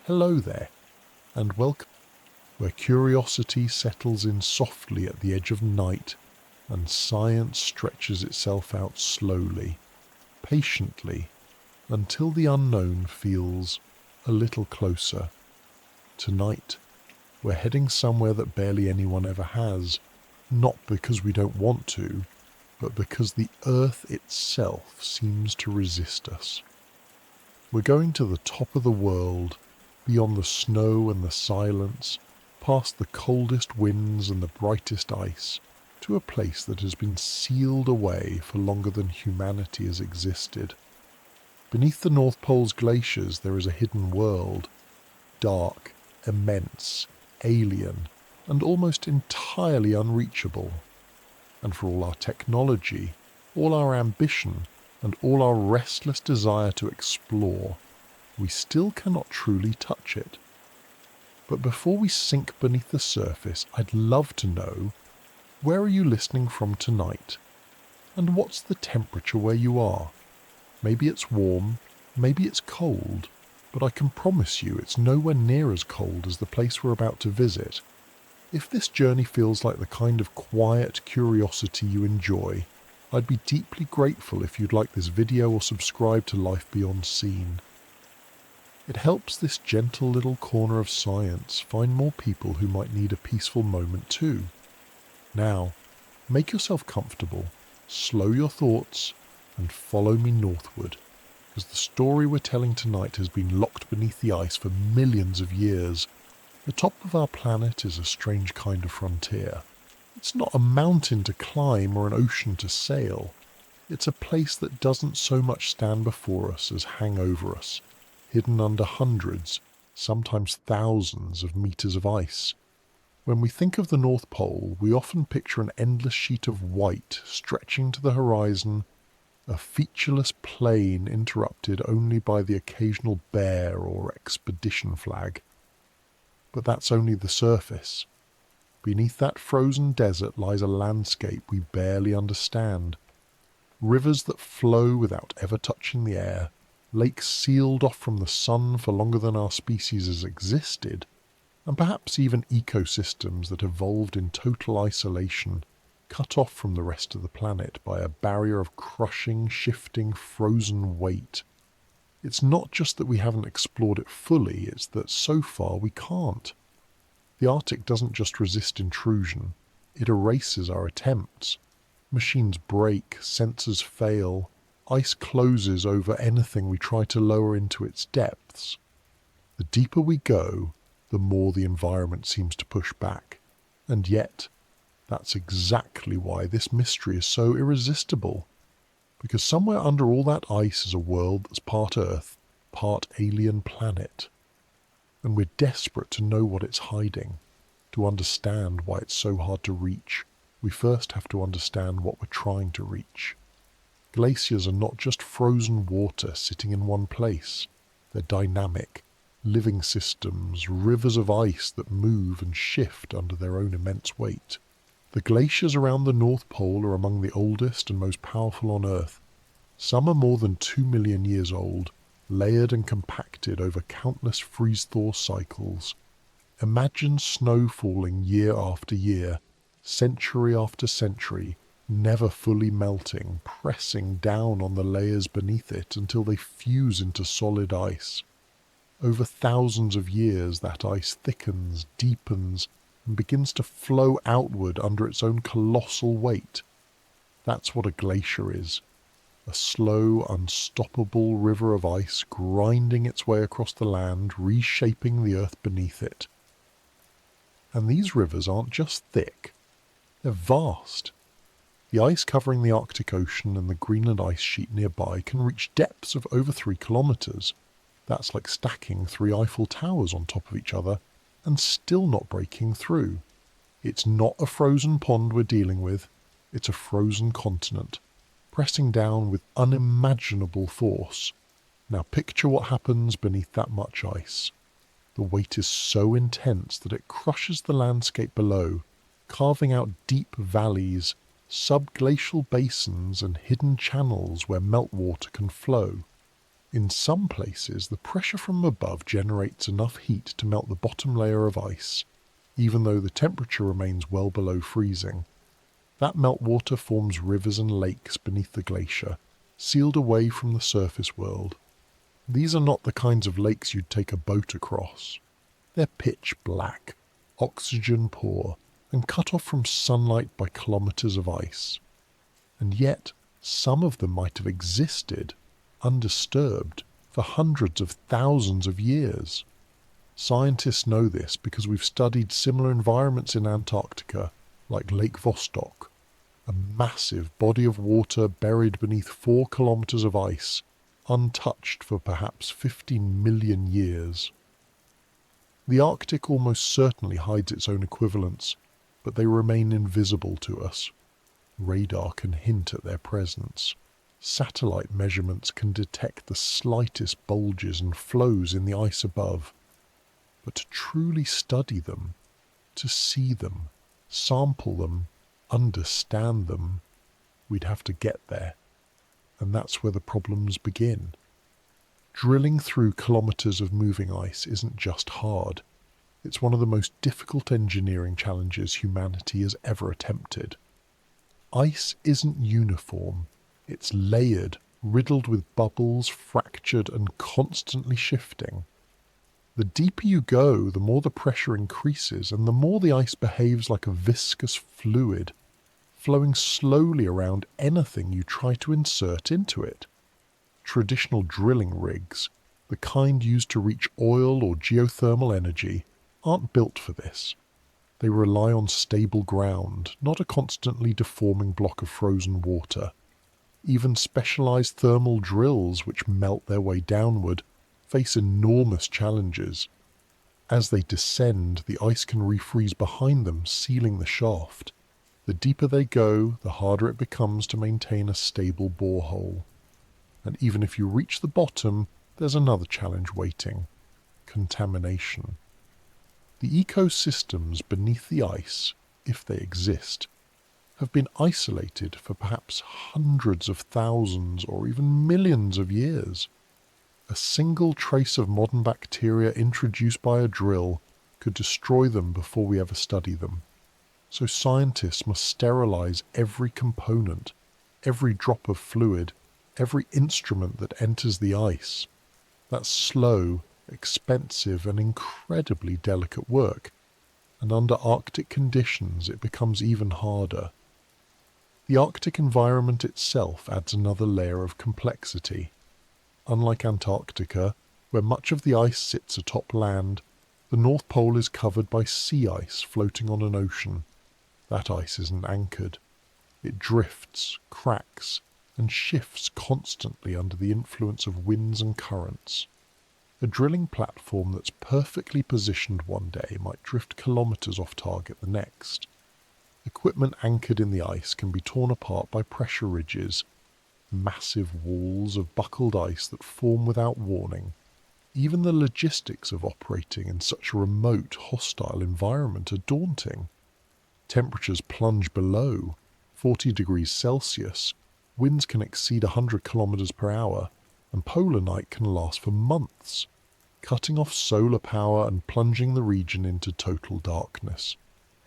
Hello there, and welcome where curiosity settles in softly at the edge of night and science stretches itself out slowly, patiently, until the unknown feels a little closer. Tonight, we're heading somewhere that barely anyone ever has, not because we don't want to, but because the Earth itself seems to resist us. We're going to the top of the world, beyond the snow and the silence, past the coldest winds and the brightest ice, to a place that has been sealed away for longer than humanity has existed. Beneath the North Pole's glaciers there is a hidden world, dark, immense, alien, and almost entirely unreachable. And for all our technology, all our ambition, and all our restless desire to explore, we still cannot truly touch it. But before we sink beneath the surface, I'd love to know, where are you listening from tonight? And what's the temperature where you are? Maybe it's warm, maybe it's cold, but I can promise you it's nowhere near as cold as the place we're about to visit. If this journey feels like the kind of quiet curiosity you enjoy, I'd be deeply grateful if you'd like this video or subscribe to Life Beyond Seen. It helps this gentle little corner of science find more people who might need a peaceful moment too. Now, make yourself comfortable, slow your thoughts, and follow me northward, because the story we're telling tonight has been locked beneath the ice for millions of years. The top of our planet is a strange kind of frontier. It's not a mountain to climb or an ocean to sail. It's a place that doesn't so much stand before us as hang over us, hidden under hundreds, sometimes thousands of meters of ice. When we think of the North Pole, we often picture an endless sheet of white stretching to the horizon, a featureless plain interrupted only by the occasional bear or expedition flag. But that's only the surface. Beneath that frozen desert lies a landscape we barely understand. Rivers that flow without ever touching the air, lakes sealed off from the sun for longer than our species has existed, and perhaps even ecosystems that evolved in total isolation, cut off from the rest of the planet by a barrier of crushing, shifting, frozen weight. It's not just that we haven't explored it fully, it's that so far we can't. The Arctic doesn't just resist intrusion, it erases our attempts. Machines break, sensors fail, ice closes over anything we try to lower into its depths. The deeper we go, the more the environment seems to push back. And yet, that's exactly why this mystery is so irresistible. Because somewhere under all that ice is a world that's part Earth, part alien planet. And we're desperate to know what it's hiding. To understand why it's so hard to reach, we first have to understand what we're trying to reach. Glaciers are not just frozen water sitting in one place. They're dynamic, living systems, rivers of ice that move and shift under their own immense weight. The glaciers around the North Pole are among the oldest and most powerful on Earth. Some are more than 2 million years old, layered and compacted over countless freeze-thaw cycles. Imagine snow falling year after year, century after century, never fully melting, pressing down on the layers beneath it until they fuse into solid ice. Over thousands of years that ice thickens, deepens, and begins to flow outward under its own colossal weight. That's what a glacier is. A slow, unstoppable river of ice grinding its way across the land, reshaping the earth beneath it. And these rivers aren't just thick, they're vast. The ice covering the Arctic Ocean and the Greenland ice sheet nearby can reach depths of over 3 kilometers. That's like stacking 3 Eiffel Towers on top of each other and still not breaking through. It's not a frozen pond we're dealing with, it's a frozen continent, pressing down with unimaginable force. Now picture what happens beneath that much ice. The weight is so intense that it crushes the landscape below, carving out deep valleys, subglacial basins and hidden channels where meltwater can flow. In some places, the pressure from above generates enough heat to melt the bottom layer of ice, even though the temperature remains well below freezing. That meltwater forms rivers and lakes beneath the glacier, sealed away from the surface world. These are not the kinds of lakes you'd take a boat across. They're pitch black, oxygen poor, and cut off from sunlight by kilometers of ice. And yet, some of them might have existed, undisturbed, for hundreds of thousands of years. Scientists know this because we've studied similar environments in Antarctica, like Lake Vostok, a massive body of water buried beneath 4 kilometers of ice, untouched for perhaps 15 million years. The Arctic almost certainly hides its own equivalents, but they remain invisible to us. Radar can hint at their presence. Satellite measurements can detect the slightest bulges and flows in the ice above. But to truly study them, to see them, sample them, understand them, we'd have to get there. And that's where the problems begin. Drilling through kilometers of moving ice isn't just hard. It's one of the most difficult engineering challenges humanity has ever attempted. Ice isn't uniform. It's layered, riddled with bubbles, fractured and constantly shifting. The deeper you go, the more the pressure increases and the more the ice behaves like a viscous fluid, flowing slowly around anything you try to insert into it. Traditional drilling rigs, the kind used to reach oil or geothermal energy, aren't built for this. They rely on stable ground, not a constantly deforming block of frozen water. Even specialized thermal drills, which melt their way downward, face enormous challenges. As they descend, the ice can refreeze behind them, sealing the shaft. The deeper they go, the harder it becomes to maintain a stable borehole. And even if you reach the bottom, there's another challenge waiting: contamination. The ecosystems beneath the ice, if they exist, have been isolated for perhaps hundreds of thousands or even millions of years. A single trace of modern bacteria introduced by a drill could destroy them before we ever study them. So scientists must sterilize every component, every drop of fluid, every instrument that enters the ice. That's slow, expensive and incredibly delicate work, and under Arctic conditions it becomes even harder. The Arctic environment itself adds another layer of complexity. Unlike Antarctica, where much of the ice sits atop land, the North Pole is covered by sea ice floating on an ocean. That ice isn't anchored. It drifts, cracks, and shifts constantly under the influence of winds and currents. A drilling platform that's perfectly positioned one day might drift kilometers off target the next. Equipment anchored in the ice can be torn apart by pressure ridges, massive walls of buckled ice that form without warning. Even the logistics of operating in such a remote, hostile environment are daunting. Temperatures plunge below 40 degrees Celsius, winds can exceed 100 kilometers per hour, and polar night can last for months, cutting off solar power and plunging the region into total darkness.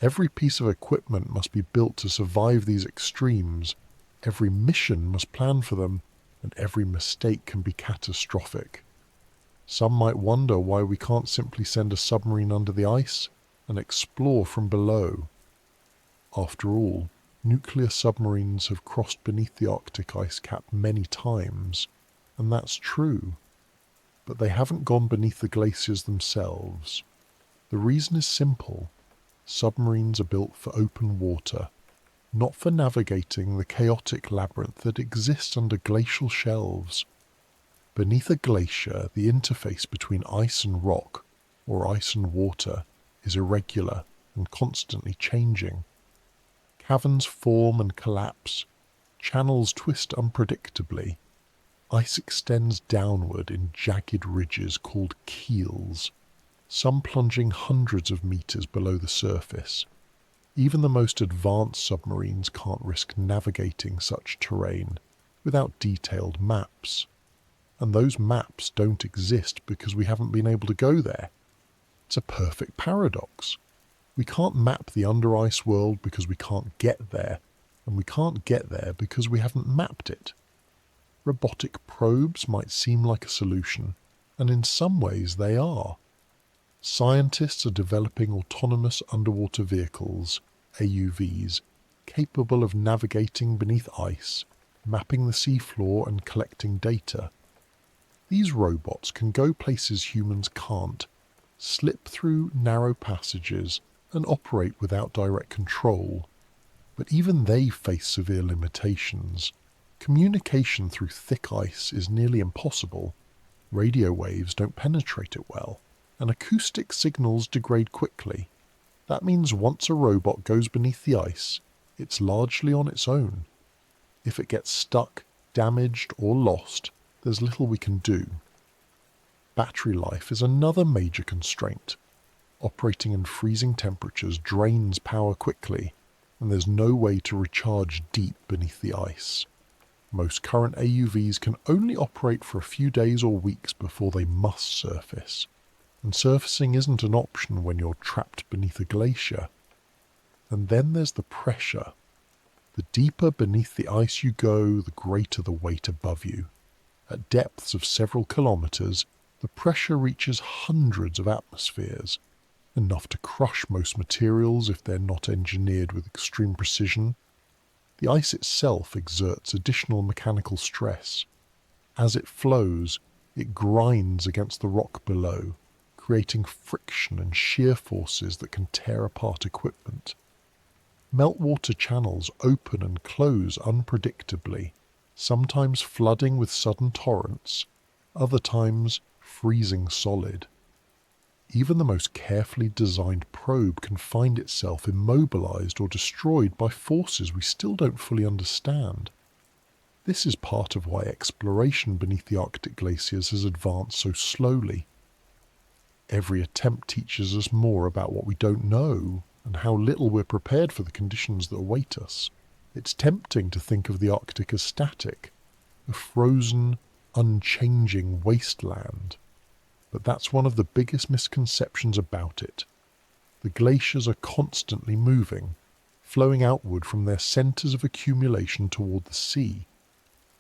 Every piece of equipment must be built to survive these extremes, every mission must plan for them, and every mistake can be catastrophic. Some might wonder why we can't simply send a submarine under the ice and explore from below. After all, nuclear submarines have crossed beneath the Arctic ice cap many times, and that's true. But they haven't gone beneath the glaciers themselves. The reason is simple. Submarines are built for open water, not for navigating the chaotic labyrinth that exists under glacial shelves. Beneath a glacier, the interface between ice and rock, or ice and water, is irregular and constantly changing. Caverns form and collapse, channels twist unpredictably. Ice extends downward in jagged ridges called keels, some plunging hundreds of meters below the surface. Even the most advanced submarines can't risk navigating such terrain without detailed maps. and those maps don't exist because we haven't been able to go there. It's a perfect paradox. We can't map the under-ice world because we can't get there, and we can't get there because we haven't mapped it. Robotic probes might seem like a solution, and in some ways they are. Scientists are developing autonomous underwater vehicles, AUVs, capable of navigating beneath ice, mapping the seafloor and collecting data. These robots can go places humans can't, slip through narrow passages and operate without direct control. But even they face severe limitations. Communication through thick ice is nearly impossible. Radio waves don't penetrate it well, and acoustic signals degrade quickly. That means once a robot goes beneath the ice, it's largely on its own. If it gets stuck, damaged, or lost, there's little we can do. Battery life is another major constraint. Operating in freezing temperatures drains power quickly, and there's no way to recharge deep beneath the ice. Most current AUVs can only operate for a few days or weeks before they must surface, and surfacing isn't an option when you're trapped beneath a glacier. And then there's the pressure. The deeper beneath the ice you go, the greater the weight above you. At depths of several kilometers, the pressure reaches hundreds of atmospheres, enough to crush most materials if they're not engineered with extreme precision. The ice itself exerts additional mechanical stress. As it flows, it grinds against the rock below, creating friction and shear forces that can tear apart equipment. Meltwater channels open and close unpredictably, sometimes flooding with sudden torrents, other times freezing solid. Even the most carefully designed probe can find itself immobilized or destroyed by forces we still don't fully understand. This is part of why exploration beneath the Arctic glaciers has advanced so slowly. Every attempt teaches us more about what we don't know and how little we're prepared for the conditions that await us. It's tempting to think of the Arctic as static, a frozen, unchanging wasteland. But that's one of the biggest misconceptions about it. The glaciers are constantly moving, flowing outward from their centres of accumulation toward the sea.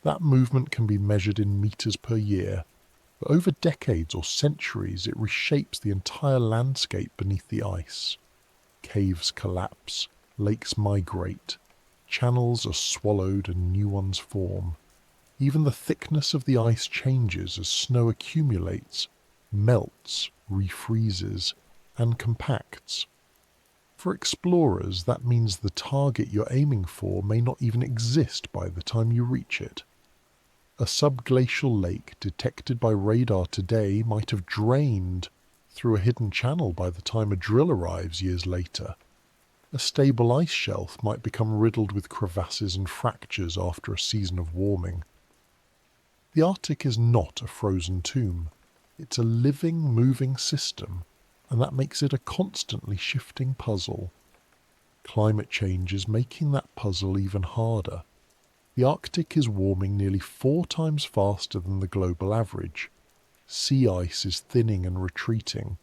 That movement can be measured in meters per year, but over decades or centuries it reshapes the entire landscape beneath the ice. Caves collapse, lakes migrate, channels are swallowed and new ones form. Even the thickness of the ice changes as snow accumulates, melts, refreezes, and compacts. For explorers, that means the target you're aiming for may not even exist by the time you reach it. A subglacial lake detected by radar today might have drained through a hidden channel by the time a drill arrives years later. A stable ice shelf might become riddled with crevasses and fractures after a season of warming. The Arctic is not a frozen tomb. It's a living, moving system, and that makes it a constantly shifting puzzle. Climate change is making that puzzle even harder. The Arctic is warming nearly 4 times faster than the global average. Sea ice is thinning and retreating.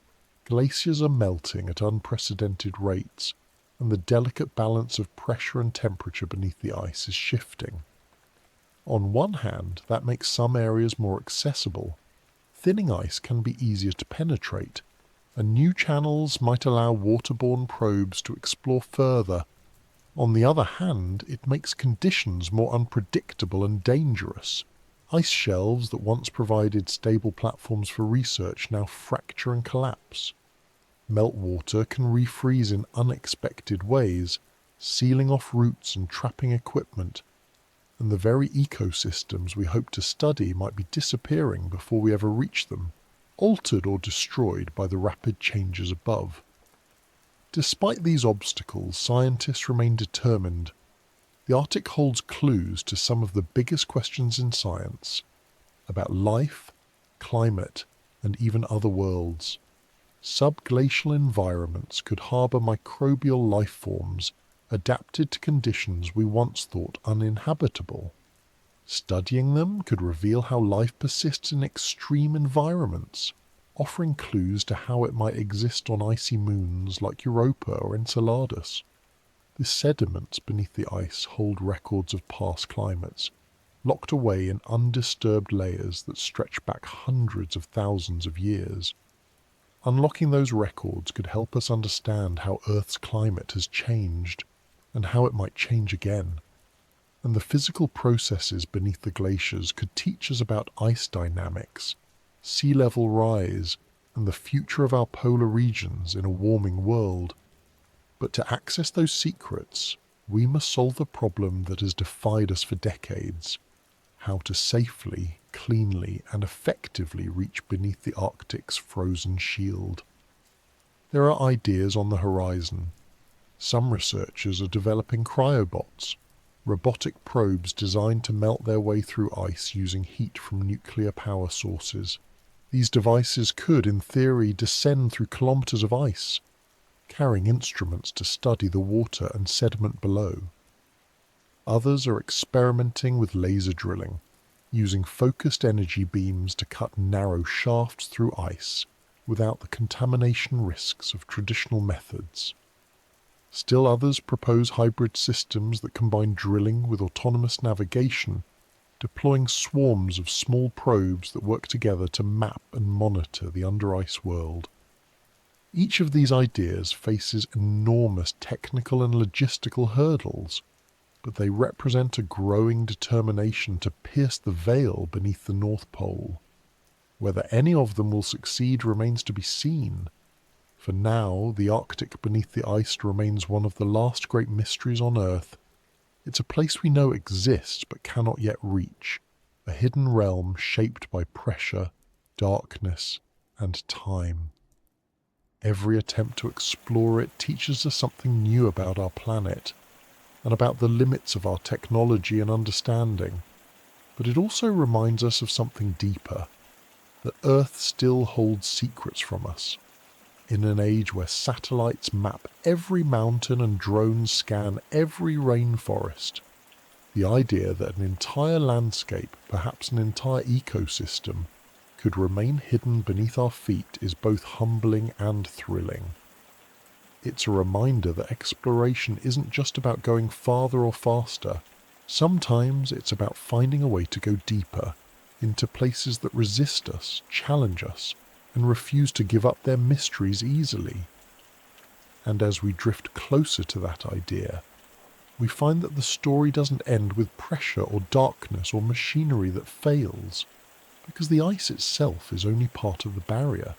Glaciers are melting at unprecedented rates, and the delicate balance of pressure and temperature beneath the ice is shifting. On one hand, that makes some areas more accessible. Thinning ice can be easier to penetrate, and new channels might allow waterborne probes to explore further. On the other hand, it makes conditions more unpredictable and dangerous. Ice shelves that once provided stable platforms for research now fracture and collapse. Meltwater can refreeze in unexpected ways, sealing off routes and trapping equipment, and the very ecosystems we hope to study might be disappearing before we ever reach them, altered or destroyed by the rapid changes above. Despite these obstacles, scientists remain determined. The Arctic holds clues to some of the biggest questions in science, about life, climate, and even other worlds. Subglacial environments could harbour microbial life forms adapted to conditions we once thought uninhabitable. Studying them could reveal how life persists in extreme environments, offering clues to how it might exist on icy moons like Europa or Enceladus. The sediments beneath the ice hold records of past climates, locked away in undisturbed layers that stretch back hundreds of thousands of years. Unlocking those records could help us understand how Earth's climate has changed and how it might change again. And the physical processes beneath the glaciers could teach us about ice dynamics, sea level rise, and the future of our polar regions in a warming world. But to access those secrets, we must solve the problem that has defied us for decades: how to safely, cleanly, and effectively reach beneath the Arctic's frozen shield. There are ideas on the horizon. Some researchers are developing cryobots, robotic probes designed to melt their way through ice using heat from nuclear power sources. These devices could, in theory, descend through kilometers of ice, carrying instruments to study the water and sediment below. Others are experimenting with laser drilling, using focused energy beams to cut narrow shafts through ice without the contamination risks of traditional methods. Still others propose hybrid systems that combine drilling with autonomous navigation, deploying swarms of small probes that work together to map and monitor the under-ice world. Each of these ideas faces enormous technical and logistical hurdles, but they represent a growing determination to pierce the veil beneath the North Pole. Whether any of them will succeed remains to be seen. For now, the Arctic beneath the ice remains one of the last great mysteries on Earth. It's a place we know exists but cannot yet reach, a hidden realm shaped by pressure, darkness, and time. Every attempt to explore it teaches us something new about our planet, and about the limits of our technology and understanding. But it also reminds us of something deeper, that Earth still holds secrets from us. In an age where satellites map every mountain and drones scan every rainforest, the idea that an entire landscape, perhaps an entire ecosystem, could remain hidden beneath our feet is both humbling and thrilling. It's a reminder that exploration isn't just about going farther or faster. Sometimes it's about finding a way to go deeper, into places that resist us, challenge us, and refuse to give up their mysteries easily. And as we drift closer to that idea, we find that the story doesn't end with pressure or darkness or machinery that fails, because the ice itself is only part of the barrier.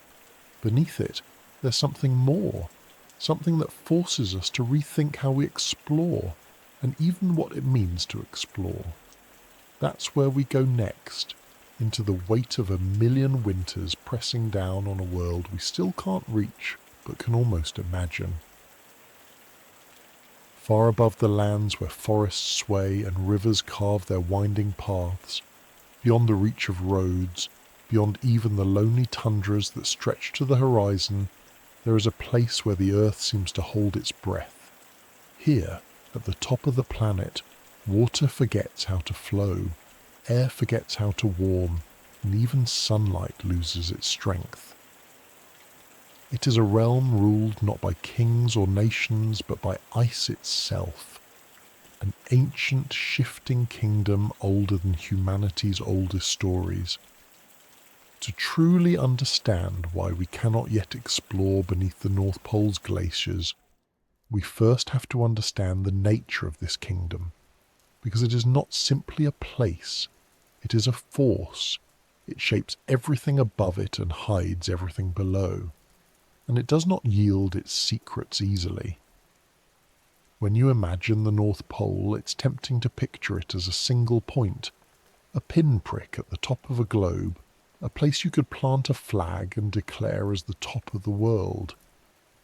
Beneath it, there's something more. Something that forces us to rethink how we explore, and even what it means to explore. That's where we go next, into the weight of a million winters pressing down on a world we still can't reach, but can almost imagine. Far above the lands where forests sway and rivers carve their winding paths, beyond the reach of roads, beyond even the lonely tundras that stretch to the horizon, there is a place where the Earth seems to hold its breath. Here, at the top of the planet, water forgets how to flow, air forgets how to warm, and even sunlight loses its strength. It is a realm ruled not by kings or nations, but by ice itself, an ancient, shifting kingdom older than humanity's oldest stories. To truly understand why we cannot yet explore beneath the North Pole's glaciers, we first have to understand the nature of this kingdom, because it is not simply a place, it is a force. It shapes everything above it and hides everything below, and it does not yield its secrets easily. When you imagine the North Pole, it's tempting to picture it as a single point, a pinprick at the top of a globe, a place you could plant a flag and declare as the top of the world.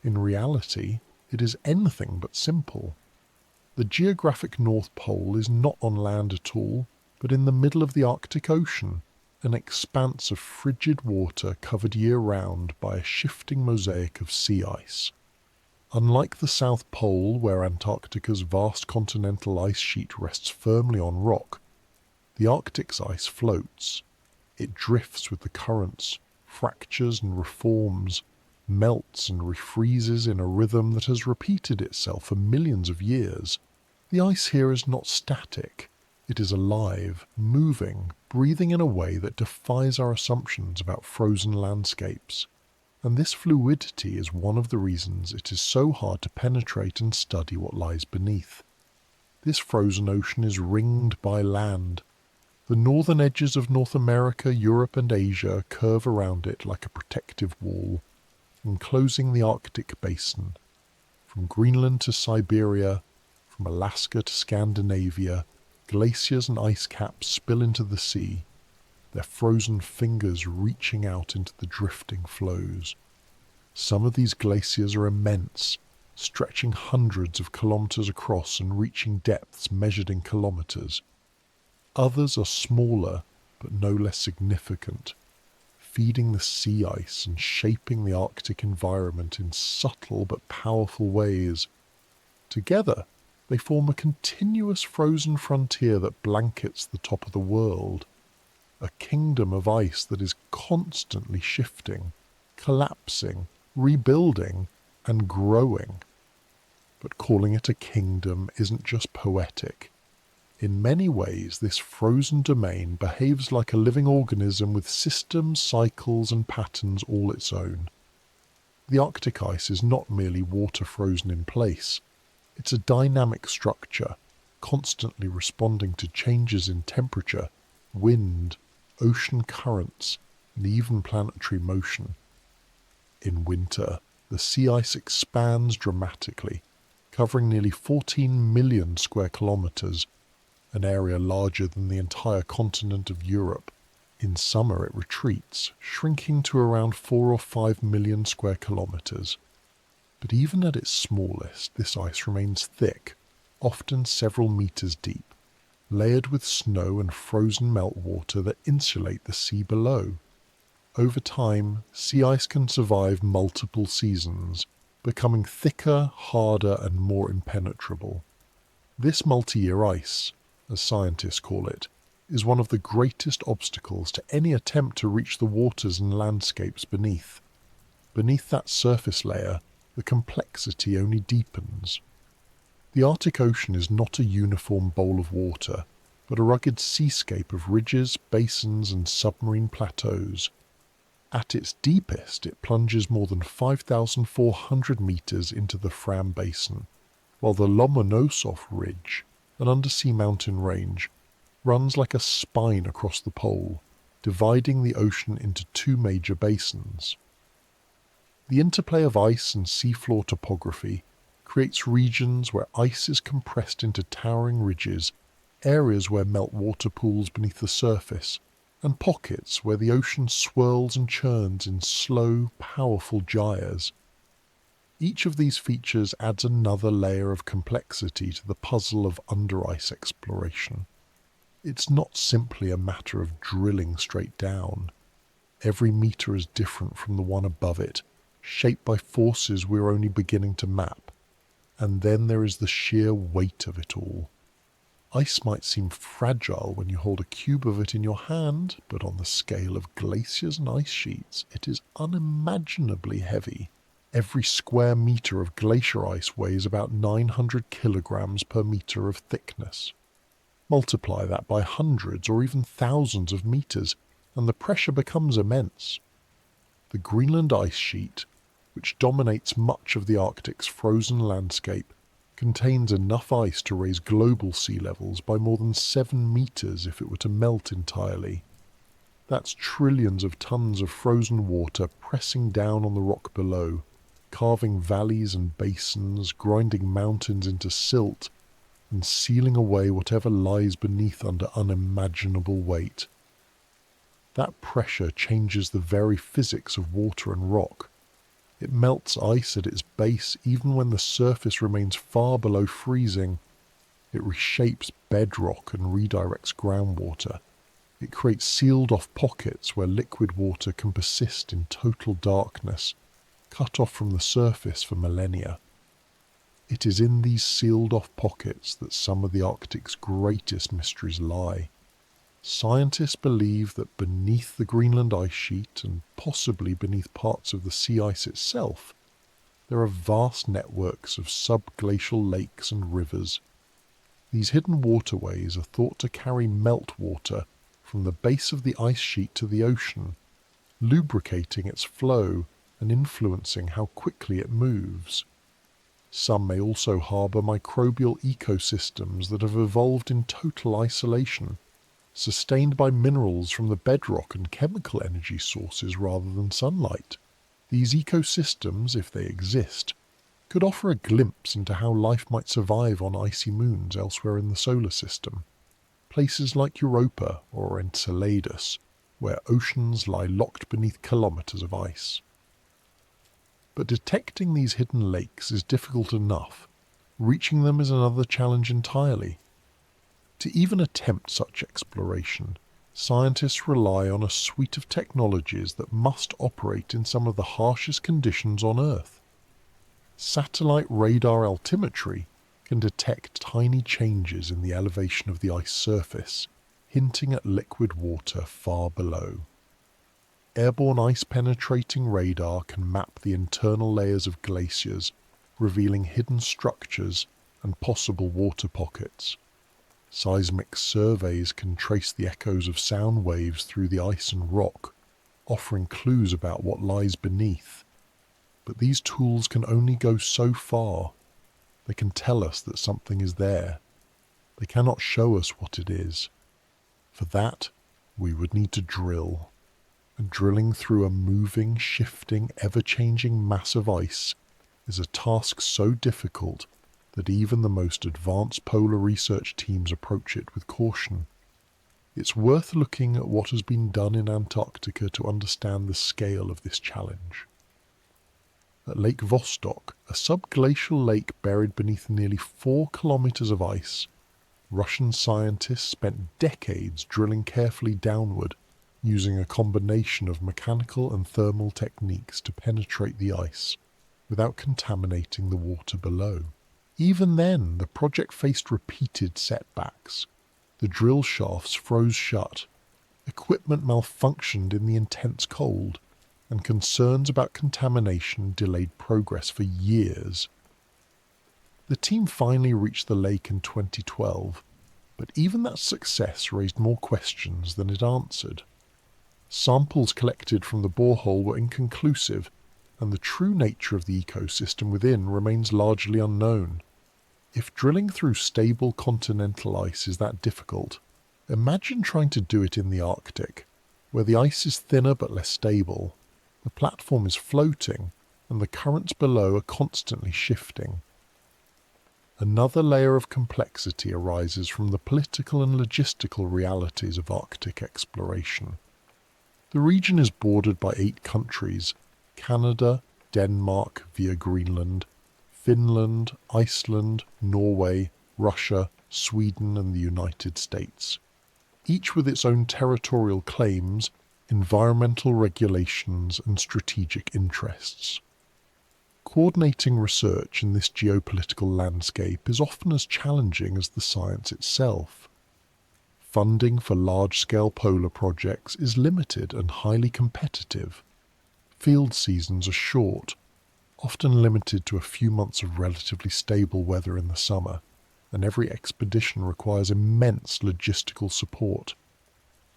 In reality, it is anything but simple. The geographic North Pole is not on land at all, but in the middle of the Arctic Ocean, an expanse of frigid water covered year-round by a shifting mosaic of sea ice. Unlike the South Pole, where Antarctica's vast continental ice sheet rests firmly on rock, The Arctic's ice floats. It drifts with the currents, fractures and reforms, melts and refreezes in a rhythm that has repeated itself for millions of years. The ice here is not static. It is alive, moving, breathing in a way that defies our assumptions about frozen landscapes. And this fluidity is one of the reasons it is so hard to penetrate and study what lies beneath. This frozen ocean is ringed by land. The northern edges of North America, Europe and Asia curve around it like a protective wall, enclosing the Arctic basin. From Greenland to Siberia, from Alaska to Scandinavia, glaciers and ice caps spill into the sea, their frozen fingers reaching out into the drifting flows. Some of these glaciers are immense, stretching hundreds of kilometers across and reaching depths measured in kilometers. Others are smaller, but no less significant, feeding the sea ice and shaping the Arctic environment in subtle but powerful ways. Together, they form a continuous frozen frontier that blankets the top of the world, a kingdom of ice that is constantly shifting, collapsing, rebuilding, and growing. But calling it a kingdom isn't just poetic. In many ways, this frozen domain behaves like a living organism with systems, cycles, and patterns all its own. The Arctic ice is not merely water frozen in place. It's a dynamic structure, constantly responding to changes in temperature, wind, ocean currents, and even planetary motion. In winter, the sea ice expands dramatically, covering nearly 14 million square kilometers, an area larger than the entire continent of Europe. In summer it retreats, shrinking to around 4 or 5 million square kilometers. But even at its smallest, this ice remains thick, often several meters deep, layered with snow and frozen meltwater that insulate the sea below. Over time, sea ice can survive multiple seasons, becoming thicker, harder, and more impenetrable. This multi-year ice, as scientists call it, is one of the greatest obstacles to any attempt to reach the waters and landscapes beneath. Beneath that surface layer, the complexity only deepens. The Arctic Ocean is not a uniform bowl of water, but a rugged seascape of ridges, basins, and submarine plateaus. At its deepest, it plunges more than 5,400 meters into the Fram Basin, while the Lomonosov Ridge, an undersea mountain range, runs like a spine across the pole, dividing the ocean into two major basins. The interplay of ice and seafloor topography creates regions where ice is compressed into towering ridges, areas where meltwater pools beneath the surface, and pockets where the ocean swirls and churns in slow, powerful gyres. Each of these features adds another layer of complexity to the puzzle of under-ice exploration. It's not simply a matter of drilling straight down. Every meter is different from the one above it, shaped by forces we're only beginning to map. And then there is the sheer weight of it all. Ice might seem fragile when you hold a cube of it in your hand, but on the scale of glaciers and ice sheets, it is unimaginably heavy. Every square meter of glacier ice weighs about 900 kilograms per meter of thickness. Multiply that by hundreds or even thousands of meters, and the pressure becomes immense. The Greenland ice sheet, which dominates much of the Arctic's frozen landscape, contains enough ice to raise global sea levels by more than 7 meters if it were to melt entirely. That's trillions of tons of frozen water pressing down on the rock below, carving valleys and basins, grinding mountains into silt, and sealing away whatever lies beneath under unimaginable weight. That pressure changes the very physics of water and rock. It melts ice at its base even when the surface remains far below freezing. It reshapes bedrock and redirects groundwater. It creates sealed-off pockets where liquid water can persist in total darkness, cut off from the surface for millennia. It is in these sealed-off pockets that some of the Arctic's greatest mysteries lie. Scientists believe that beneath the Greenland ice sheet, and possibly beneath parts of the sea ice itself, there are vast networks of subglacial lakes and rivers. These hidden waterways are thought to carry meltwater from the base of the ice sheet to the ocean, lubricating its flow and influencing how quickly it moves. Some may also harbour microbial ecosystems that have evolved in total isolation, sustained by minerals from the bedrock and chemical energy sources rather than sunlight. These ecosystems, if they exist, could offer a glimpse into how life might survive on icy moons elsewhere in the solar system, places like Europa or Enceladus, where oceans lie locked beneath kilometres of ice. But detecting these hidden lakes is difficult enough. Reaching them is another challenge entirely. To even attempt such exploration, scientists rely on a suite of technologies that must operate in some of the harshest conditions on Earth. Satellite radar altimetry can detect tiny changes in the elevation of the ice surface, hinting at liquid water far below. Airborne ice-penetrating radar can map the internal layers of glaciers, revealing hidden structures and possible water pockets. Seismic surveys can trace the echoes of sound waves through the ice and rock, offering clues about what lies beneath. But these tools can only go so far. They can tell us that something is there. They cannot show us what it is. For that, we would need to drill. And drilling through a moving, shifting, ever-changing mass of ice is a task so difficult that even the most advanced polar research teams approach it with caution. It's worth looking at what has been done in Antarctica to understand the scale of this challenge. At Lake Vostok, a subglacial lake buried beneath nearly 4 kilometers of ice, Russian scientists spent decades drilling carefully downward, using a combination of mechanical and thermal techniques to penetrate the ice without contaminating the water below. Even then, the project faced repeated setbacks. The drill shafts froze shut, equipment malfunctioned in the intense cold, and concerns about contamination delayed progress for years. The team finally reached the lake in 2012, but even that success raised more questions than it answered. Samples collected from the borehole were inconclusive, and the true nature of the ecosystem within remains largely unknown. If drilling through stable continental ice is that difficult, imagine trying to do it in the Arctic, where the ice is thinner but less stable, the platform is floating, and the currents below are constantly shifting. Another layer of complexity arises from the political and logistical realities of Arctic exploration. The region is bordered by 8 countries: Canada, Denmark via Greenland, Finland, Iceland, Norway, Russia, Sweden and the United States, each with its own territorial claims, environmental regulations and strategic interests. Coordinating research in this geopolitical landscape is often as challenging as the science itself. Funding for large-scale polar projects is limited and highly competitive. Field seasons are short, often limited to a few months of relatively stable weather in the summer, and every expedition requires immense logistical support.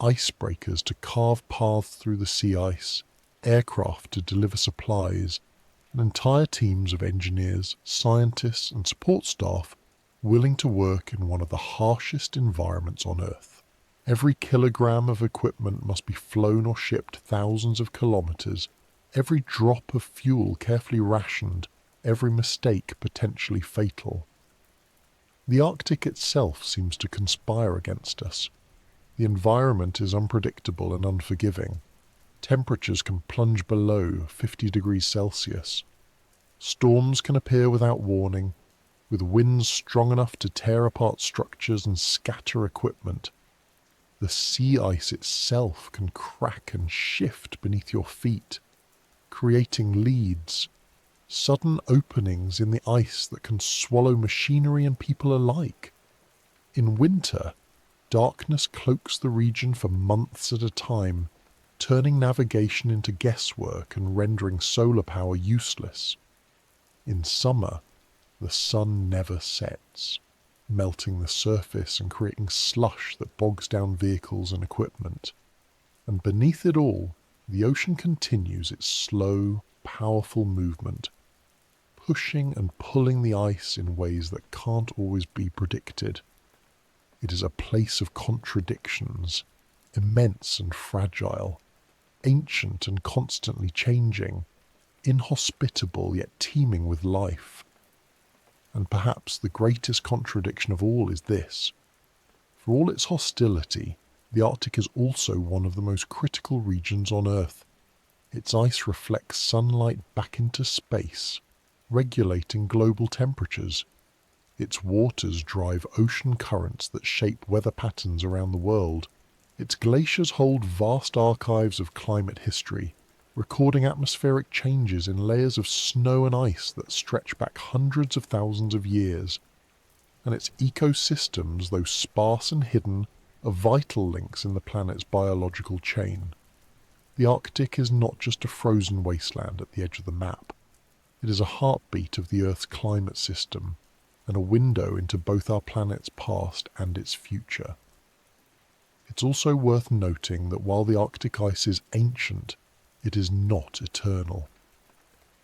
Icebreakers to carve paths through the sea ice, aircraft to deliver supplies, and entire teams of engineers, scientists and support staff willing to work in one of the harshest environments on Earth. Every kilogram of equipment must be flown or shipped thousands of kilometers, every drop of fuel carefully rationed, every mistake potentially fatal. The Arctic itself seems to conspire against us. The environment is unpredictable and unforgiving. Temperatures can plunge below 50 degrees Celsius. Storms can appear without warning, with winds strong enough to tear apart structures and scatter equipment. The sea ice itself can crack and shift beneath your feet, creating leads, sudden openings in the ice that can swallow machinery and people alike. In winter, Darkness cloaks the region for months at a time, turning navigation into guesswork and rendering solar power useless. In summer, the sun never sets, melting the surface and creating slush that bogs down vehicles and equipment. And beneath it all, the ocean continues its slow, powerful movement, pushing and pulling the ice in ways that can't always be predicted. It is a place of contradictions, immense and fragile, ancient and constantly changing, inhospitable yet teeming with life. And perhaps the greatest contradiction of all is this: for all its hostility, the Arctic is also one of the most critical regions on Earth. Its ice reflects sunlight back into space, regulating global temperatures. Its waters drive ocean currents that shape weather patterns around the world. Its glaciers hold vast archives of climate history, recording atmospheric changes in layers of snow and ice that stretch back hundreds of thousands of years. And its ecosystems, though sparse and hidden, are vital links in the planet's biological chain. The Arctic is not just a frozen wasteland at the edge of the map. It is a heartbeat of the Earth's climate system, and a window into both our planet's past and its future. It's also worth noting that while the Arctic ice is ancient, it is not eternal.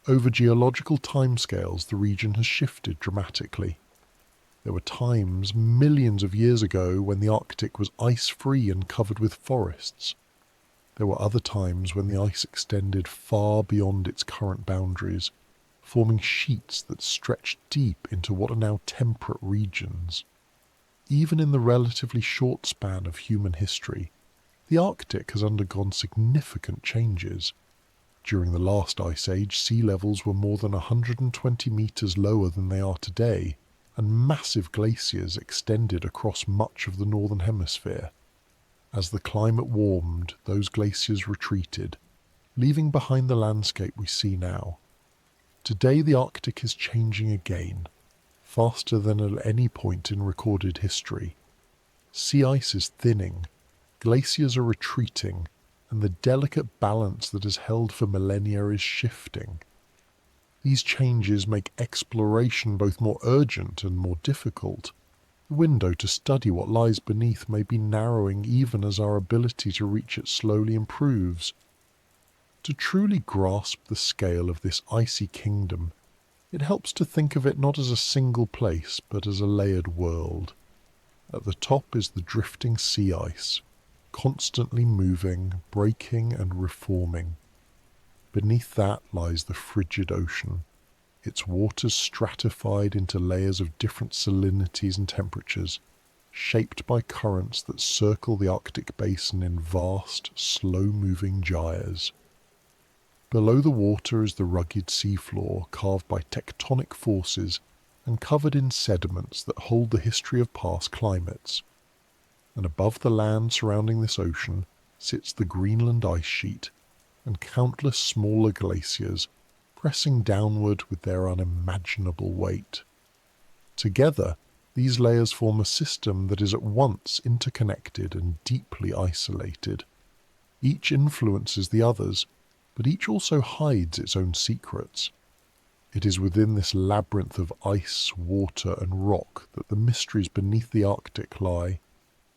Over geological timescales, the region has shifted dramatically. There were times millions of years ago when the Arctic was ice-free and covered with forests. There were other times when the ice extended far beyond its current boundaries, forming sheets that stretched deep into what are now temperate regions. Even in the relatively short span of human history, the Arctic has undergone significant changes. During the last ice age, sea levels were more than 120 metres lower than they are today, and massive glaciers extended across much of the northern hemisphere. As the climate warmed, those glaciers retreated, leaving behind the landscape we see now. Today the Arctic is changing again, faster than at any point in recorded history. Sea ice is thinning, glaciers are retreating, and the delicate balance that has held for millennia is shifting. These changes make exploration both more urgent and more difficult. The window to study what lies beneath may be narrowing even as our ability to reach it slowly improves. To truly grasp the scale of this icy kingdom, it helps to think of it not as a single place, but as a layered world. At the top is the drifting sea ice, constantly moving, breaking and reforming. Beneath that lies the frigid ocean, its waters stratified into layers of different salinities and temperatures, shaped by currents that circle the Arctic basin in vast, slow-moving gyres. Below the water is the rugged seafloor, carved by tectonic forces and covered in sediments that hold the history of past climates. And above the land surrounding this ocean sits the Greenland ice sheet, and countless smaller glaciers pressing downward with their unimaginable weight. Together, these layers form a system that is at once interconnected and deeply isolated. Each influences the others, but each also hides its own secrets. It is within this labyrinth of ice, water and rock that the mysteries beneath the Arctic lie,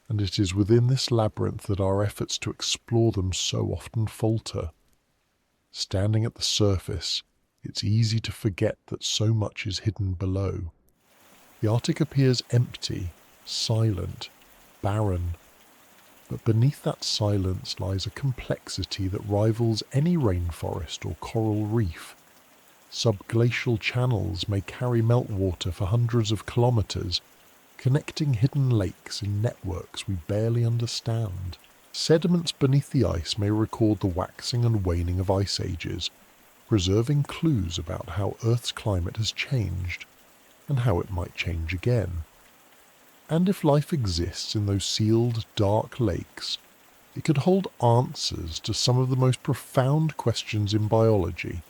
and it is within this labyrinth that our efforts to explore them so often falter. Standing at the surface, it's easy to forget that so much is hidden below. The Arctic appears empty, silent, barren, but beneath that silence lies a complexity that rivals any rainforest or coral reef. Subglacial channels may carry meltwater for hundreds of kilometres, connecting hidden lakes in networks we barely understand. Sediments beneath the ice may record the waxing and waning of ice ages, preserving clues about how Earth's climate has changed, and how it might change again. And if life exists in those sealed, dark lakes, it could hold answers to some of the most profound questions in biology: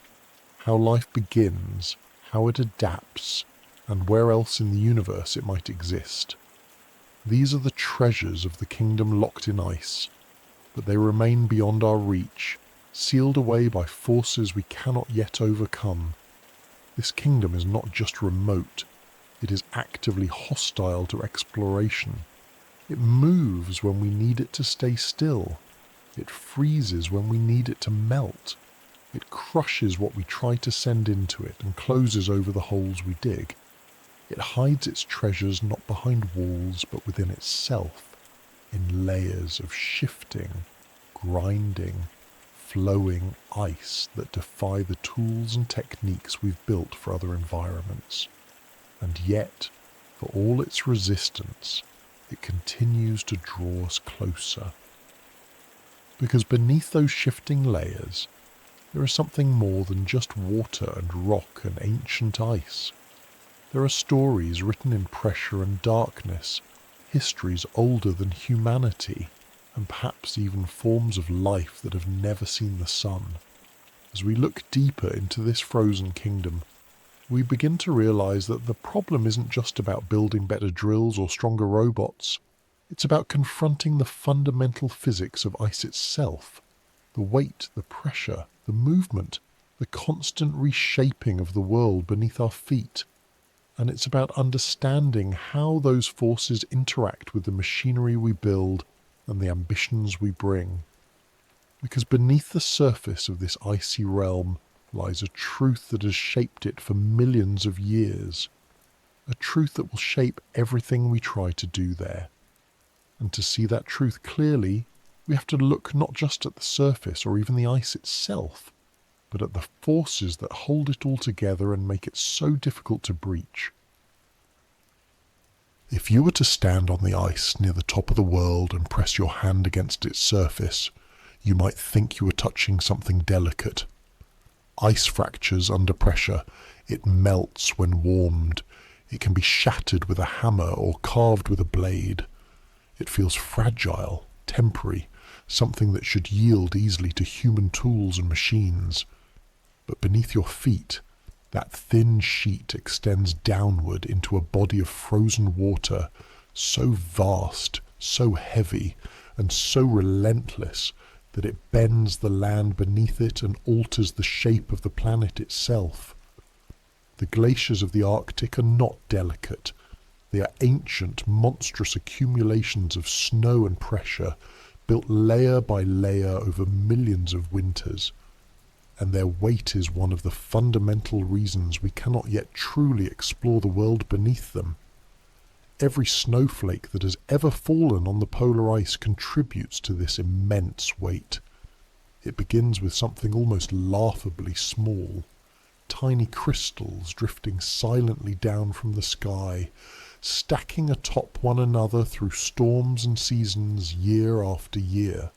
how life begins, how it adapts, and where else in the universe it might exist. These are the treasures of the kingdom locked in ice, but they remain beyond our reach, sealed away by forces we cannot yet overcome. This kingdom is not just remote, it is actively hostile to exploration. It moves when we need it to stay still. It freezes when we need it to melt. It crushes what we try to send into it and closes over the holes we dig. It hides its treasures not behind walls but within itself, in layers of shifting, grinding, flowing ice that defy the tools and techniques we've built for other environments. And yet, for all its resistance, it continues to draw us closer. Because beneath those shifting layers, there is something more than just water and rock and ancient ice. There are stories written in pressure and darkness, histories older than humanity, and perhaps even forms of life that have never seen the sun. As we look deeper into this frozen kingdom, we begin to realize that the problem isn't just about building better drills or stronger robots. It's about confronting the fundamental physics of ice itself, the weight, the pressure, the movement, the constant reshaping of the world beneath our feet. And it's about understanding how those forces interact with the machinery we build and the ambitions we bring. Because beneath the surface of this icy realm lies a truth that has shaped it for millions of years, a truth that will shape everything we try to do there. And to see that truth clearly, we have to look not just at the surface or even the ice itself, but at the forces that hold it all together and make it so difficult to breach. If you were to stand on the ice near the top of the world and press your hand against its surface, you might think you were touching something delicate. Ice fractures under pressure. It melts when warmed. It can be shattered with a hammer or carved with a blade. It feels fragile, temporary, something that should yield easily to human tools and machines. But beneath your feet, that thin sheet extends downward into a body of frozen water, so vast, so heavy, and so relentless that it bends the land beneath it and alters the shape of the planet itself. The glaciers of the Arctic are not delicate. They are ancient, monstrous accumulations of snow and pressure, built layer by layer over millions of winters. And their weight is one of the fundamental reasons we cannot yet truly explore the world beneath them. Every snowflake that has ever fallen on the polar ice contributes to this immense weight. It begins with something almost laughably small, tiny crystals drifting silently down from the sky, stacking atop one another through storms and seasons year after year.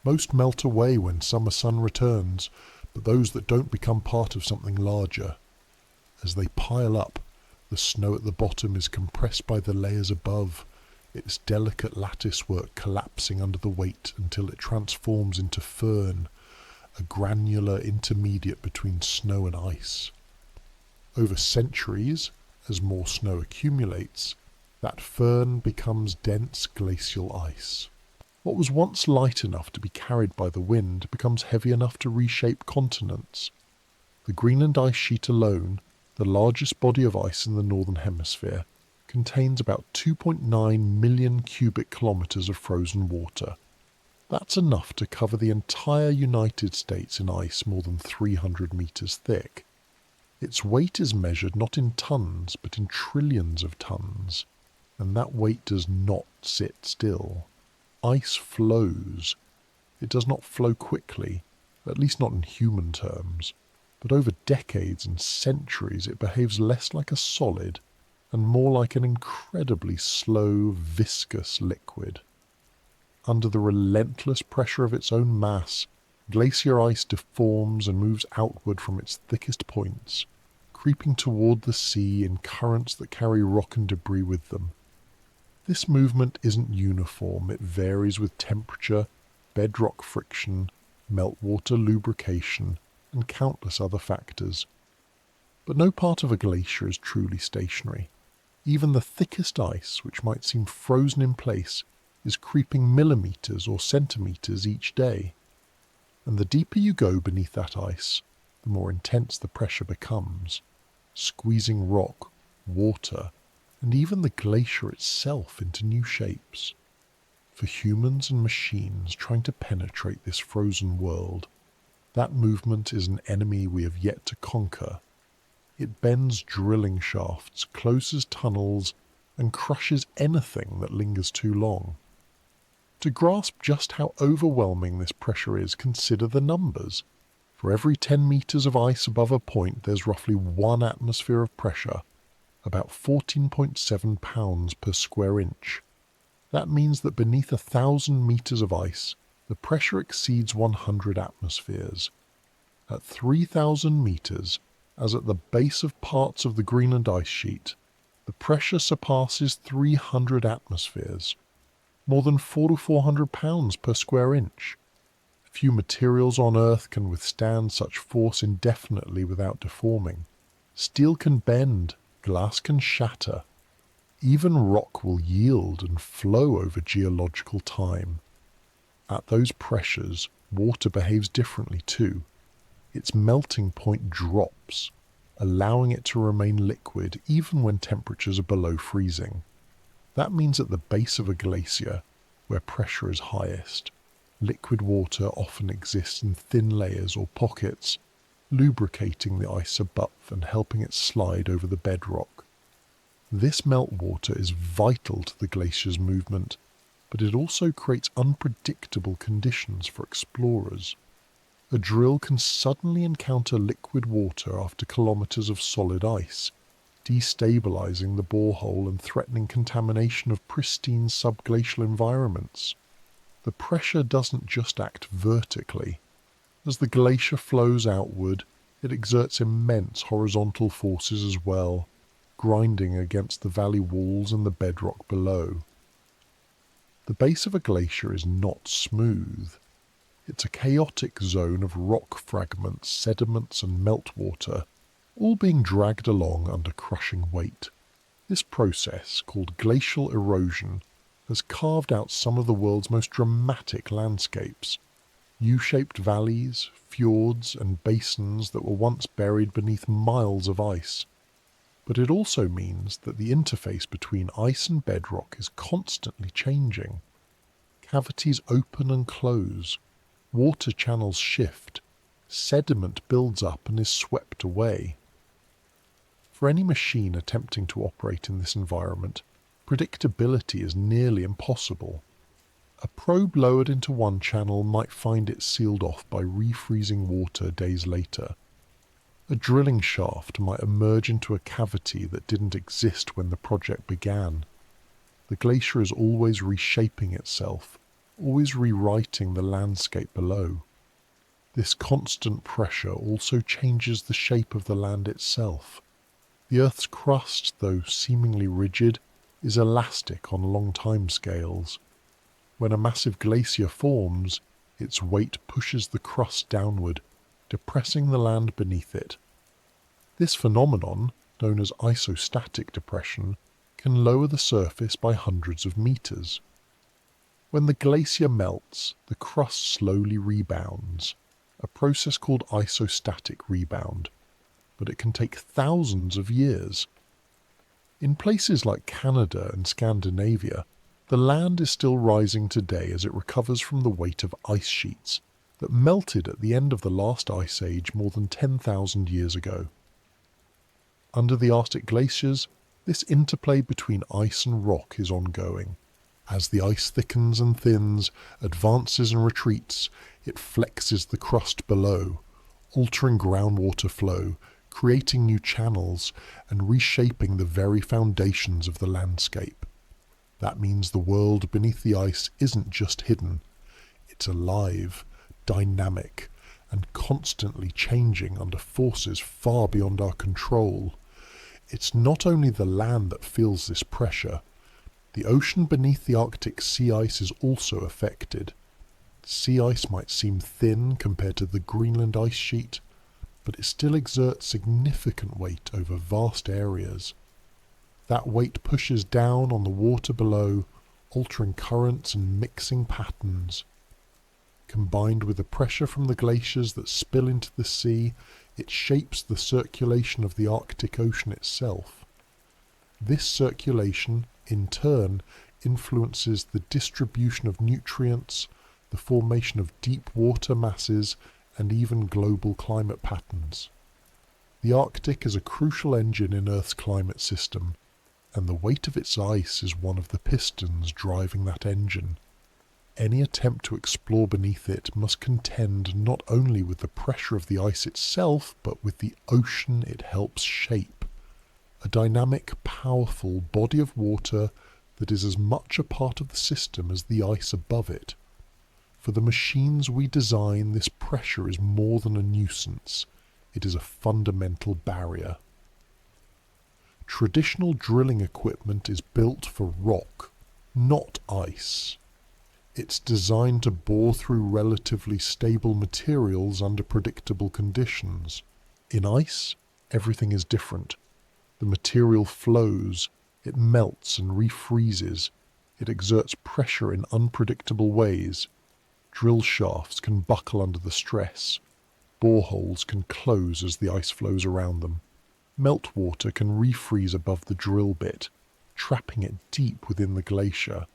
Most melt away when summer sun returns, but those that don't become part of something larger. As they pile up, the snow at the bottom is compressed by the layers above, its delicate latticework collapsing under the weight until it transforms into firn, a granular intermediate between snow and ice. Over centuries, as more snow accumulates, that firn becomes dense glacial ice. What was once light enough to be carried by the wind becomes heavy enough to reshape continents. The Greenland ice sheet alone, the largest body of ice in the northern hemisphere, contains about 2.9 million cubic kilometres of frozen water. That's enough to cover the entire United States in ice more than 300 metres thick. Its weight is measured not in tons, but in trillions of tons, and that weight does not sit still. Ice flows. It does not flow quickly, at least not in human terms, but over decades and centuries it behaves less like a solid and more like an incredibly slow, viscous liquid. Under the relentless pressure of its own mass, glacier ice deforms and moves outward from its thickest points, creeping toward the sea in currents that carry rock and debris with them. This movement isn't uniform. It varies with temperature, bedrock friction, meltwater lubrication, and countless other factors. But no part of a glacier is truly stationary. Even the thickest ice, which might seem frozen in place, is creeping millimeters or centimeters each day. And the deeper you go beneath that ice, the more intense the pressure becomes, squeezing rock, water, and even the glacier itself into new shapes. For humans and machines trying to penetrate this frozen world, that movement is an enemy we have yet to conquer. It bends drilling shafts, closes tunnels, and crushes anything that lingers too long. To grasp just how overwhelming this pressure is, consider the numbers. For every 10 meters of ice above a point, there's roughly 1 atmosphere of pressure, about 14.7 pounds per square inch. That means that beneath 1,000 meters of ice, the pressure exceeds 100 atmospheres. At 3,000 meters, as at the base of parts of the Greenland ice sheet, the pressure surpasses 300 atmospheres, more than 400 pounds per square inch. Few materials on Earth can withstand such force indefinitely without deforming. Steel can bend, glass can shatter. Even rock will yield and flow over geological time. At those pressures, water behaves differently too. Its melting point drops, allowing it to remain liquid even when temperatures are below freezing. That means at the base of a glacier, where pressure is highest, liquid water often exists in thin layers or pockets, lubricating the ice above and helping it slide over the bedrock. This meltwater is vital to the glacier's movement, but it also creates unpredictable conditions for explorers. A drill can suddenly encounter liquid water after kilometers of solid ice, destabilizing the borehole and threatening contamination of pristine subglacial environments. The pressure doesn't just act vertically. As the glacier flows outward, it exerts immense horizontal forces as well, grinding against the valley walls and the bedrock below. The base of a glacier is not smooth. It's a chaotic zone of rock fragments, sediments and meltwater, all being dragged along under crushing weight. This process, called glacial erosion, has carved out some of the world's most dramatic landscapes. U-shaped valleys, fjords and basins that were once buried beneath miles of ice. But it also means that the interface between ice and bedrock is constantly changing. Cavities open and close, water channels shift, sediment builds up and is swept away. For any machine attempting to operate in this environment, predictability is nearly impossible. A probe lowered into one channel might find it sealed off by refreezing water days later. A drilling shaft might emerge into a cavity that didn't exist when the project began. The glacier is always reshaping itself, always rewriting the landscape below. This constant pressure also changes the shape of the land itself. The Earth's crust, though seemingly rigid, is elastic on long time scales. When a massive glacier forms, its weight pushes the crust downward, depressing the land beneath it. This phenomenon, known as isostatic depression, can lower the surface by hundreds of meters. When the glacier melts, the crust slowly rebounds, a process called isostatic rebound, but it can take thousands of years. In places like Canada and Scandinavia, the land is still rising today as it recovers from the weight of ice sheets that melted at the end of the last ice age more than 10,000 years ago. Under the Arctic glaciers, this interplay between ice and rock is ongoing. As the ice thickens and thins, advances and retreats, it flexes the crust below, altering groundwater flow, creating new channels, and reshaping the very foundations of the landscape. That means the world beneath the ice isn't just hidden. It's alive, dynamic, and constantly changing under forces far beyond our control. It's not only the land that feels this pressure. The ocean beneath the Arctic sea ice is also affected. Sea ice might seem thin compared to the Greenland ice sheet, but it still exerts significant weight over vast areas. That weight pushes down on the water below, altering currents and mixing patterns. Combined with the pressure from the glaciers that spill into the sea, it shapes the circulation of the Arctic Ocean itself. This circulation, in turn, influences the distribution of nutrients, the formation of deep water masses, and even global climate patterns. The Arctic is a crucial engine in Earth's climate system, and the weight of its ice is one of the pistons driving that engine. Any attempt to explore beneath it must contend not only with the pressure of the ice itself, but with the ocean it helps shape. A dynamic, powerful body of water that is as much a part of the system as the ice above it. For the machines we design, this pressure is more than a nuisance. It is a fundamental barrier. Traditional drilling equipment is built for rock, not ice. It's designed to bore through relatively stable materials under predictable conditions. In ice, everything is different. The material flows, it melts and refreezes, it exerts pressure in unpredictable ways. Drill shafts can buckle under the stress. Boreholes can close as the ice flows around them. Meltwater can refreeze above the drill bit, trapping it deep within the glacier.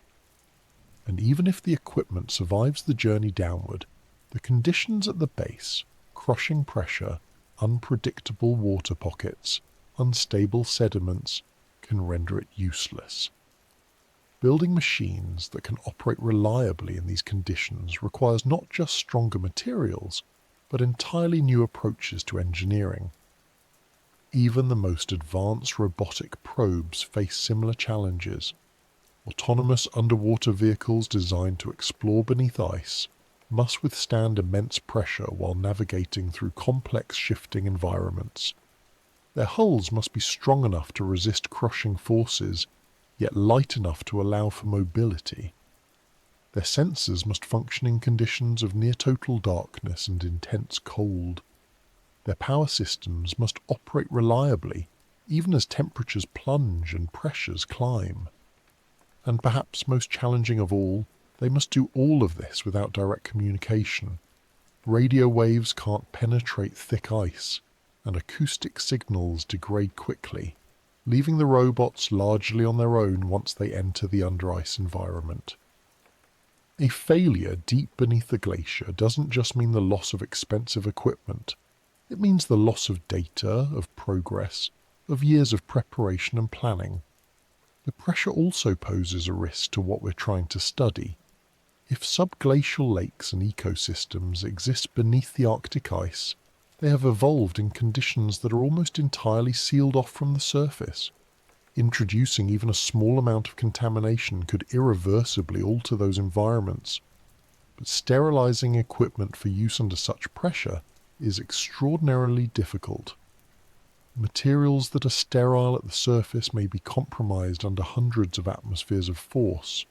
And even if the equipment survives the journey downward, the conditions at the base, crushing pressure, unpredictable water pockets, unstable sediments, can render it useless. Building machines that can operate reliably in these conditions requires not just stronger materials, but entirely new approaches to engineering. Even the most advanced robotic probes face similar challenges. Autonomous underwater vehicles designed to explore beneath ice must withstand immense pressure while navigating through complex shifting environments. Their hulls must be strong enough to resist crushing forces, yet light enough to allow for mobility. Their sensors must function in conditions of near-total darkness and intense cold. Their power systems must operate reliably, even as temperatures plunge and pressures climb. And perhaps most challenging of all, they must do all of this without direct communication. Radio waves can't penetrate thick ice, and acoustic signals degrade quickly, leaving the robots largely on their own once they enter the under-ice environment. A failure deep beneath the glacier doesn't just mean the loss of expensive equipment. It means the loss of data, of progress, of years of preparation and planning. The pressure also poses a risk to what we're trying to study. If subglacial lakes and ecosystems exist beneath the Arctic ice, they have evolved in conditions that are almost entirely sealed off from the surface. Introducing even a small amount of contamination could irreversibly alter those environments. But sterilizing equipment for use under such pressure is extraordinarily difficult. Materials that are sterile at the surface may be compromised under hundreds of atmospheres of force.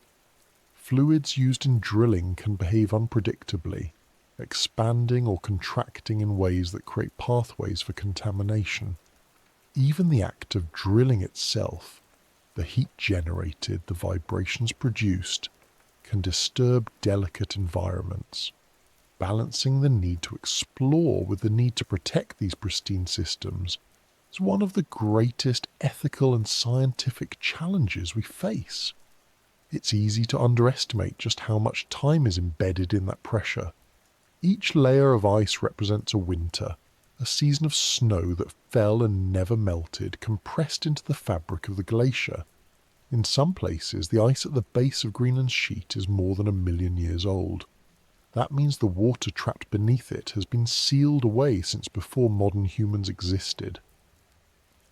Fluids used in drilling can behave unpredictably, expanding or contracting in ways that create pathways for contamination. Even the act of drilling itself, the heat generated, the vibrations produced, can disturb delicate environments. Balancing the need to explore with the need to protect these pristine systems is one of the greatest ethical and scientific challenges we face. It's easy to underestimate just how much time is embedded in that pressure. Each layer of ice represents a winter, a season of snow that fell and never melted, compressed into the fabric of the glacier. In some places, the ice at the base of Greenland's sheet is more than 1 million years old. That means the water trapped beneath it has been sealed away since before modern humans existed.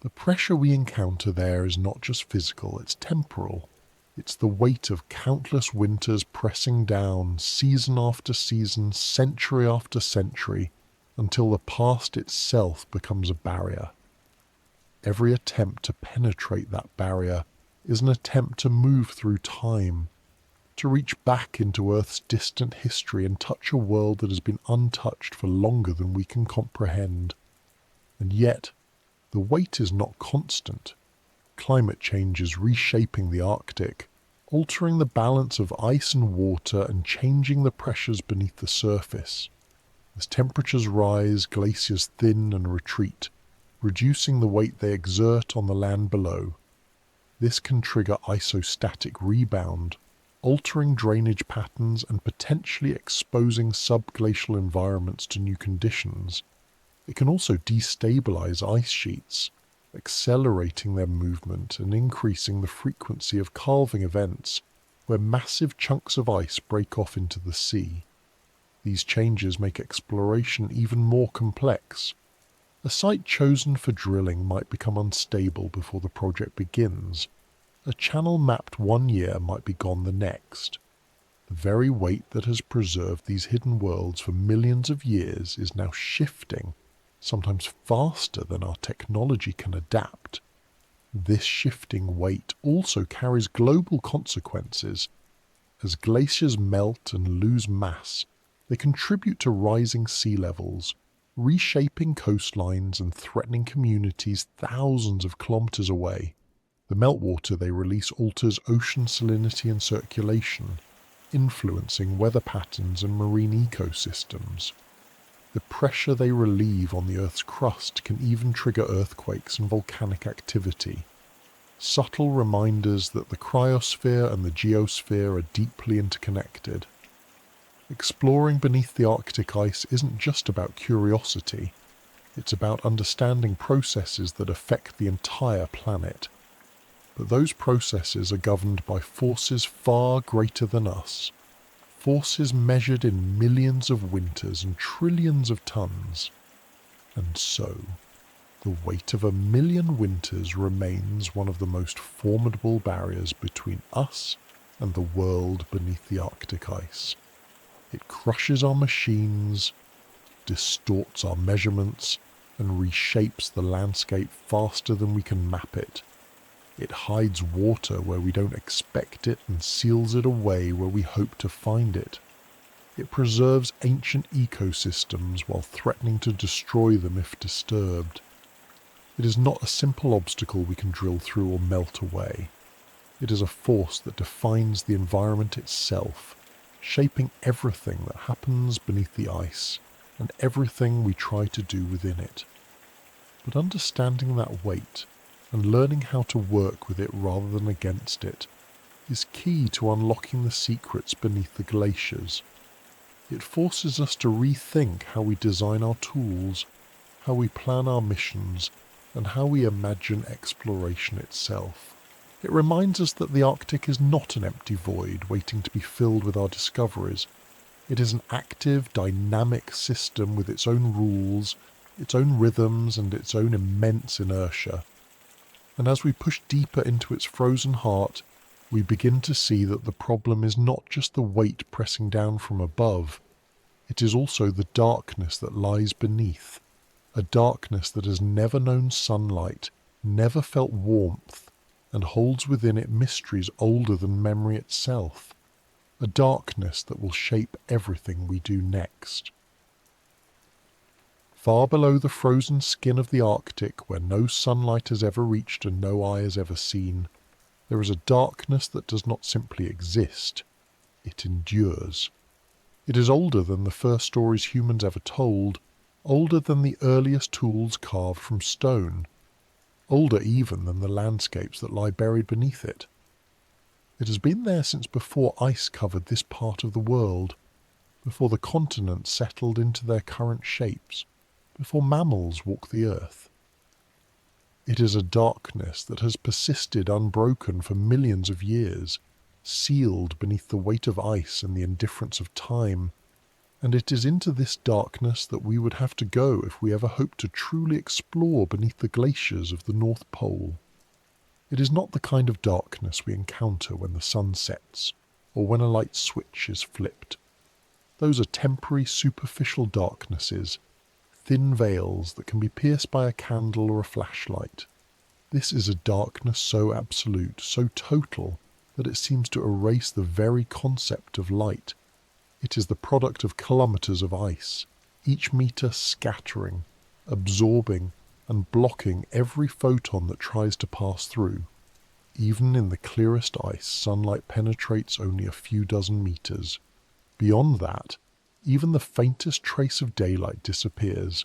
The pressure we encounter there is not just physical, it's temporal. It's the weight of countless winters pressing down, season after season, century after century, until the past itself becomes a barrier. Every attempt to penetrate that barrier is an attempt to move through time, to reach back into Earth's distant history and touch a world that has been untouched for longer than we can comprehend. And yet, the weight is not constant. Climate change is reshaping the Arctic, altering the balance of ice and water and changing the pressures beneath the surface. As temperatures rise, glaciers thin and retreat, reducing the weight they exert on the land below. This can trigger isostatic rebound, altering drainage patterns and potentially exposing subglacial environments to new conditions. It can also destabilize ice sheets, accelerating their movement and increasing the frequency of calving events where massive chunks of ice break off into the sea. These changes make exploration even more complex. A site chosen for drilling might become unstable before the project begins. A channel mapped one year might be gone the next. The very weight that has preserved these hidden worlds for millions of years is now shifting, sometimes faster than our technology can adapt. This shifting weight also carries global consequences. As glaciers melt and lose mass, they contribute to rising sea levels, reshaping coastlines and threatening communities thousands of kilometers away. The meltwater they release alters ocean salinity and circulation, influencing weather patterns and marine ecosystems. The pressure they relieve on the Earth's crust can even trigger earthquakes and volcanic activity. Subtle reminders that the cryosphere and the geosphere are deeply interconnected. Exploring beneath the Arctic ice isn't just about curiosity. It's about understanding processes that affect the entire planet. But those processes are governed by forces far greater than us. Forces measured in millions of winters and trillions of tons. And so, the weight of 1,000,000 winters remains one of the most formidable barriers between us and the world beneath the Arctic ice. It crushes our machines, distorts our measurements, and reshapes the landscape faster than we can map it. It hides water where we don't expect it and seals it away where we hope to find it. It preserves ancient ecosystems while threatening to destroy them if disturbed. It is not a simple obstacle we can drill through or melt away. It is a force that defines the environment itself, shaping everything that happens beneath the ice and everything we try to do within it. But understanding that weight and learning how to work with it rather than against it is key to unlocking the secrets beneath the glaciers. It forces us to rethink how we design our tools, how we plan our missions, and how we imagine exploration itself. It reminds us that the Arctic is not an empty void waiting to be filled with our discoveries. It is an active, dynamic system with its own rules, its own rhythms, and its own immense inertia. And as we push deeper into its frozen heart, we begin to see that the problem is not just the weight pressing down from above. It is also the darkness that lies beneath, a darkness that has never known sunlight, never felt warmth, and holds within it mysteries older than memory itself, a darkness that will shape everything we do next. Far below the frozen skin of the Arctic, where no sunlight has ever reached and no eye has ever seen, there is a darkness that does not simply exist, it endures. It is older than the first stories humans ever told, older than the earliest tools carved from stone, older even than the landscapes that lie buried beneath it. It has been there since before ice covered this part of the world, before the continents settled into their current shapes, before mammals walked the earth. It is a darkness that has persisted unbroken for millions of years, sealed beneath the weight of ice and the indifference of time, and it is into this darkness that we would have to go if we ever hope to truly explore beneath the glaciers of the North Pole. It is not the kind of darkness we encounter when the sun sets, or when a light switch is flipped. Those are temporary, superficial darknesses, thin veils that can be pierced by a candle or a flashlight. This is a darkness so absolute, so total, that it seems to erase the very concept of light. It is the product of kilometers of ice, each meter scattering, absorbing, and blocking every photon that tries to pass through. Even in the clearest ice, sunlight penetrates only a few dozen meters. Beyond that, even the faintest trace of daylight disappears.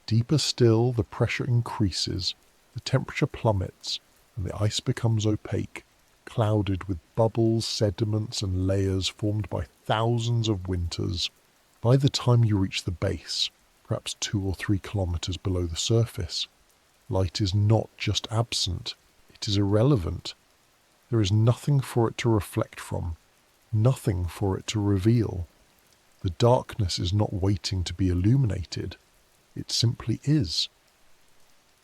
Deeper still, the pressure increases, the temperature plummets, and the ice becomes opaque, clouded with bubbles, sediments, and layers formed by thousands of winters. By the time you reach the base, perhaps 2 or 3 kilometers below the surface, light is not just absent, it is irrelevant. There is nothing for it to reflect from, nothing for it to reveal. The darkness is not waiting to be illuminated, it simply is.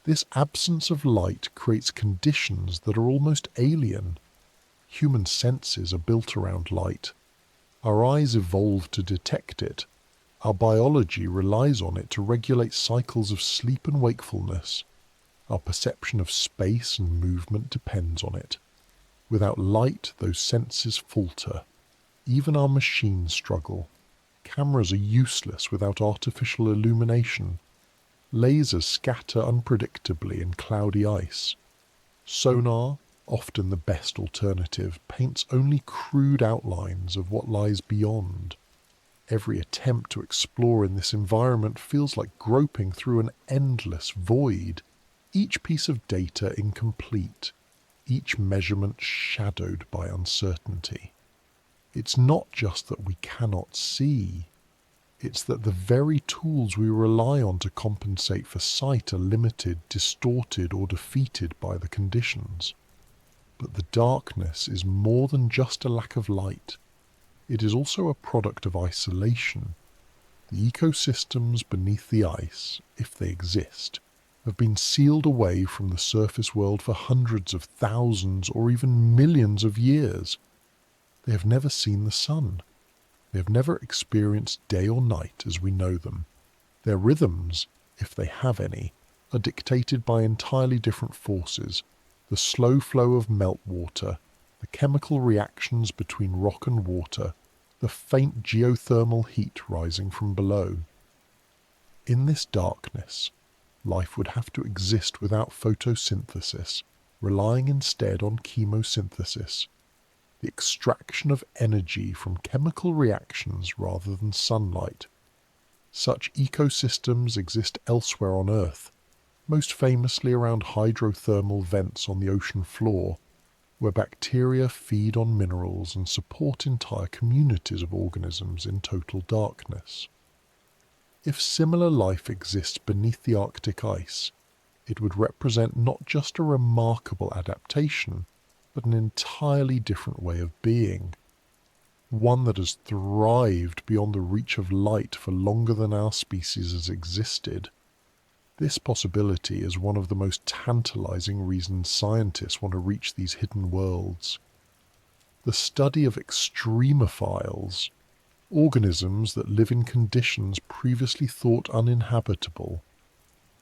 This absence of light creates conditions that are almost alien. Human senses are built around light. Our eyes evolved to detect it. Our biology relies on it to regulate cycles of sleep and wakefulness. Our perception of space and movement depends on it. Without light, those senses falter. Even our machines struggle. Cameras are useless without artificial illumination. Lasers scatter unpredictably in cloudy ice. Sonar, often the best alternative, paints only crude outlines of what lies beyond. Every attempt to explore in this environment feels like groping through an endless void, each piece of data incomplete, each measurement shadowed by uncertainty. It's not just that we cannot see, it's that the very tools we rely on to compensate for sight are limited, distorted, or defeated by the conditions. But the darkness is more than just a lack of light. It is also a product of isolation. The ecosystems beneath the ice, if they exist, have been sealed away from the surface world for hundreds of thousands or even millions of years. They have never seen the sun. They have never experienced day or night as we know them. Their rhythms, if they have any, are dictated by entirely different forces: the slow flow of meltwater, the chemical reactions between rock and water, the faint geothermal heat rising from below. In this darkness, life would have to exist without photosynthesis, relying instead on chemosynthesis, the extraction of energy from chemical reactions rather than sunlight. Such ecosystems exist elsewhere on Earth, most famously around hydrothermal vents on the ocean floor, where bacteria feed on minerals and support entire communities of organisms in total darkness. If similar life exists beneath the Arctic ice, it would represent not just a remarkable adaptation, but an entirely different way of being. One that has thrived beyond the reach of light for longer than our species has existed. This possibility is one of the most tantalizing reasons scientists want to reach these hidden worlds. The study of extremophiles, organisms that live in conditions previously thought uninhabitable,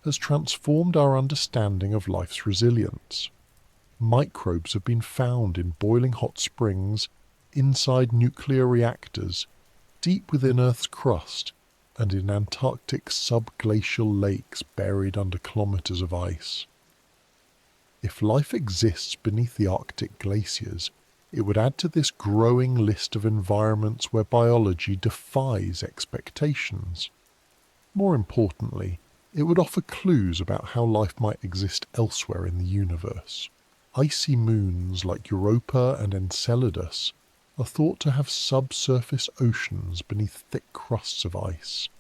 has transformed our understanding of life's resilience. Microbes have been found in boiling hot springs, inside nuclear reactors, deep within Earth's crust, and in Antarctic subglacial lakes buried under kilometers of ice. If life exists beneath the Arctic glaciers, it would add to this growing list of environments where biology defies expectations. More importantly, it would offer clues about how life might exist elsewhere in the universe. Icy moons like Europa and Enceladus are thought to have subsurface oceans beneath thick crusts of ice.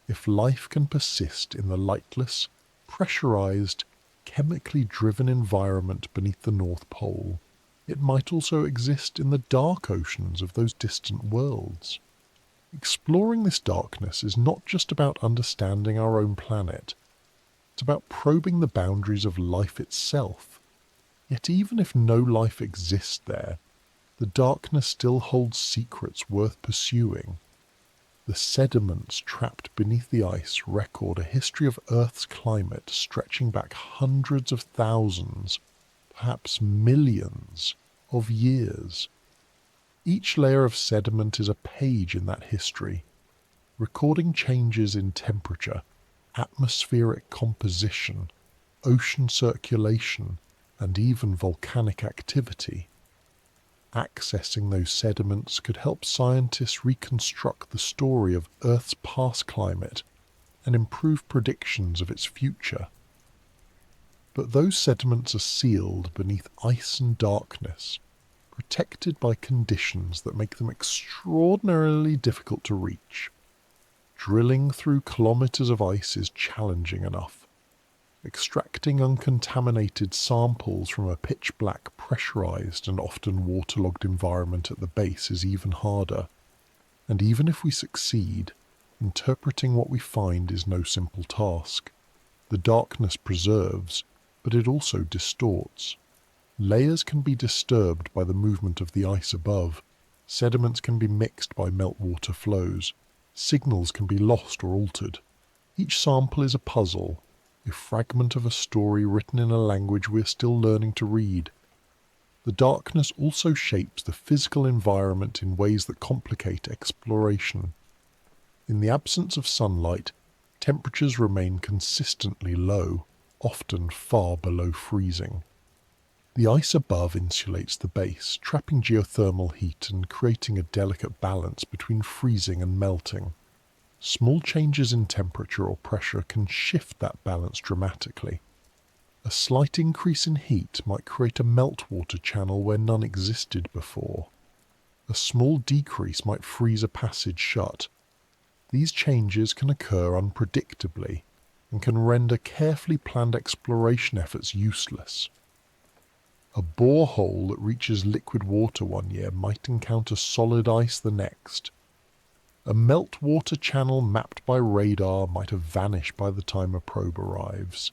If life can persist in the lightless, pressurized, chemically driven environment beneath the North Pole, it might also exist in the dark oceans of those distant worlds. Exploring this darkness is not just about understanding our own planet. It's about probing the boundaries of life itself. Yet even if no life exists there, the darkness still holds secrets worth pursuing. The sediments trapped beneath the ice record a history of Earth's climate stretching back hundreds of thousands, perhaps millions, of years. Each layer of sediment is a page in that history, recording changes in temperature, atmospheric composition, ocean circulation, and even volcanic activity. Accessing those sediments could help scientists reconstruct the story of Earth's past climate and improve predictions of its future. But those sediments are sealed beneath ice and darkness, protected by conditions that make them extraordinarily difficult to reach. Drilling through kilometers of ice is challenging enough. Extracting uncontaminated samples from a pitch-black, pressurized and often waterlogged environment at the base is even harder. And even if we succeed, interpreting what we find is no simple task. The darkness preserves, but it also distorts. Layers can be disturbed by the movement of the ice above. Sediments can be mixed by meltwater flows. Signals can be lost or altered. Each sample is a puzzle, a fragment of a story written in a language we're still learning to read. The darkness also shapes the physical environment in ways that complicate exploration. In the absence of sunlight, temperatures remain consistently low, often far below freezing. The ice above insulates the base, trapping geothermal heat and creating a delicate balance between freezing and melting. Small changes in temperature or pressure can shift that balance dramatically. A slight increase in heat might create a meltwater channel where none existed before. A small decrease might freeze a passage shut. These changes can occur unpredictably and can render carefully planned exploration efforts useless. A borehole that reaches liquid water one year might encounter solid ice the next. A meltwater channel mapped by radar might have vanished by the time a probe arrives.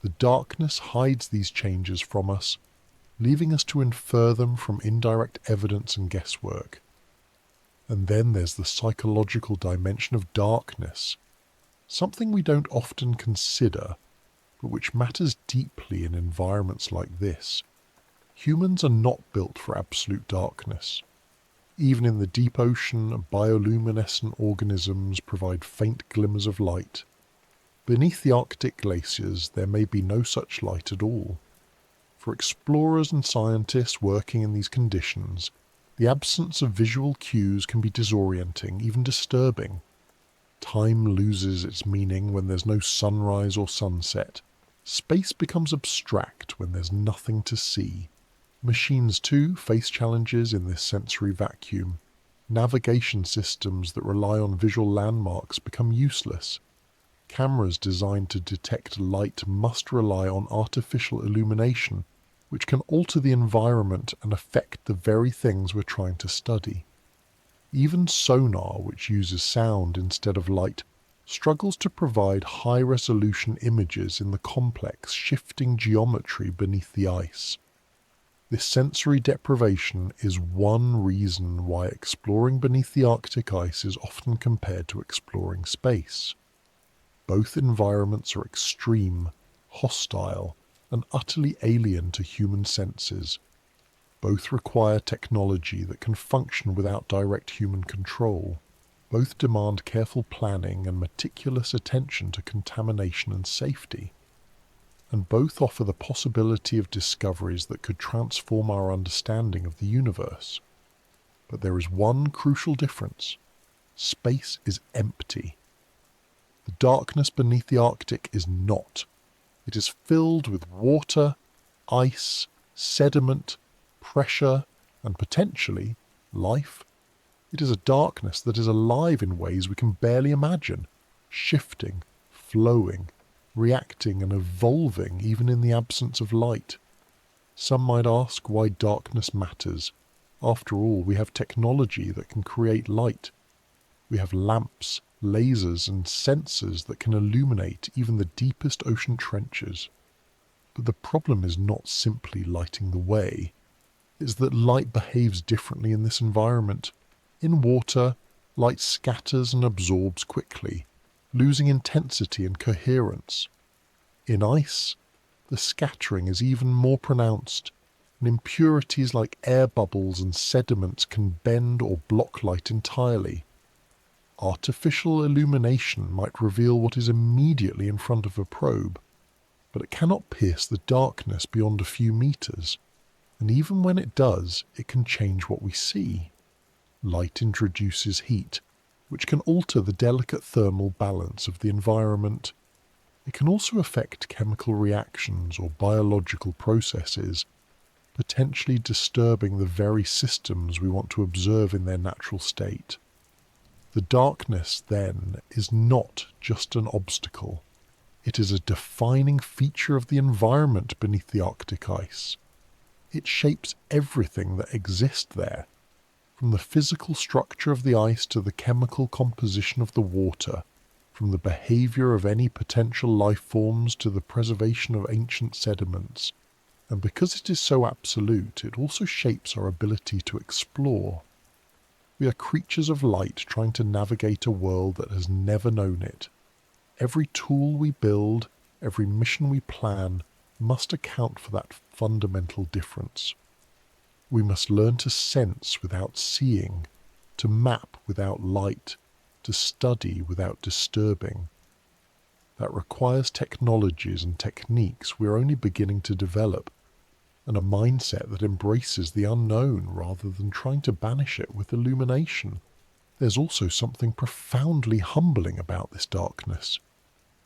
The darkness hides these changes from us, leaving us to infer them from indirect evidence and guesswork. And then there's the psychological dimension of darkness, something we don't often consider, but which matters deeply in environments like this. Humans are not built for absolute darkness. Even in the deep ocean, bioluminescent organisms provide faint glimmers of light. Beneath the Arctic glaciers, there may be no such light at all. For explorers and scientists working in these conditions, the absence of visual cues can be disorienting, even disturbing. Time loses its meaning when there's no sunrise or sunset. Space becomes abstract when there's nothing to see. Machines too face challenges in this sensory vacuum. Navigation systems that rely on visual landmarks become useless. Cameras designed to detect light must rely on artificial illumination, which can alter the environment and affect the very things we're trying to study. Even sonar, which uses sound instead of light, struggles to provide high-resolution images in the complex, shifting geometry beneath the ice. This sensory deprivation is one reason why exploring beneath the Arctic ice is often compared to exploring space. Both environments are extreme, hostile, and utterly alien to human senses. Both require technology that can function without direct human control. Both demand careful planning and meticulous attention to contamination and safety. And both offer the possibility of discoveries that could transform our understanding of the universe. But there is one crucial difference. Space is empty. The darkness beneath the Arctic is not. It is filled with water, ice, sediment, pressure, and potentially life. It is a darkness that is alive in ways we can barely imagine, shifting, flowing, reacting and evolving even in the absence of light. Some might ask why darkness matters. After all, we have technology that can create light. We have lamps, lasers and sensors that can illuminate even the deepest ocean trenches. But the problem is not simply lighting the way. It's that light behaves differently in this environment. In water, light scatters and absorbs quickly, losing intensity and coherence. In ice, the scattering is even more pronounced, and impurities like air bubbles and sediments can bend or block light entirely. Artificial illumination might reveal what is immediately in front of a probe, but it cannot pierce the darkness beyond a few meters, and even when it does, it can change what we see. Light introduces heat, which can alter the delicate thermal balance of the environment. It can also affect chemical reactions or biological processes, potentially disturbing the very systems we want to observe in their natural state. The darkness, then, is not just an obstacle. It is a defining feature of the environment beneath the Arctic ice. It shapes everything that exists there, from the physical structure of the ice to the chemical composition of the water, from the behavior of any potential life forms to the preservation of ancient sediments. And because it is so absolute, it also shapes our ability to explore. We are creatures of light trying to navigate a world that has never known it. Every tool we build, every mission we plan, must account for that fundamental difference. We must learn to sense without seeing, to map without light, to study without disturbing. That requires technologies and techniques we're only beginning to develop, and a mindset that embraces the unknown rather than trying to banish it with illumination. There's also something profoundly humbling about this darkness.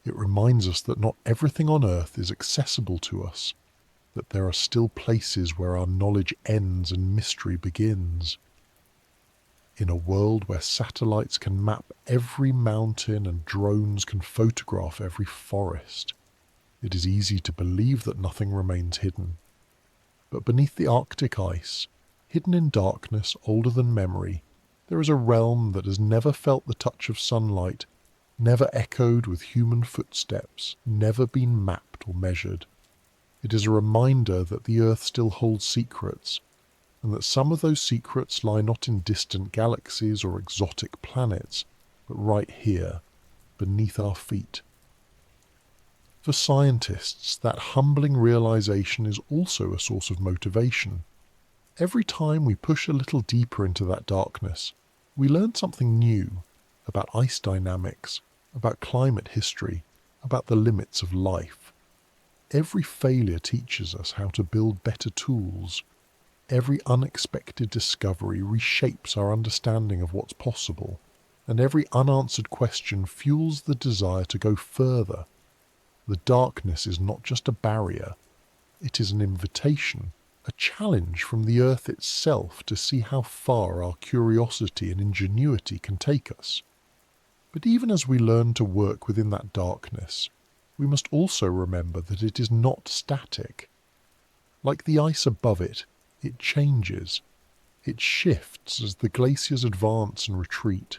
It reminds us that not everything on Earth is accessible to us, that there are still places where our knowledge ends and mystery begins. In a world where satellites can map every mountain and drones can photograph every forest, it is easy to believe that nothing remains hidden. But beneath the Arctic ice, hidden in darkness older than memory, there is a realm that has never felt the touch of sunlight, never echoed with human footsteps, never been mapped or measured. It is a reminder that the Earth still holds secrets, and that some of those secrets lie not in distant galaxies or exotic planets, but right here, beneath our feet. For scientists, that humbling realization is also a source of motivation. Every time we push a little deeper into that darkness, we learn something new about ice dynamics, about climate history, about the limits of life. Every failure teaches us how to build better tools. Every unexpected discovery reshapes our understanding of what's possible, and every unanswered question fuels the desire to go further. The darkness is not just a barrier, it is an invitation, a challenge from the Earth itself to see how far our curiosity and ingenuity can take us. But even as we learn to work within that darkness, we must also remember that it is not static. Like the ice above it, it changes. It shifts as the glaciers advance and retreat.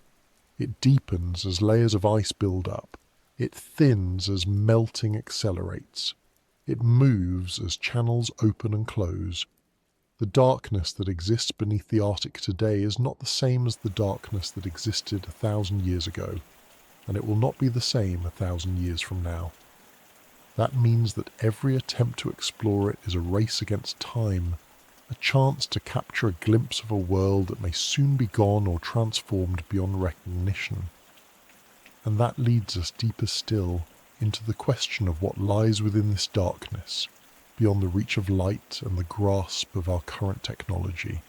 It deepens as layers of ice build up. It thins as melting accelerates. It moves as channels open and close. The darkness that exists beneath the Arctic today is not the same as the darkness that existed 1,000 years ago, and it will not be the same 1,000 years from now. That means that every attempt to explore it is a race against time, a chance to capture a glimpse of a world that may soon be gone or transformed beyond recognition. And that leads us deeper still into the question of what lies within this darkness, beyond the reach of light and the grasp of our current technology.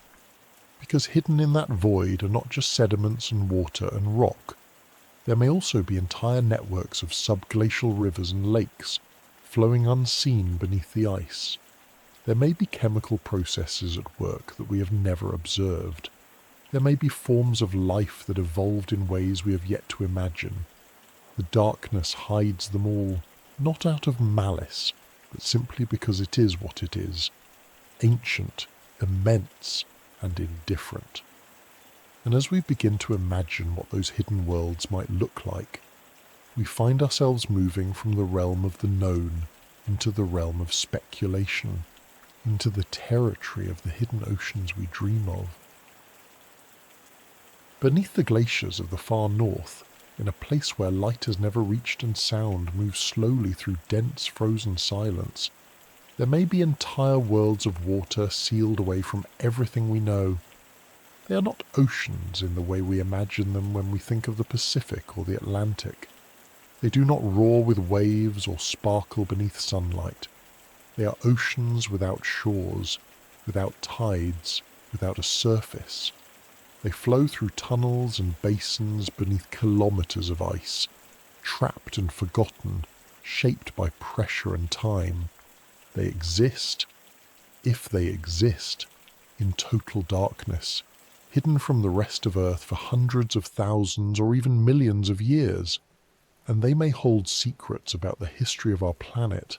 Because hidden in that void are not just sediments and water and rock. There may also be entire networks of subglacial rivers and lakes, flowing unseen beneath the ice. There may be chemical processes at work that we have never observed. There may be forms of life that evolved in ways we have yet to imagine. The darkness hides them all, not out of malice, but simply because it is what it is, ancient, immense, and indifferent. And as we begin to imagine what those hidden worlds might look like, we find ourselves moving from the realm of the known into the realm of speculation, into the territory of the hidden oceans we dream of. Beneath the glaciers of the far north, in a place where light has never reached and sound moves slowly through dense frozen silence, there may be entire worlds of water sealed away from everything we know. They are not oceans in the way we imagine them when we think of the Pacific or the Atlantic. They do not roar with waves or sparkle beneath sunlight. They are oceans without shores, without tides, without a surface. They flow through tunnels and basins beneath kilometers of ice, trapped and forgotten, shaped by pressure and time. They exist, if they exist, in total darkness, hidden from the rest of Earth for hundreds of thousands or even millions of years. And they may hold secrets about the history of our planet,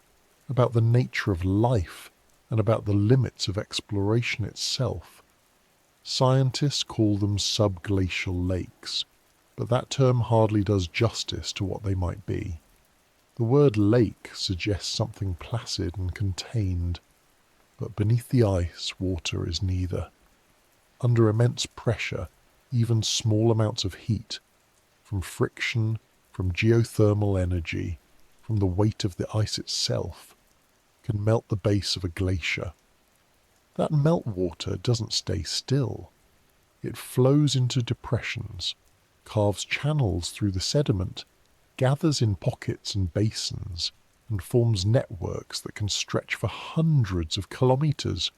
about the nature of life, and about the limits of exploration itself. Scientists call them subglacial lakes, but that term hardly does justice to what they might be. The word lake suggests something placid and contained, but beneath the ice, water is neither. Under immense pressure, even small amounts of heat, from friction, from geothermal energy, from the weight of the ice itself, can melt the base of a glacier. That meltwater doesn't stay still. It flows into depressions, carves channels through the sediment, gathers in pockets and basins, and forms networks that can stretch for hundreds of kilometers.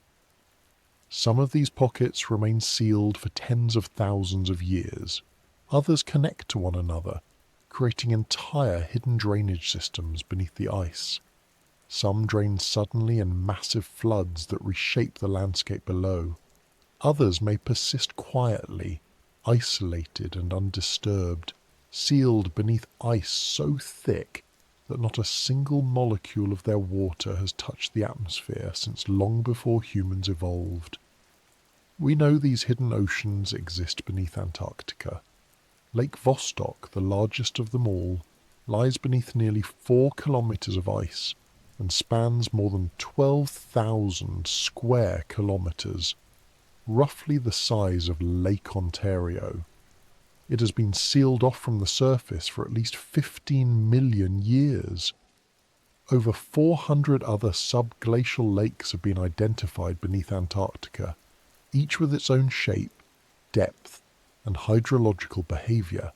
Some of these pockets remain sealed for tens of thousands of years. Others connect to one another, creating entire hidden drainage systems beneath the ice. Some drain suddenly in massive floods that reshape the landscape below. Others may persist quietly, isolated and undisturbed, sealed beneath ice so thick that not a single molecule of their water has touched the atmosphere since long before humans evolved. We know these hidden oceans exist beneath Antarctica. Lake Vostok, the largest of them all, lies beneath nearly 4 kilometers of ice and spans more than 12,000 square kilometers, roughly the size of Lake Ontario. It has been sealed off from the surface for at least 15 million years. Over 400 other subglacial lakes have been identified beneath Antarctica, each with its own shape, depth, and hydrological behavior.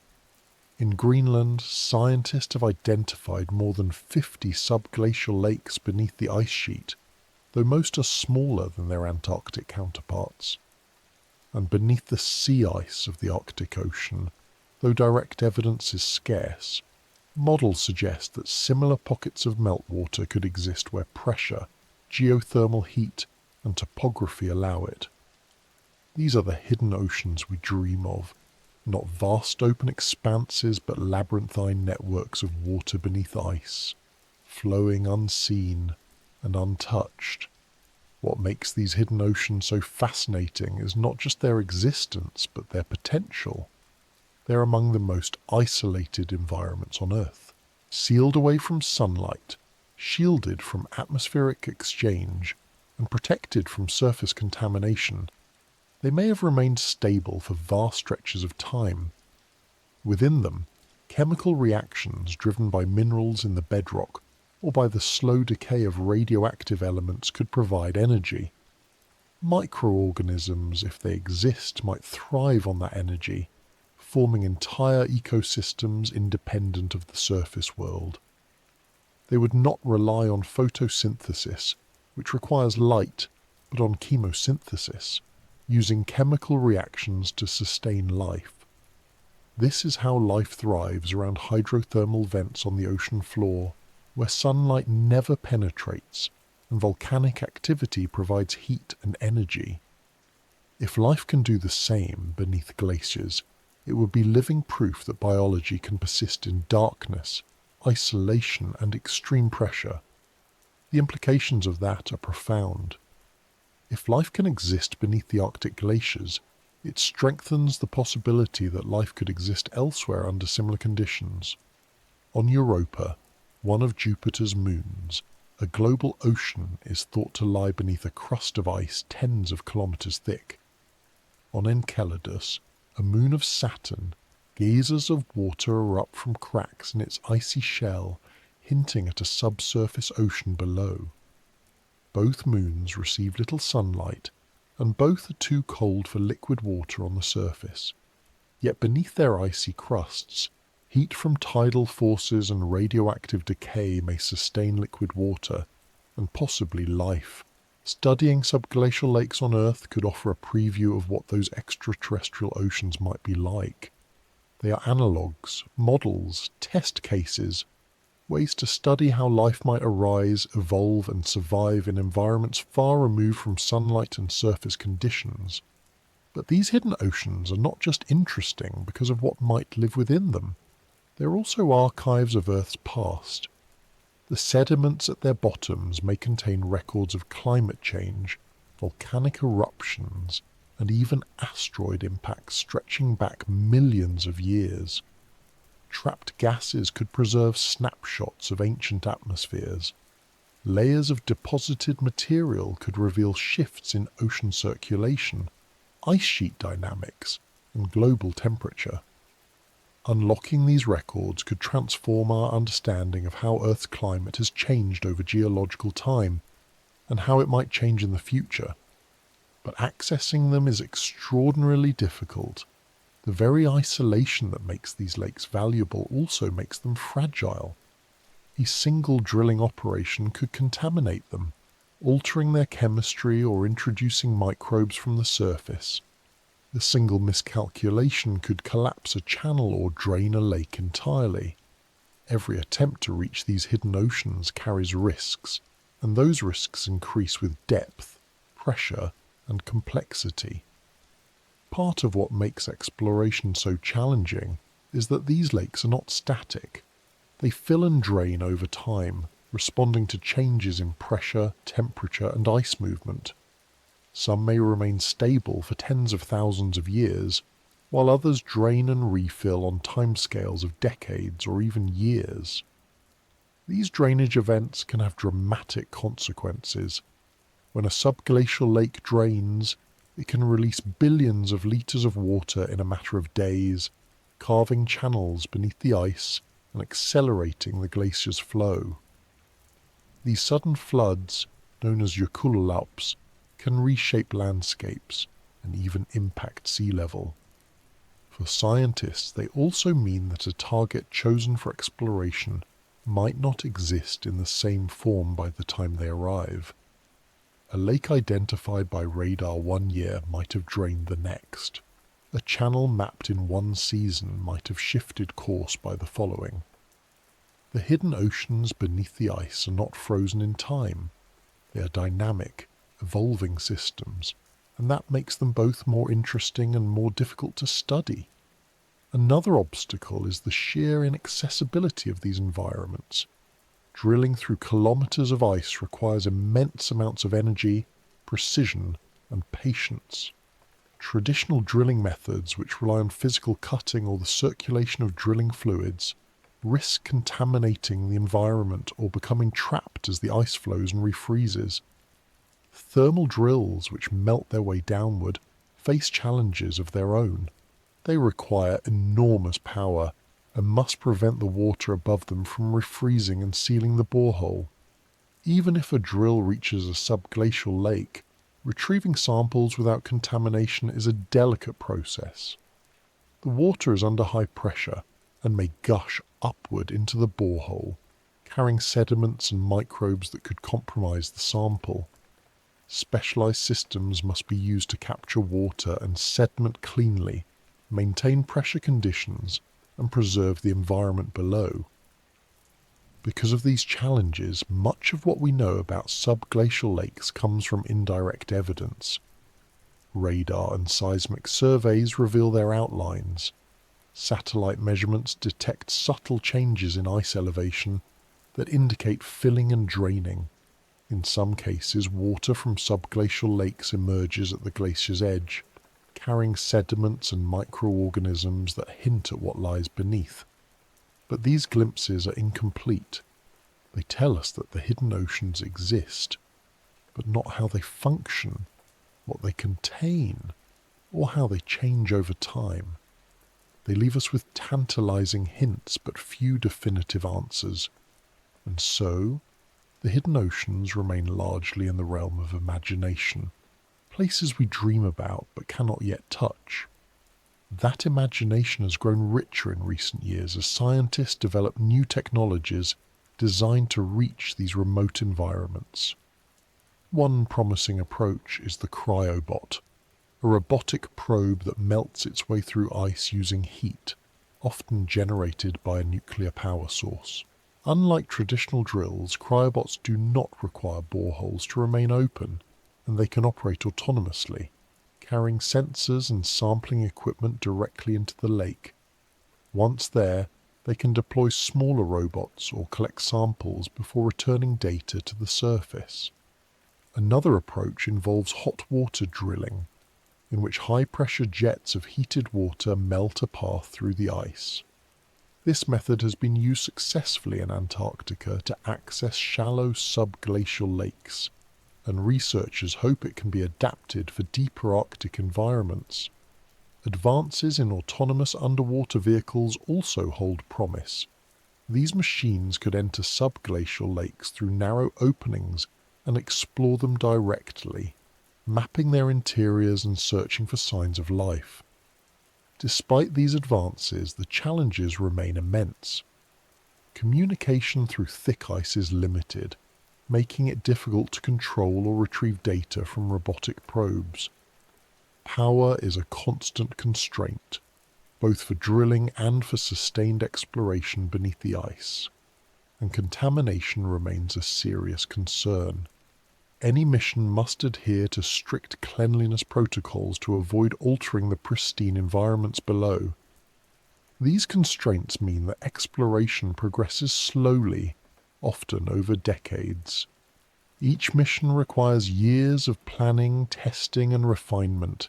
In Greenland, scientists have identified more than 50 subglacial lakes beneath the ice sheet, though most are smaller than their Antarctic counterparts. And beneath the sea ice of the Arctic Ocean, though direct evidence is scarce, models suggest that similar pockets of meltwater could exist where pressure, geothermal heat, and topography allow it. These are the hidden oceans we dream of, not vast open expanses but labyrinthine networks of water beneath ice, flowing unseen and untouched. What makes these hidden oceans so fascinating is not just their existence but their potential. They're among the most isolated environments on Earth, sealed away from sunlight, shielded from atmospheric exchange, and protected from surface contamination. They may have remained stable for vast stretches of time. Within them, chemical reactions driven by minerals in the bedrock or by the slow decay of radioactive elements could provide energy. Microorganisms, if they exist, might thrive on that energy, forming entire ecosystems independent of the surface world. They would not rely on photosynthesis, which requires light, but on chemosynthesis, using chemical reactions to sustain life. This is how life thrives around hydrothermal vents on the ocean floor, where sunlight never penetrates and volcanic activity provides heat and energy. If life can do the same beneath glaciers, it would be living proof that biology can persist in darkness, isolation, and extreme pressure. The implications of that are profound. If life can exist beneath the Arctic glaciers, it strengthens the possibility that life could exist elsewhere under similar conditions. On Europa, one of Jupiter's moons, a global ocean is thought to lie beneath a crust of ice tens of kilometers thick. On Enceladus, a moon of Saturn, geysers of water erupt from cracks in its icy shell, hinting at a subsurface ocean below. Both moons receive little sunlight, and both are too cold for liquid water on the surface. Yet beneath their icy crusts, Heat from tidal forces and radioactive decay may sustain liquid water, and possibly life. Studying subglacial lakes on Earth could offer a preview of what those extraterrestrial oceans might be like. They are analogues, models, test cases, ways to study how life might arise, evolve and survive in environments far removed from sunlight and surface conditions. But these hidden oceans are not just interesting because of what might live within them. They're also archives of Earth's past. The sediments at their bottoms may contain records of climate change, volcanic eruptions, and even asteroid impacts stretching back millions of years. Trapped gases could preserve snapshots of ancient atmospheres. Layers of deposited material could reveal shifts in ocean circulation, ice sheet dynamics, and global temperature. Unlocking these records could transform our understanding of how Earth's climate has changed over geological time, and how it might change in the future. But accessing them is extraordinarily difficult. The very isolation that makes these lakes valuable also makes them fragile. A single drilling operation could contaminate them, altering their chemistry or introducing microbes from the surface. A single miscalculation could collapse a channel or drain a lake entirely. Every attempt to reach these hidden oceans carries risks, and those risks increase with depth, pressure, and complexity. Part of what makes exploration so challenging is that these lakes are not static. They fill and drain over time, responding to changes in pressure, temperature, and ice movement. Some may remain stable for tens of thousands of years, while others drain and refill on timescales of decades or even years. These drainage events can have dramatic consequences. When a subglacial lake drains, it can release billions of litres of water in a matter of days, carving channels beneath the ice and accelerating the glacier's flow. These sudden floods, known as Urkulalaps, can reshape landscapes and even impact sea level. For scientists, they also mean that a target chosen for exploration might not exist in the same form by the time they arrive. A lake identified by radar one year might have drained the next. A channel mapped in one season might have shifted course by the following. The hidden oceans beneath the ice are not frozen in time. They are dynamic, evolving systems, and that makes them both more interesting and more difficult to study. Another obstacle is the sheer inaccessibility of these environments. Drilling through kilometers of ice requires immense amounts of energy, precision, and patience. Traditional drilling methods, which rely on physical cutting or the circulation of drilling fluids, risk contaminating the environment or becoming trapped as the ice flows and refreezes. Thermal drills, which melt their way downward, face challenges of their own. They require enormous power and must prevent the water above them from refreezing and sealing the borehole. Even if a drill reaches a subglacial lake, retrieving samples without contamination is a delicate process. The water is under high pressure and may gush upward into the borehole, carrying sediments and microbes that could compromise the sample. Specialized systems must be used to capture water and sediment cleanly, maintain pressure conditions, and preserve the environment below. Because of these challenges, much of what we know about subglacial lakes comes from indirect evidence. Radar and seismic surveys reveal their outlines. Satellite measurements detect subtle changes in ice elevation that indicate filling and draining. In some cases, water from subglacial lakes emerges at the glacier's edge, carrying sediments and microorganisms that hint at what lies beneath. But these glimpses are incomplete. They tell us that the hidden oceans exist, but not how they function, what they contain, or how they change over time. They leave us with tantalizing hints but few definitive answers. And so, the hidden oceans remain largely in the realm of imagination, places we dream about but cannot yet touch. That imagination has grown richer in recent years as scientists develop new technologies designed to reach these remote environments. One promising approach is the cryobot, a robotic probe that melts its way through ice using heat, often generated by a nuclear power source. Unlike traditional drills, cryobots do not require boreholes to remain open, and they can operate autonomously, carrying sensors and sampling equipment directly into the lake. Once there, they can deploy smaller robots or collect samples before returning data to the surface. Another approach involves hot water drilling, in which high-pressure jets of heated water melt a path through the ice. This method has been used successfully in Antarctica to access shallow subglacial lakes, and researchers hope it can be adapted for deeper Arctic environments. Advances in autonomous underwater vehicles also hold promise. These machines could enter subglacial lakes through narrow openings and explore them directly, mapping their interiors and searching for signs of life. Despite these advances, the challenges remain immense. Communication through thick ice is limited, making it difficult to control or retrieve data from robotic probes. Power is a constant constraint, both for drilling and for sustained exploration beneath the ice, and contamination remains a serious concern. Any mission must adhere to strict cleanliness protocols to avoid altering the pristine environments below. These constraints mean that exploration progresses slowly, often over decades. Each mission requires years of planning, testing, and refinement.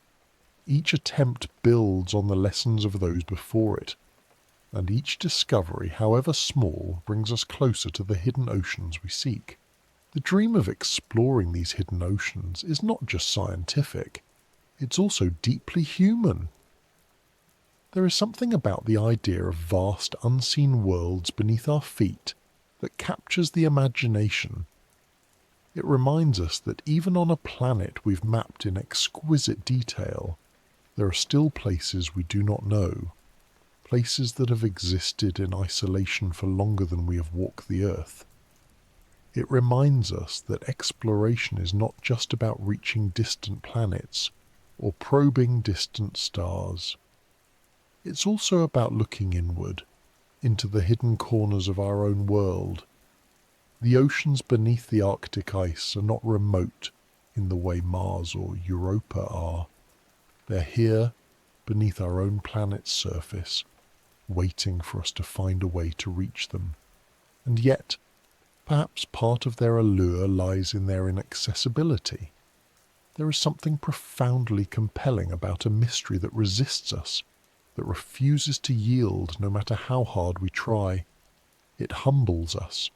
Each attempt builds on the lessons of those before it, and each discovery, however small, brings us closer to the hidden oceans we seek. The dream of exploring these hidden oceans is not just scientific, it's also deeply human. There is something about the idea of vast, unseen worlds beneath our feet that captures the imagination. It reminds us that even on a planet we've mapped in exquisite detail, there are still places we do not know, places that have existed in isolation for longer than we have walked the earth. It reminds us that exploration is not just about reaching distant planets or probing distant stars. It's also about looking inward, into the hidden corners of our own world. The oceans beneath the Arctic ice are not remote in the way Mars or Europa are. They're here, beneath our own planet's surface, waiting for us to find a way to reach them. And yet, perhaps part of their allure lies in their inaccessibility. There is something profoundly compelling about a mystery that resists us, that refuses to yield no matter how hard we try. It humbles us,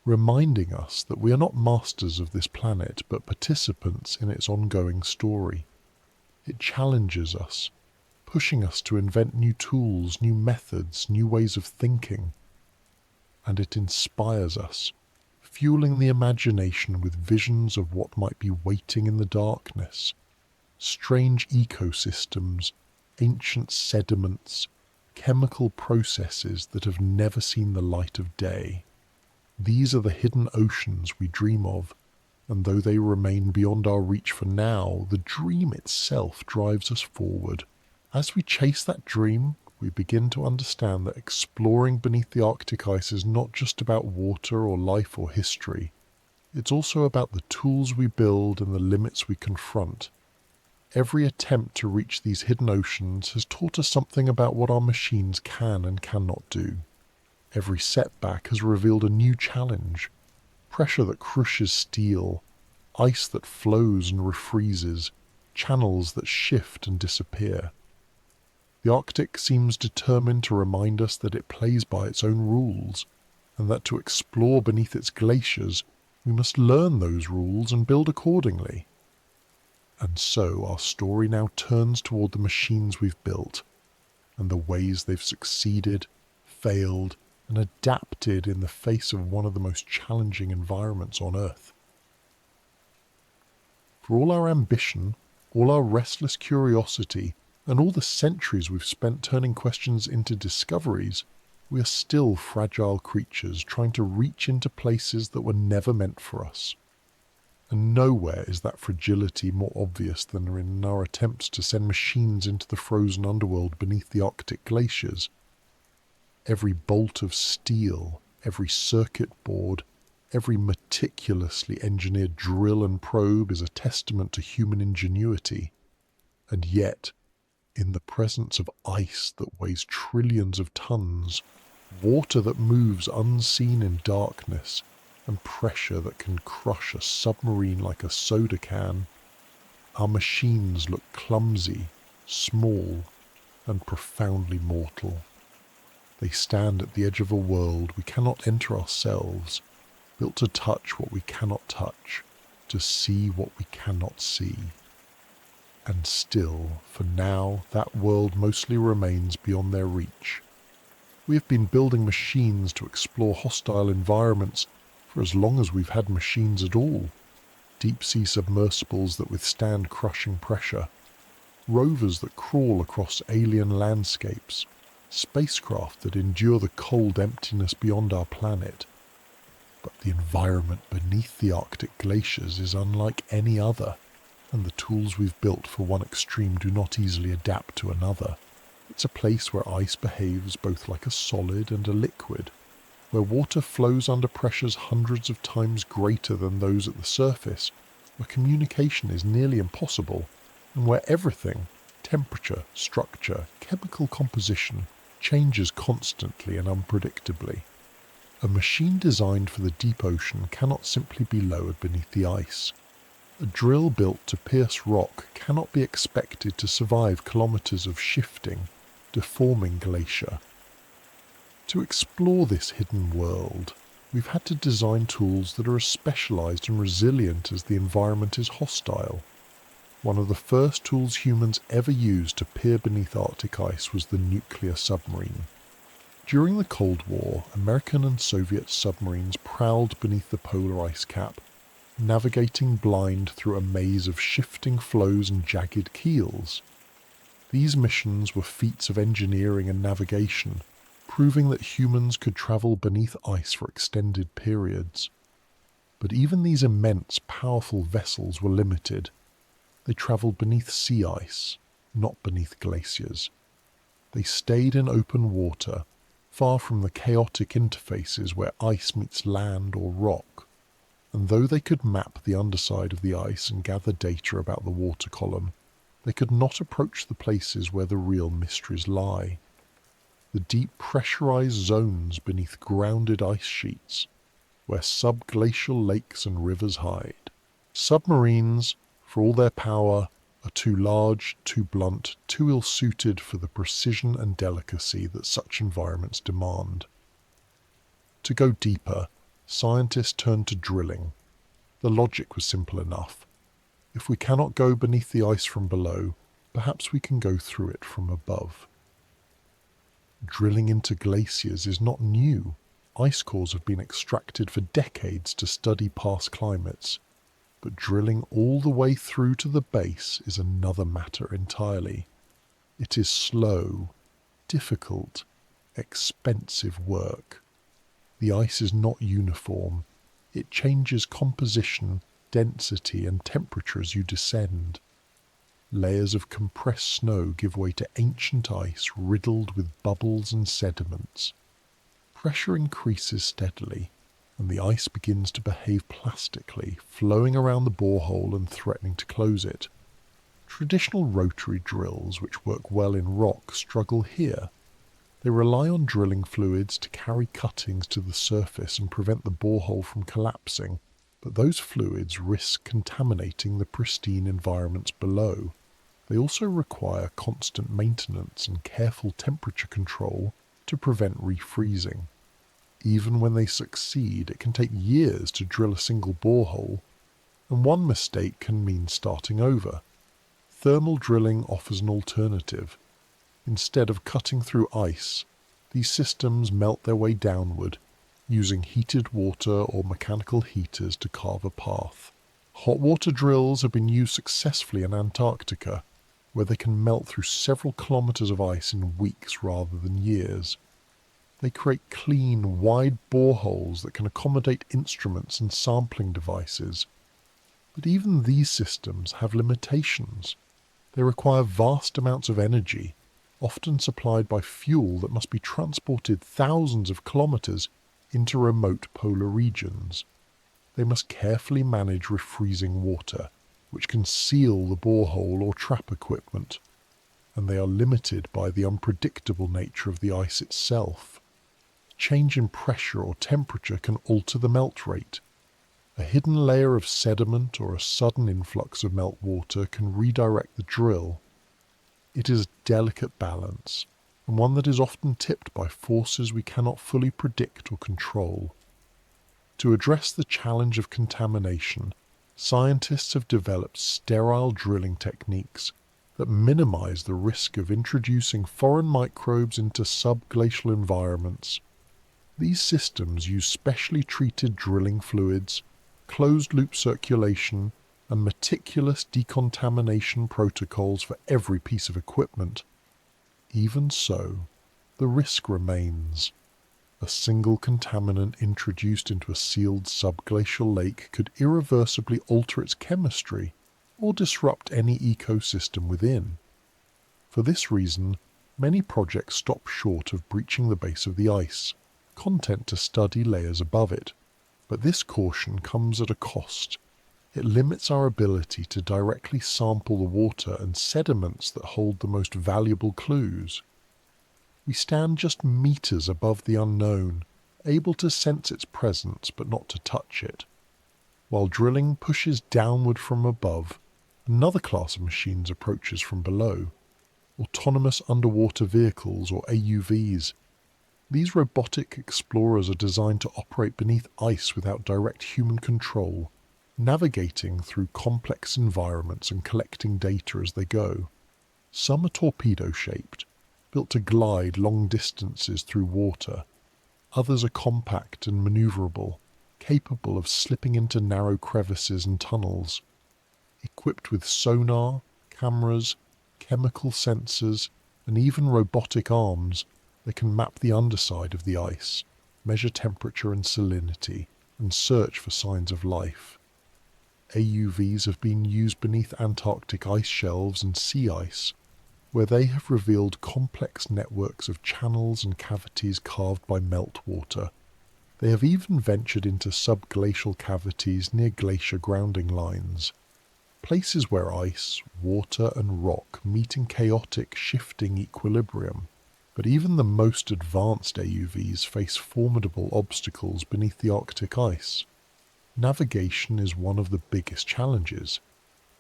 reminding us that we are not masters of this planet but participants in its ongoing story. It challenges us, pushing us to invent new tools, new methods, new ways of thinking. And it inspires us, fueling the imagination with visions of what might be waiting in the darkness. Strange ecosystems, ancient sediments, chemical processes that have never seen the light of day. These are the hidden oceans we dream of, and though they remain beyond our reach for now, the dream itself drives us forward. As we chase that dream, we begin to understand that exploring beneath the Arctic ice is not just about water or life or history. It's also about the tools we build and the limits we confront. Every attempt to reach these hidden oceans has taught us something about what our machines can and cannot do. Every setback has revealed a new challenge. Pressure that crushes steel, ice that flows and refreezes, channels that shift and disappear. The Arctic seems determined to remind us that it plays by its own rules, and that to explore beneath its glaciers, we must learn those rules and build accordingly. And so our story now turns toward the machines we've built, and the ways they've succeeded, failed, and adapted in the face of one of the most challenging environments on Earth. For all our ambition, all our restless curiosity, And all the centuries we've spent turning questions into discoveries, we are still fragile creatures trying to reach into places that were never meant for us. And nowhere is that fragility more obvious than in our attempts to send machines into the frozen underworld beneath the Arctic glaciers. Every bolt of steel, every circuit board, every meticulously engineered drill and probe is a testament to human ingenuity. And yet, in the presence of ice that weighs trillions of tons, water that moves unseen in darkness, and pressure that can crush a submarine like a soda can, our machines look clumsy, small, and profoundly mortal. They stand at the edge of a world we cannot enter ourselves, built to touch what we cannot touch, to see what we cannot see. And still, for now, that world mostly remains beyond their reach. We have been building machines to explore hostile environments for as long as we've had machines at all. Deep-sea submersibles that withstand crushing pressure, rovers that crawl across alien landscapes, spacecraft that endure the cold emptiness beyond our planet. But the environment beneath the Arctic glaciers is unlike any other, and the tools we've built for one extreme do not easily adapt to another. It's a place where ice behaves both like a solid and a liquid, where water flows under pressures hundreds of times greater than those at the surface, where communication is nearly impossible, and where everything, temperature, structure, chemical composition, changes constantly and unpredictably. A machine designed for the deep ocean cannot simply be lowered beneath the ice. A drill built to pierce rock cannot be expected to survive kilometers of shifting, deforming glacier. To explore this hidden world, we've had to design tools that are as specialized and resilient as the environment is hostile. One of the first tools humans ever used to peer beneath Arctic ice was the nuclear submarine. During the Cold War, American and Soviet submarines prowled beneath the polar ice cap, navigating blind through a maze of shifting flows and jagged keels. These missions were feats of engineering and navigation, proving that humans could travel beneath ice for extended periods. But even these immense, powerful vessels were limited. They travelled beneath sea ice, not beneath glaciers. They stayed in open water, far from the chaotic interfaces where ice meets land or rock. And though they could map the underside of the ice and gather data about the water column, they could not approach the places where the real mysteries lie. The deep pressurized zones beneath grounded ice sheets, where subglacial lakes and rivers hide. Submarines, for all their power, are too large, too blunt, too ill-suited for the precision and delicacy that such environments demand. To go deeper, scientists turned to drilling. The logic was simple enough. If we cannot go beneath the ice from below, perhaps we can go through it from above. Drilling into glaciers is not new. Ice cores have been extracted for decades to study past climates. But drilling all the way through to the base is another matter entirely. It is slow, difficult, expensive work. The ice is not uniform. It changes composition, density, and temperature as you descend. Layers of compressed snow give way to ancient ice riddled with bubbles and sediments. Pressure increases steadily, and the ice begins to behave plastically, flowing around the borehole and threatening to close it. Traditional rotary drills, which work well in rock, struggle here. They rely on drilling fluids to carry cuttings to the surface and prevent the borehole from collapsing, but those fluids risk contaminating the pristine environments below. They also require constant maintenance and careful temperature control to prevent refreezing. Even when they succeed, it can take years to drill a single borehole, and one mistake can mean starting over. Thermal drilling offers an alternative. Instead of cutting through ice, these systems melt their way downward, using heated water or mechanical heaters to carve a path. Hot water drills have been used successfully in Antarctica, where they can melt through several kilometers of ice in weeks rather than years. They create clean, wide boreholes that can accommodate instruments and sampling devices. But even these systems have limitations. They require vast amounts of energy, often supplied by fuel that must be transported thousands of kilometers into remote polar regions. They must carefully manage refreezing water, which can seal the borehole or trap equipment, and they are limited by the unpredictable nature of the ice itself. Change in pressure or temperature can alter the melt rate. A hidden layer of sediment or a sudden influx of meltwater can redirect the drill. It is a delicate balance, and one that is often tipped by forces we cannot fully predict or control. To address the challenge of contamination, scientists have developed sterile drilling techniques that minimize the risk of introducing foreign microbes into subglacial environments. These systems use specially treated drilling fluids, closed-loop circulation, and meticulous decontamination protocols for every piece of equipment. Even so, the risk remains. A single contaminant introduced into a sealed subglacial lake could irreversibly alter its chemistry or disrupt any ecosystem within. For this reason, many projects stop short of breaching the base of the ice, content to study layers above it. But this caution comes at a cost. It limits our ability to directly sample the water and sediments that hold the most valuable clues. We stand just meters above the unknown, able to sense its presence but not to touch it. While drilling pushes downward from above, another class of machines approaches from below. Autonomous underwater vehicles, or AUVs. These robotic explorers are designed to operate beneath ice without direct human control, navigating through complex environments and collecting data as they go. Some are torpedo-shaped, built to glide long distances through water. Others are compact and maneuverable, capable of slipping into narrow crevices and tunnels. Equipped with sonar, cameras, chemical sensors, and even robotic arms, they can map the underside of the ice, measure temperature and salinity, and search for signs of life. AUVs have been used beneath Antarctic ice shelves and sea ice, where they have revealed complex networks of channels and cavities carved by meltwater. They have even ventured into subglacial cavities near glacier grounding lines, places where ice, water and rock meet in chaotic, shifting equilibrium. But even the most advanced AUVs face formidable obstacles beneath the Arctic ice. Navigation is one of the biggest challenges.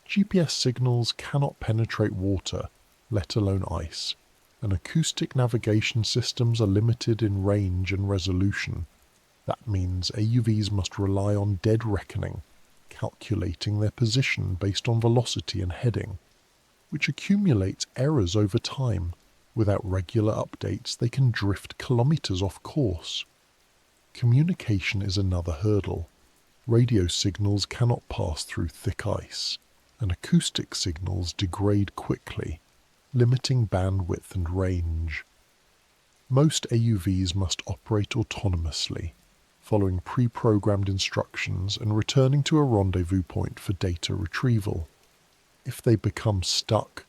GPS signals cannot penetrate water, let alone ice, and acoustic navigation systems are limited in range and resolution. That means AUVs must rely on dead reckoning, calculating their position based on velocity and heading, which accumulates errors over time. Without regular updates, they can drift kilometers off course. Communication is another hurdle. Radio signals cannot pass through thick ice, and acoustic signals degrade quickly, limiting bandwidth and range. Most AUVs must operate autonomously, following pre-programmed instructions and returning to a rendezvous point for data retrieval. If they become stuck,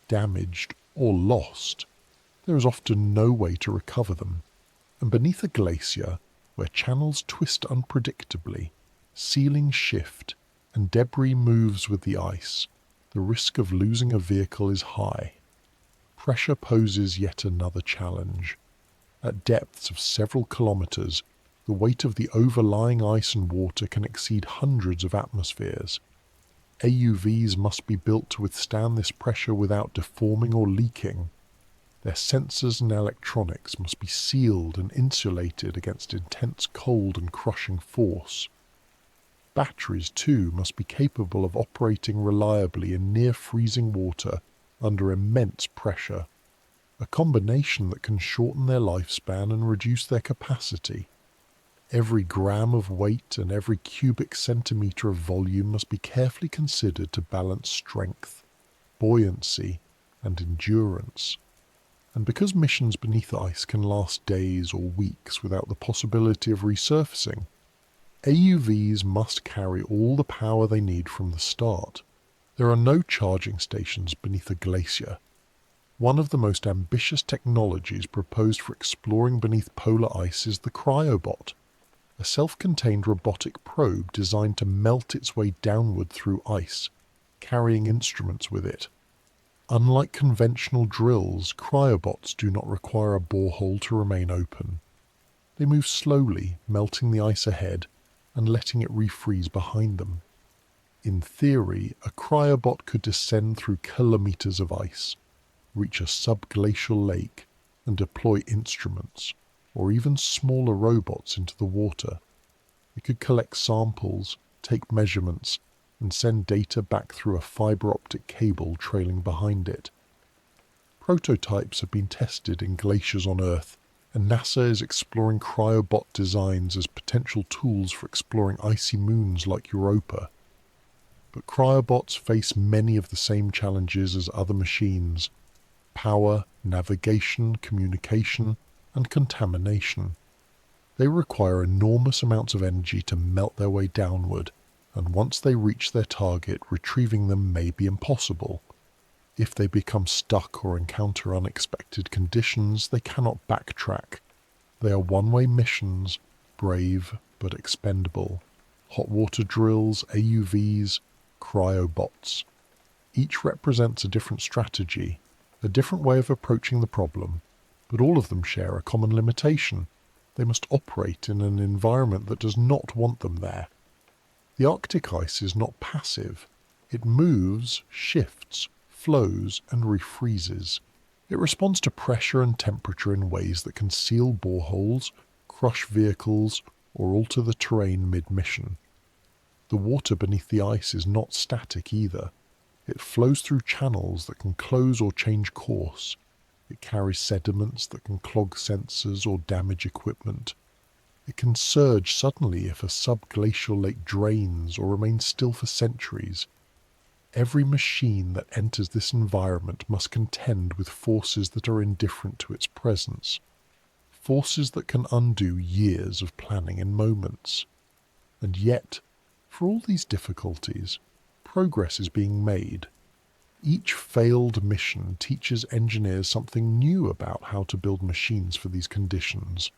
damaged, or lost, there is often no way to recover them, and beneath a glacier, where channels twist unpredictably, ceilings shift, and debris moves with the ice, the risk of losing a vehicle is high. Pressure poses yet another challenge. At depths of several kilometers, the weight of the overlying ice and water can exceed hundreds of atmospheres. AUVs must be built to withstand this pressure without deforming or leaking. Their sensors and electronics must be sealed and insulated against intense cold and crushing force. Batteries, too, must be capable of operating reliably in near-freezing water under immense pressure, a combination that can shorten their lifespan and reduce their capacity. Every gram of weight and every cubic centimetre of volume must be carefully considered to balance strength, buoyancy, and endurance. And because missions beneath ice can last days or weeks without the possibility of resurfacing, AUVs must carry all the power they need from the start. There are no charging stations beneath a glacier. One of the most ambitious technologies proposed for exploring beneath polar ice is the cryobot, a self-contained robotic probe designed to melt its way downward through ice, carrying instruments with it. Unlike conventional drills, cryobots do not require a borehole to remain open. They move slowly, melting the ice ahead and letting it refreeze behind them. In theory, a cryobot could descend through kilometers of ice, reach a subglacial lake, and deploy instruments, or even smaller robots into the water. It could collect samples, take measurements, and send data back through a fiber optic cable trailing behind it. Prototypes have been tested in glaciers on Earth, and NASA is exploring cryobot designs as potential tools for exploring icy moons like Europa. But cryobots face many of the same challenges as other machines: power, navigation, communication, and contamination. They require enormous amounts of energy to melt their way downward, and once they reach their target, retrieving them may be impossible. If they become stuck or encounter unexpected conditions, they cannot backtrack. They are one-way missions, brave but expendable. Hot water drills, AUVs, cryobots. Each represents a different strategy, a different way of approaching the problem, but all of them share a common limitation. They must operate in an environment that does not want them there. The Arctic ice is not passive. It moves, shifts, flows, and refreezes. It responds to pressure and temperature in ways that can seal boreholes, crush vehicles, or alter the terrain mid-mission. The water beneath the ice is not static either. It flows through channels that can close or change course. It carries sediments that can clog sensors or damage equipment. It can surge suddenly if a subglacial lake drains or remains still for centuries. Every machine that enters this environment must contend with forces that are indifferent to its presence, forces that can undo years of planning in moments. And yet, for all these difficulties, progress is being made. Each failed mission teaches engineers something new about how to build machines for these conditions.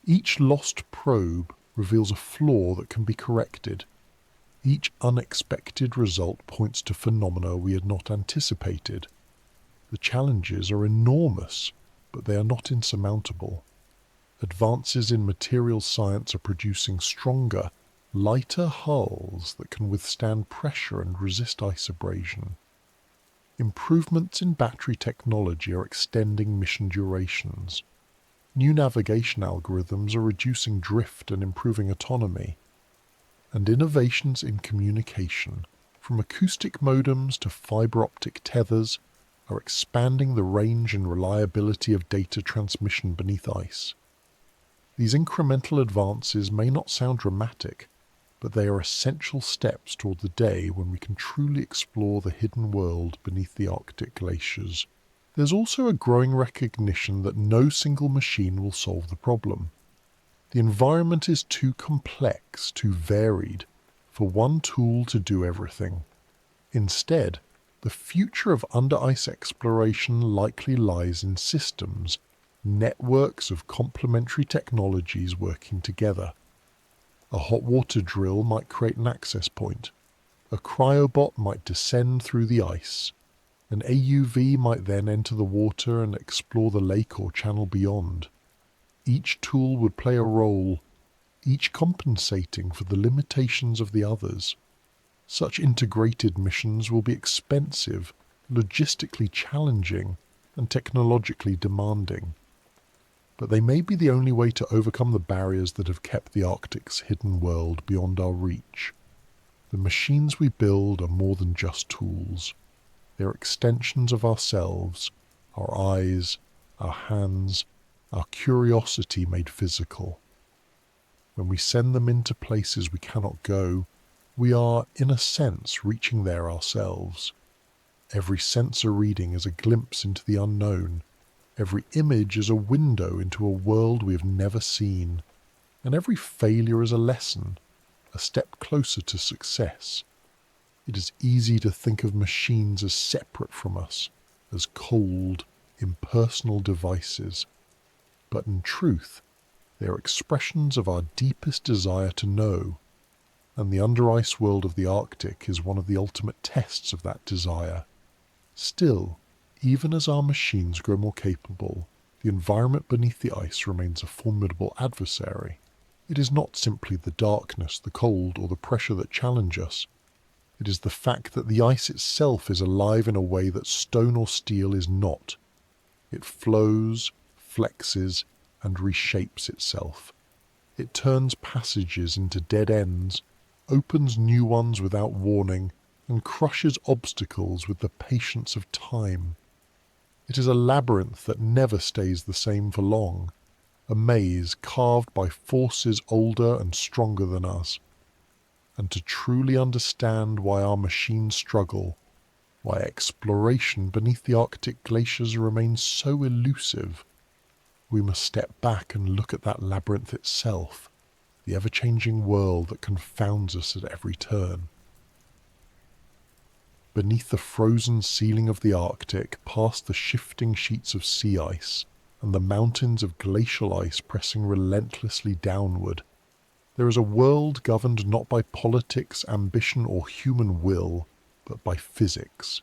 Each lost probe reveals a flaw that can be corrected. Each unexpected result points to phenomena we had not anticipated. The challenges are enormous, but they are not insurmountable. Advances in material science are producing stronger, lighter hulls that can withstand pressure and resist ice abrasion. Improvements in battery technology are extending mission durations. New navigation algorithms are reducing drift and improving autonomy. And innovations in communication, from acoustic modems to fiber optic tethers, are expanding the range and reliability of data transmission beneath ice. These incremental advances may not sound dramatic, but they are essential steps toward the day when we can truly explore the hidden world beneath the Arctic glaciers. There's also a growing recognition that no single machine will solve the problem. The environment is too complex, too varied, for one tool to do everything. Instead, the future of under-ice exploration likely lies in systems, networks of complementary technologies working together. A hot water drill might create an access point. A cryobot might descend through the ice. An AUV might then enter the water and explore the lake or channel beyond. Each tool would play a role, each compensating for the limitations of the others. Such integrated missions will be expensive, logistically challenging, and technologically demanding. But they may be the only way to overcome the barriers that have kept the Arctic's hidden world beyond our reach. The machines we build are more than just tools. They are extensions of ourselves, our eyes, our hands, our curiosity made physical. When we send them into places we cannot go, we are, in a sense, reaching there ourselves. Every sensor reading is a glimpse into the unknown. Every image is a window into a world we have never seen. And every failure is a lesson, a step closer to success. It is easy to think of machines as separate from us, as cold, impersonal devices. But in truth, they are expressions of our deepest desire to know, and the under-ice world of the Arctic is one of the ultimate tests of that desire. Still, even as our machines grow more capable, the environment beneath the ice remains a formidable adversary. It is not simply the darkness, the cold, or the pressure that challenge us. It is the fact that the ice itself is alive in a way that stone or steel is not. It flows, flexes, and reshapes itself. It turns passages into dead ends, opens new ones without warning, and crushes obstacles with the patience of time. It is a labyrinth that never stays the same for long, a maze carved by forces older and stronger than us. And to truly understand why our machines struggle, why exploration beneath the Arctic glaciers remains so elusive, we must step back and look at that labyrinth itself, the ever-changing world that confounds us at every turn. Beneath the frozen ceiling of the Arctic, past the shifting sheets of sea ice, and the mountains of glacial ice pressing relentlessly downward, there is a world governed not by politics, ambition, or human will, but by physics.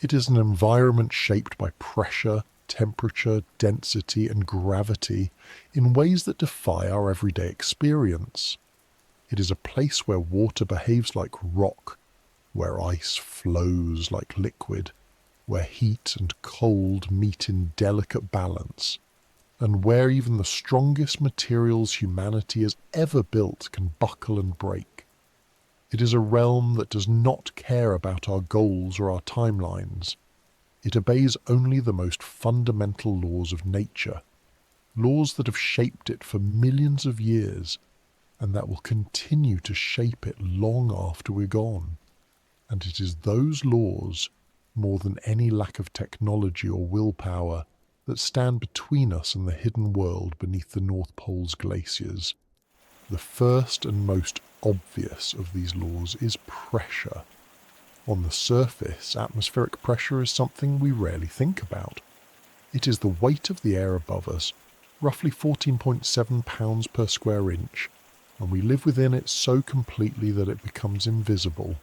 It is an environment shaped by pressure, temperature, density, and gravity in ways that defy our everyday experience. It is a place where water behaves like rock, where ice flows like liquid, where heat and cold meet in delicate balance, and where even the strongest materials humanity has ever built can buckle and break. It is a realm that does not care about our goals or our timelines. It obeys only the most fundamental laws of nature, laws that have shaped it for millions of years, and that will continue to shape it long after we're gone. And it is those laws, more than any lack of technology or willpower, that stand between us and the hidden world beneath the North Pole's glaciers. The first and most obvious of these laws is pressure. On the surface, atmospheric pressure is something we rarely think about. It is the weight of the air above us, roughly 14.7 pounds per square inch, and we live within it so completely that it becomes invisible.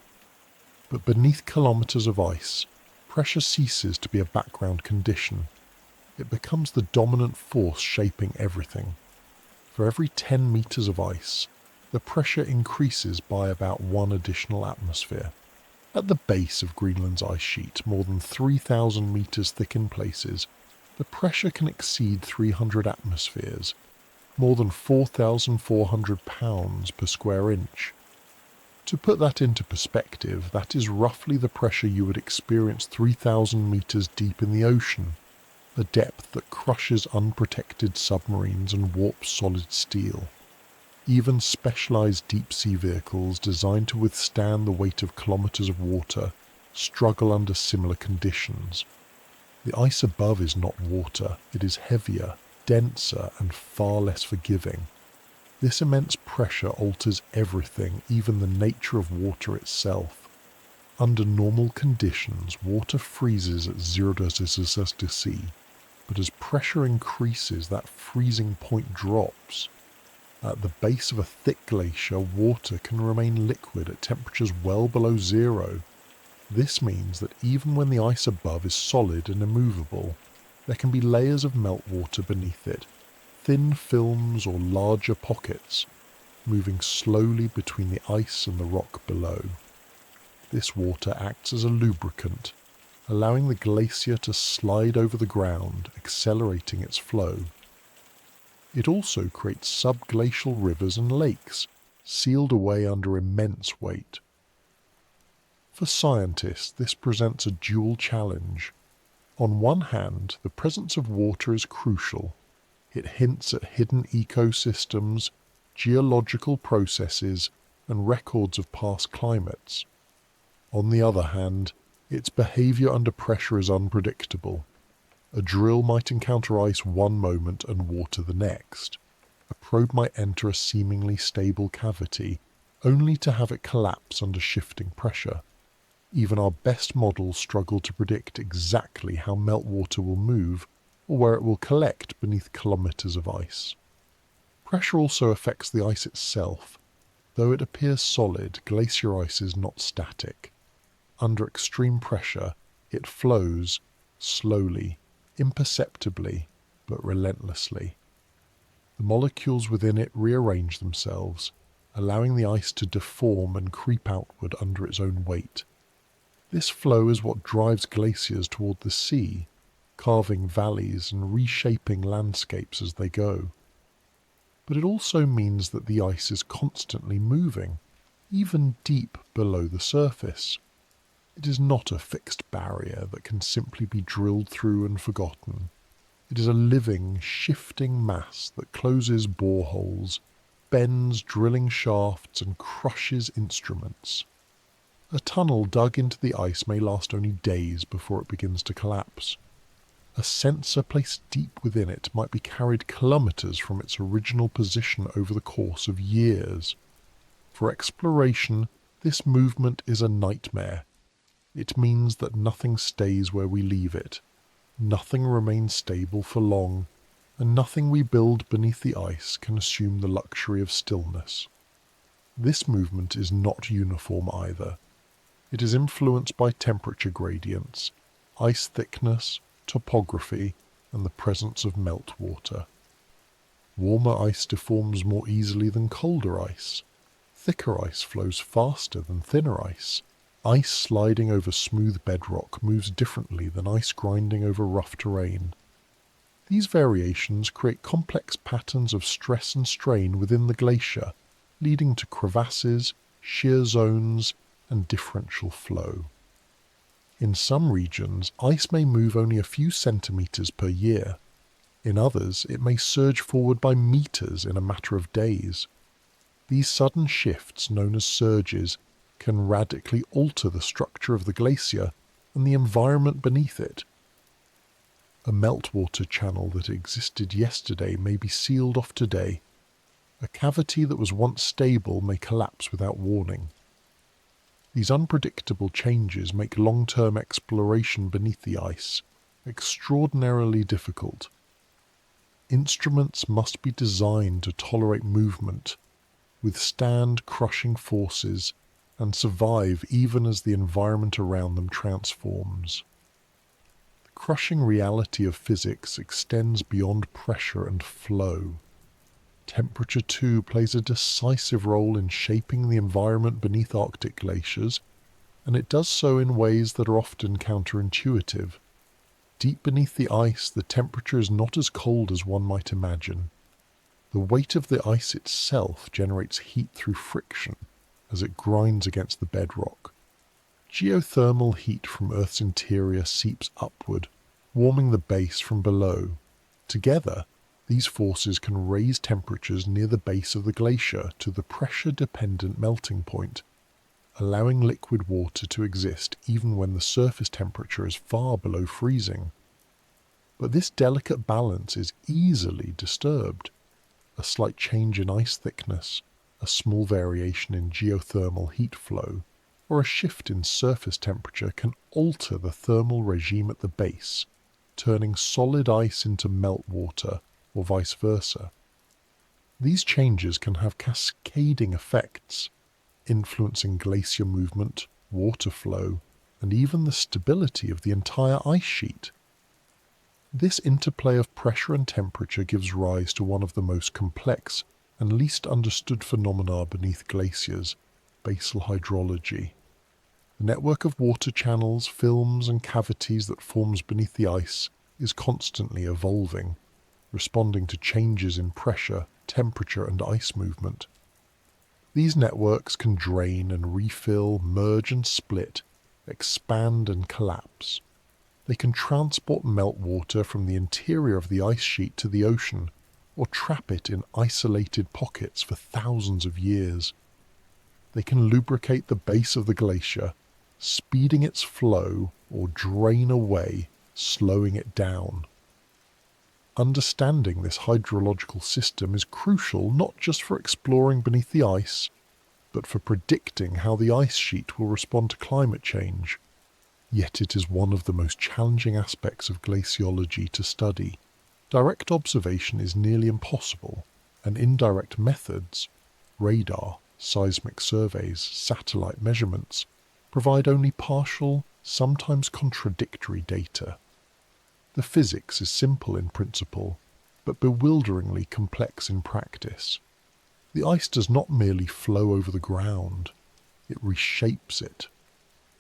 But beneath kilometers of ice, pressure ceases to be a background condition. It becomes the dominant force shaping everything. For every 10 meters of ice, the pressure increases by about 1 additional atmosphere. At the base of Greenland's ice sheet, more than 3,000 meters thick in places, the pressure can exceed 300 atmospheres, more than 4,400 pounds per square inch. To put that into perspective, that is roughly the pressure you would experience 3,000 meters deep in the ocean, a depth that crushes unprotected submarines and warps solid steel. Even specialized deep-sea vehicles designed to withstand the weight of kilometers of water struggle under similar conditions. The ice above is not water, it is heavier, denser, and far less forgiving. This immense pressure alters everything, even the nature of water itself. Under normal conditions, water freezes at 0 degrees C, but as pressure increases, that freezing point drops. At the base of a thick glacier, water can remain liquid at temperatures well below zero. This means that even when the ice above is solid and immovable, there can be layers of meltwater beneath it, thin films or larger pockets, moving slowly between the ice and the rock below. This water acts as a lubricant, allowing the glacier to slide over the ground, accelerating its flow. It also creates subglacial rivers and lakes, sealed away under immense weight. For scientists, this presents a dual challenge. On one hand, the presence of water is crucial. It hints at hidden ecosystems, geological processes, and records of past climates. On the other hand, Its behavior under pressure is unpredictable. A drill might encounter ice one moment and water the next. A probe might enter a seemingly stable cavity, only to have it collapse under shifting pressure. Even our best models struggle to predict exactly how meltwater will move or where it will collect beneath kilometers of ice. Pressure also affects the ice itself. Though it appears solid, glacier ice is not static. Under extreme pressure, it flows slowly, imperceptibly, but relentlessly. The molecules within it rearrange themselves, allowing the ice to deform and creep outward under its own weight. This flow is what drives glaciers toward the sea, carving valleys and reshaping landscapes as they go. But it also means that the ice is constantly moving, even deep below the surface. It is not a fixed barrier that can simply be drilled through and forgotten. It is a living, shifting mass that closes boreholes, bends drilling shafts, and crushes instruments. A tunnel dug into the ice may last only days before it begins to collapse. A sensor placed deep within it might be carried kilometers from its original position over the course of years. For exploration, this movement is a nightmare. It means that nothing stays where we leave it. Nothing remains stable for long, and nothing we build beneath the ice can assume the luxury of stillness. This movement is not uniform either. It is influenced by temperature gradients, ice thickness, topography, and the presence of meltwater. Warmer ice deforms more easily than colder ice. Thicker ice flows faster than thinner ice. Ice sliding over smooth bedrock moves differently than ice grinding over rough terrain. These variations create complex patterns of stress and strain within the glacier, leading to crevasses, shear zones, and differential flow. In some regions, ice may move only a few centimeters per year. In others, it may surge forward by meters in a matter of days. These sudden shifts, known as surges, can radically alter the structure of the glacier and the environment beneath it. A meltwater channel that existed yesterday may be sealed off today. A cavity that was once stable may collapse without warning. These unpredictable changes make long-term exploration beneath the ice extraordinarily difficult. Instruments must be designed to tolerate movement, withstand crushing forces, and survive even as the environment around them transforms. The crushing reality of physics extends beyond pressure and flow. Temperature too plays a decisive role in shaping the environment beneath Arctic glaciers, and it does so in ways that are often counterintuitive. Deep beneath the ice, the temperature is not as cold as one might imagine. The weight of the ice itself generates heat through friction as it grinds against the bedrock. Geothermal heat from Earth's interior seeps upward, warming the base from below. Together, these forces can raise temperatures near the base of the glacier to the pressure-dependent melting point, allowing liquid water to exist even when the surface temperature is far below freezing. But this delicate balance is easily disturbed. A slight change in ice thickness, a small variation in geothermal heat flow, or a shift in surface temperature can alter the thermal regime at the base, turning solid ice into meltwater, or vice versa. These changes can have cascading effects, influencing glacier movement, water flow, and even the stability of the entire ice sheet. This interplay of pressure and temperature gives rise to one of the most complex and least understood phenomena beneath glaciers, basal hydrology. The network of water channels, films, and cavities that forms beneath the ice is constantly evolving, responding to changes in pressure, temperature, and ice movement. These networks can drain and refill, merge and split, expand and collapse. They can transport meltwater from the interior of the ice sheet to the ocean, or trap it in isolated pockets for thousands of years. They can lubricate the base of the glacier, speeding its flow or drain away, slowing it down. Understanding this hydrological system is crucial not just for exploring beneath the ice, but for predicting how the ice sheet will respond to climate change. Yet it is one of the most challenging aspects of glaciology to study. Direct observation is nearly impossible, and indirect methods, radar, seismic surveys, satellite measurements, provide only partial, sometimes contradictory data. The physics is simple in principle, but bewilderingly complex in practice. The ice does not merely flow over the ground, it reshapes it.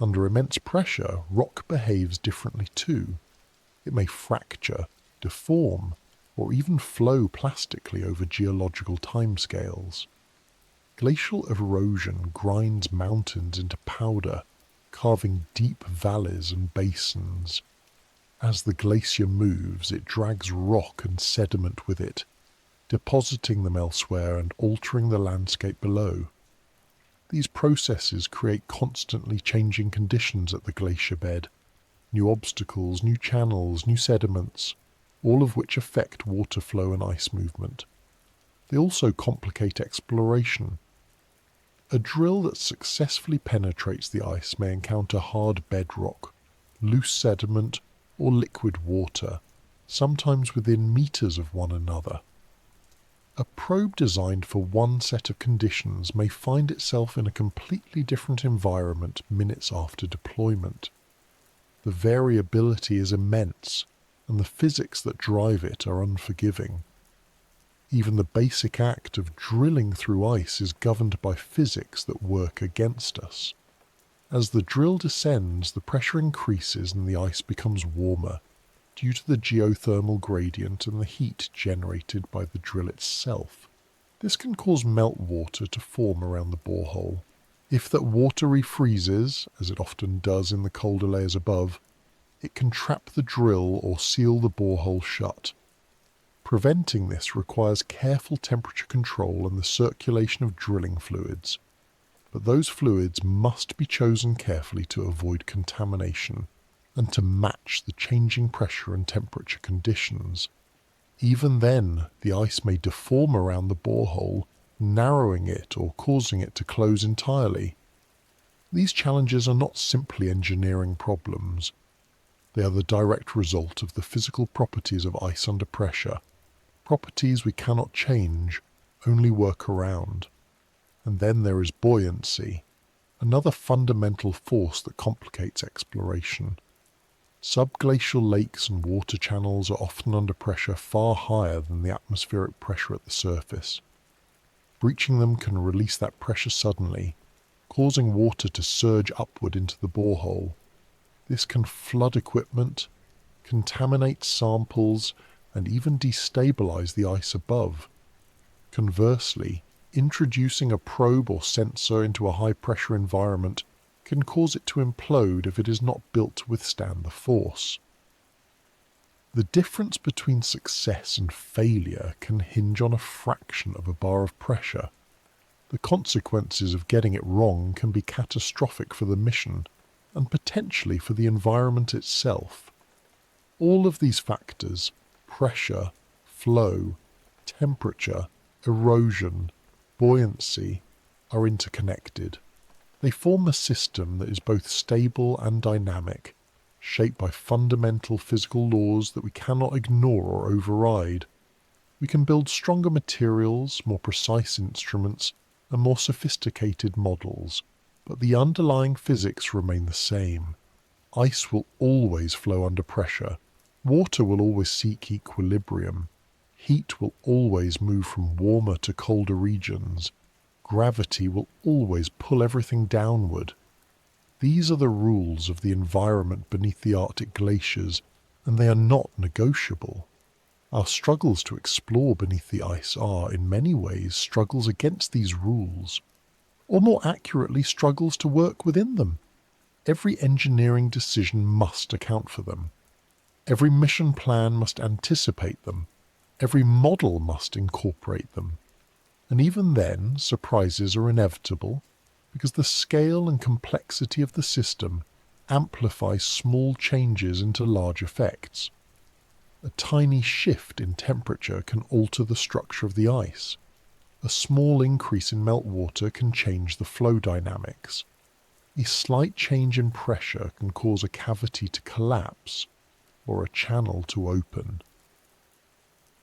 Under immense pressure, rock behaves differently too. It may fracture, deform, or even flow plastically over geological timescales. Glacial erosion grinds mountains into powder, carving deep valleys and basins. As the glacier moves, it drags rock and sediment with it, depositing them elsewhere and altering the landscape below. These processes create constantly changing conditions at the glacier bed, new obstacles, new channels, new sediments, all of which affect water flow and ice movement. They also complicate exploration. A drill that successfully penetrates the ice may encounter hard bedrock, loose sediment, or liquid water, sometimes within meters of one another. A probe designed for one set of conditions may find itself in a completely different environment minutes after deployment. The variability is immense, and the physics that drive it are unforgiving. Even the basic act of drilling through ice is governed by physics that work against us. As the drill descends, the pressure increases and the ice becomes warmer, due to the geothermal gradient and the heat generated by the drill itself. This can cause meltwater to form around the borehole. If that water refreezes, as it often does in the colder layers above, it can trap the drill or seal the borehole shut. Preventing this requires careful temperature control and the circulation of drilling fluids, but those fluids must be chosen carefully to avoid contamination and to match the changing pressure and temperature conditions. Even then, the ice may deform around the borehole, narrowing it or causing it to close entirely. These challenges are not simply engineering problems. They are the direct result of the physical properties of ice under pressure, properties we cannot change, only work around. And then there is buoyancy, another fundamental force that complicates exploration. Subglacial lakes and water channels are often under pressure far higher than the atmospheric pressure at the surface. Breaching them can release that pressure suddenly, causing water to surge upward into the borehole. This can flood equipment, contaminate samples, and even destabilize the ice above. Conversely, introducing a probe or sensor into a high-pressure environment can cause it to implode if it is not built to withstand the force. The difference between success and failure can hinge on a fraction of a bar of pressure. The consequences of getting it wrong can be catastrophic for the mission and potentially for the environment itself. All of these factors, pressure, flow, temperature, erosion, buoyancy, are interconnected. They form a system that is both stable and dynamic, shaped by fundamental physical laws that we cannot ignore or override. We can build stronger materials, more precise instruments, and more sophisticated models, but the underlying physics remain the same. Ice will always flow under pressure. Water will always seek equilibrium. Heat will always move from warmer to colder regions. Gravity will always pull everything downward. These are the rules of the environment beneath the Arctic glaciers, and they are not negotiable. Our struggles to explore beneath the ice are, in many ways, struggles against these rules, or more accurately, struggles to work within them. Every engineering decision must account for them. Every mission plan must anticipate them. Every model must incorporate them. And even then, surprises are inevitable. because the scale and complexity of the system amplifies small changes into large effects. A tiny shift in temperature can alter the structure of the ice. A small increase in meltwater can change the flow dynamics. A slight change in pressure can cause a cavity to collapse or a channel to open.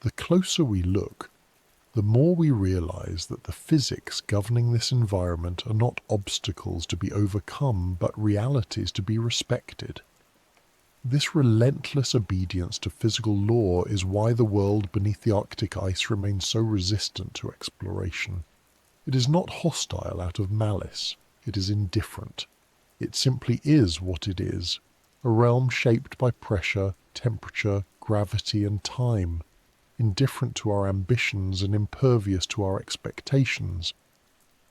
The closer we look, the more we realize that the physics governing this environment are not obstacles to be overcome, but realities to be respected. This relentless obedience to physical law is why the world beneath the Arctic ice remains so resistant to exploration. It is not hostile out of malice. It is indifferent. It simply is what it is, a realm shaped by pressure, temperature, gravity and time, indifferent to our ambitions and impervious to our expectations.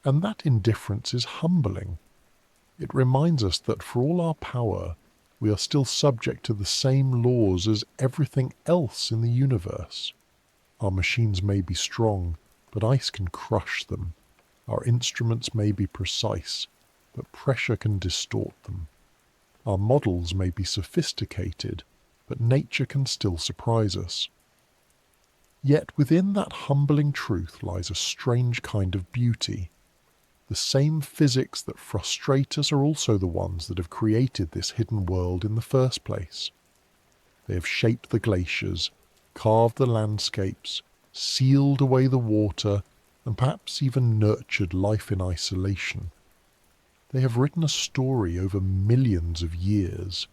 And that indifference is humbling. It reminds us that for all our power, we are still subject to the same laws as everything else in the universe. Our machines may be strong, but ice can crush them. Our instruments may be precise, but pressure can distort them. Our models may be sophisticated, but nature can still surprise us. Yet within that humbling truth lies a strange kind of beauty. The same physics that frustrate us are also the ones that have created this hidden world in the first place. They have shaped the glaciers, carved the landscapes, sealed away the water, and perhaps even nurtured life in isolation. They have written a story over millions of years,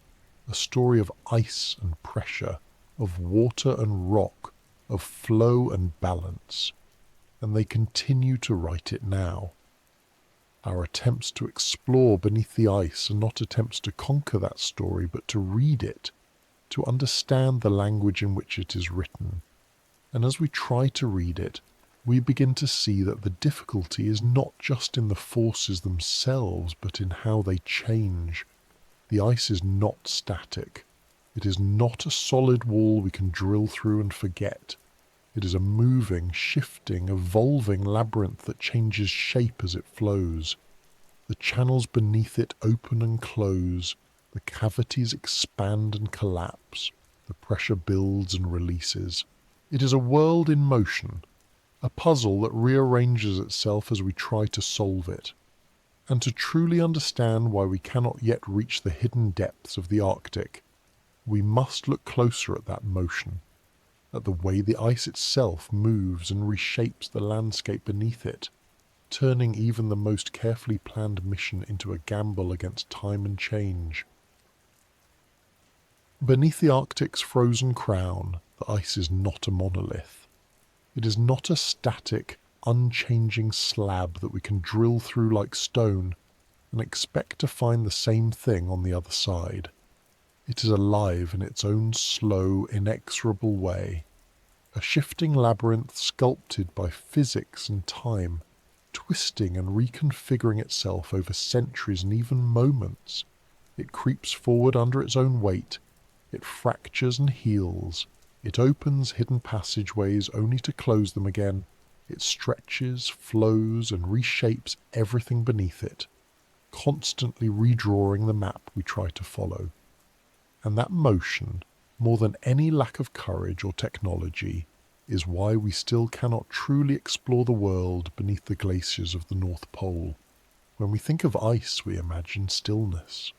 a story of ice and pressure, of water and rock, of flow and balance, and they continue to write it now. Our attempts to explore beneath the ice are not attempts to conquer that story, but to read it, to understand the language in which it is written. And as we try to read it, we begin to see that the difficulty is not just in the forces themselves, but in how they change. The ice is not static. It is not a solid wall we can drill through and forget. It is a moving, shifting, evolving labyrinth that changes shape as it flows. The channels beneath it open and close, the cavities expand and collapse, the pressure builds and releases. It is a world in motion, a puzzle that rearranges itself as we try to solve it. And to truly understand why we cannot yet reach the hidden depths of the Arctic, we must look closer at that motion, at the way the ice itself moves and reshapes the landscape beneath it, turning even the most carefully planned mission into a gamble against time and change. Beneath the Arctic's frozen crown, the ice is not a monolith. It is not a static, unchanging slab that we can drill through like stone and expect to find the same thing on the other side. It is alive in its own slow, inexorable way, a shifting labyrinth sculpted by physics and time, twisting and reconfiguring itself over centuries and even moments. It creeps forward under its own weight, it fractures and heals, it opens hidden passageways only to close them again, it stretches, flows and reshapes everything beneath it, constantly redrawing the map we try to follow. And that motion, more than any lack of courage or technology, is why we still cannot truly explore the world beneath the glaciers of the North Pole. When we think of ice, we imagine stillness.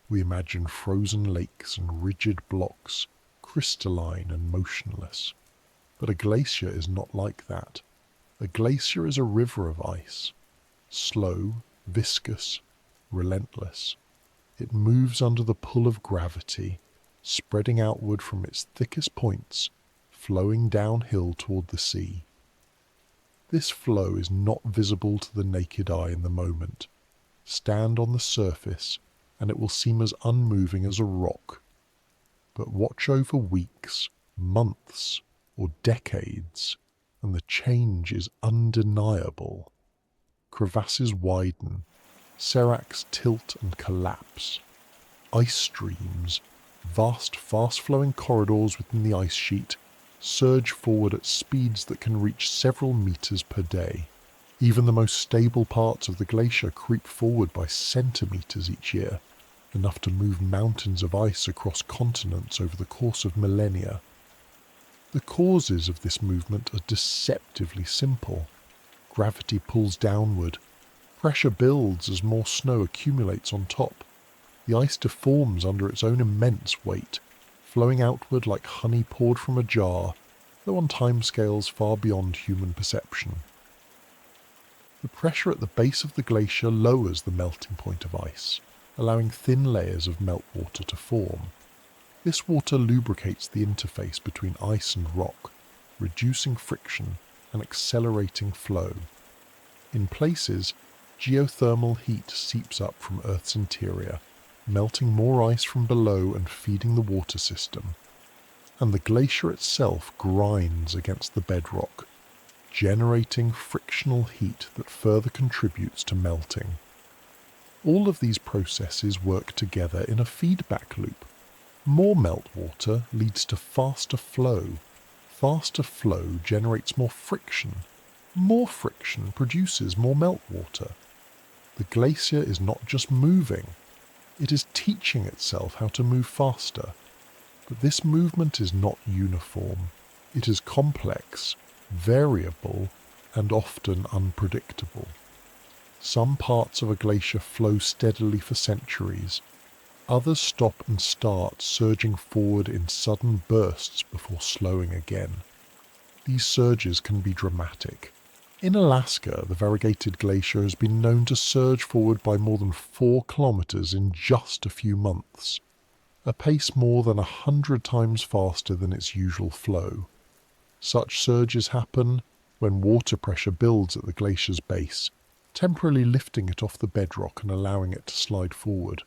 We imagine frozen lakes and rigid blocks, crystalline and motionless. But a glacier is not like that. A glacier is a river of ice, slow, viscous, relentless. It moves under the pull of gravity, spreading outward from its thickest points, flowing downhill toward the sea. This flow is not visible to the naked eye in the moment. Stand on the surface, and it will seem as unmoving as a rock. But watch over weeks, months, or decades, and the change is undeniable. Crevasses widen, seracs tilt and collapse. Ice streams, vast fast-flowing corridors within the ice sheet, surge forward at speeds that can reach several meters per day. Even the most stable parts of the glacier creep forward by centimetres each year, enough to move mountains of ice across continents over the course of millennia. The causes of this movement are deceptively simple. Gravity pulls downward. Pressure builds as more snow accumulates on top. The ice deforms under its own immense weight, flowing outward like honey poured from a jar, though on timescales far beyond human perception. The pressure at the base of the glacier lowers the melting point of ice, allowing thin layers of meltwater to form. This water lubricates the interface between ice and rock, reducing friction and accelerating flow. In places, geothermal heat seeps up from Earth's interior, melting more ice from below and feeding the water system. And the glacier itself grinds against the bedrock, generating frictional heat that further contributes to melting. All of these processes work together in a feedback loop. More meltwater leads to faster flow. Faster flow generates more friction. More friction produces more meltwater. The glacier is not just moving, it is teaching itself how to move faster. But this movement is not uniform. It is complex, variable, and often unpredictable. Some parts of a glacier flow steadily for centuries. Others stop and start, surging forward in sudden bursts before slowing again. These surges can be dramatic. In Alaska, the variegated glacier has been known to surge forward by more than 4 kilometers in just a few months, a pace more than 100 times faster than its usual flow. Such surges happen when water pressure builds at the glacier's base, temporarily lifting it off the bedrock and allowing it to slide forward.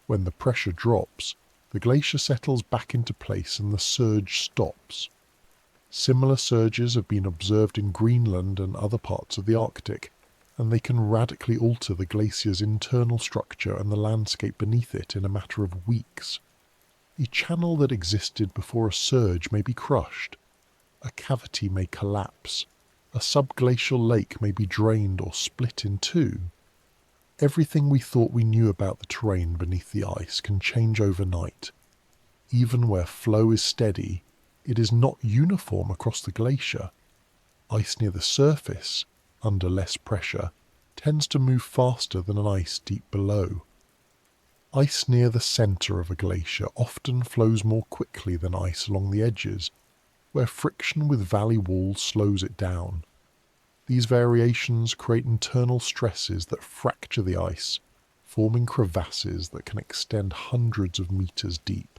When the pressure drops, the glacier settles back into place and the surge stops. Similar surges have been observed in Greenland and other parts of the Arctic, and they can radically alter the glacier's internal structure and the landscape beneath it in a matter of weeks. A channel that existed before a surge may be crushed. A cavity may collapse. A subglacial lake may be drained or split in two. Everything we thought we knew about the terrain beneath the ice can change overnight. Even where flow is steady, it is not uniform across the glacier. Ice near the surface, under less pressure, tends to move faster than an ice deep below. Ice near the centre of a glacier often flows more quickly than ice along the edges, where friction with valley walls slows it down. These variations create internal stresses that fracture the ice, forming crevasses that can extend hundreds of meters deep.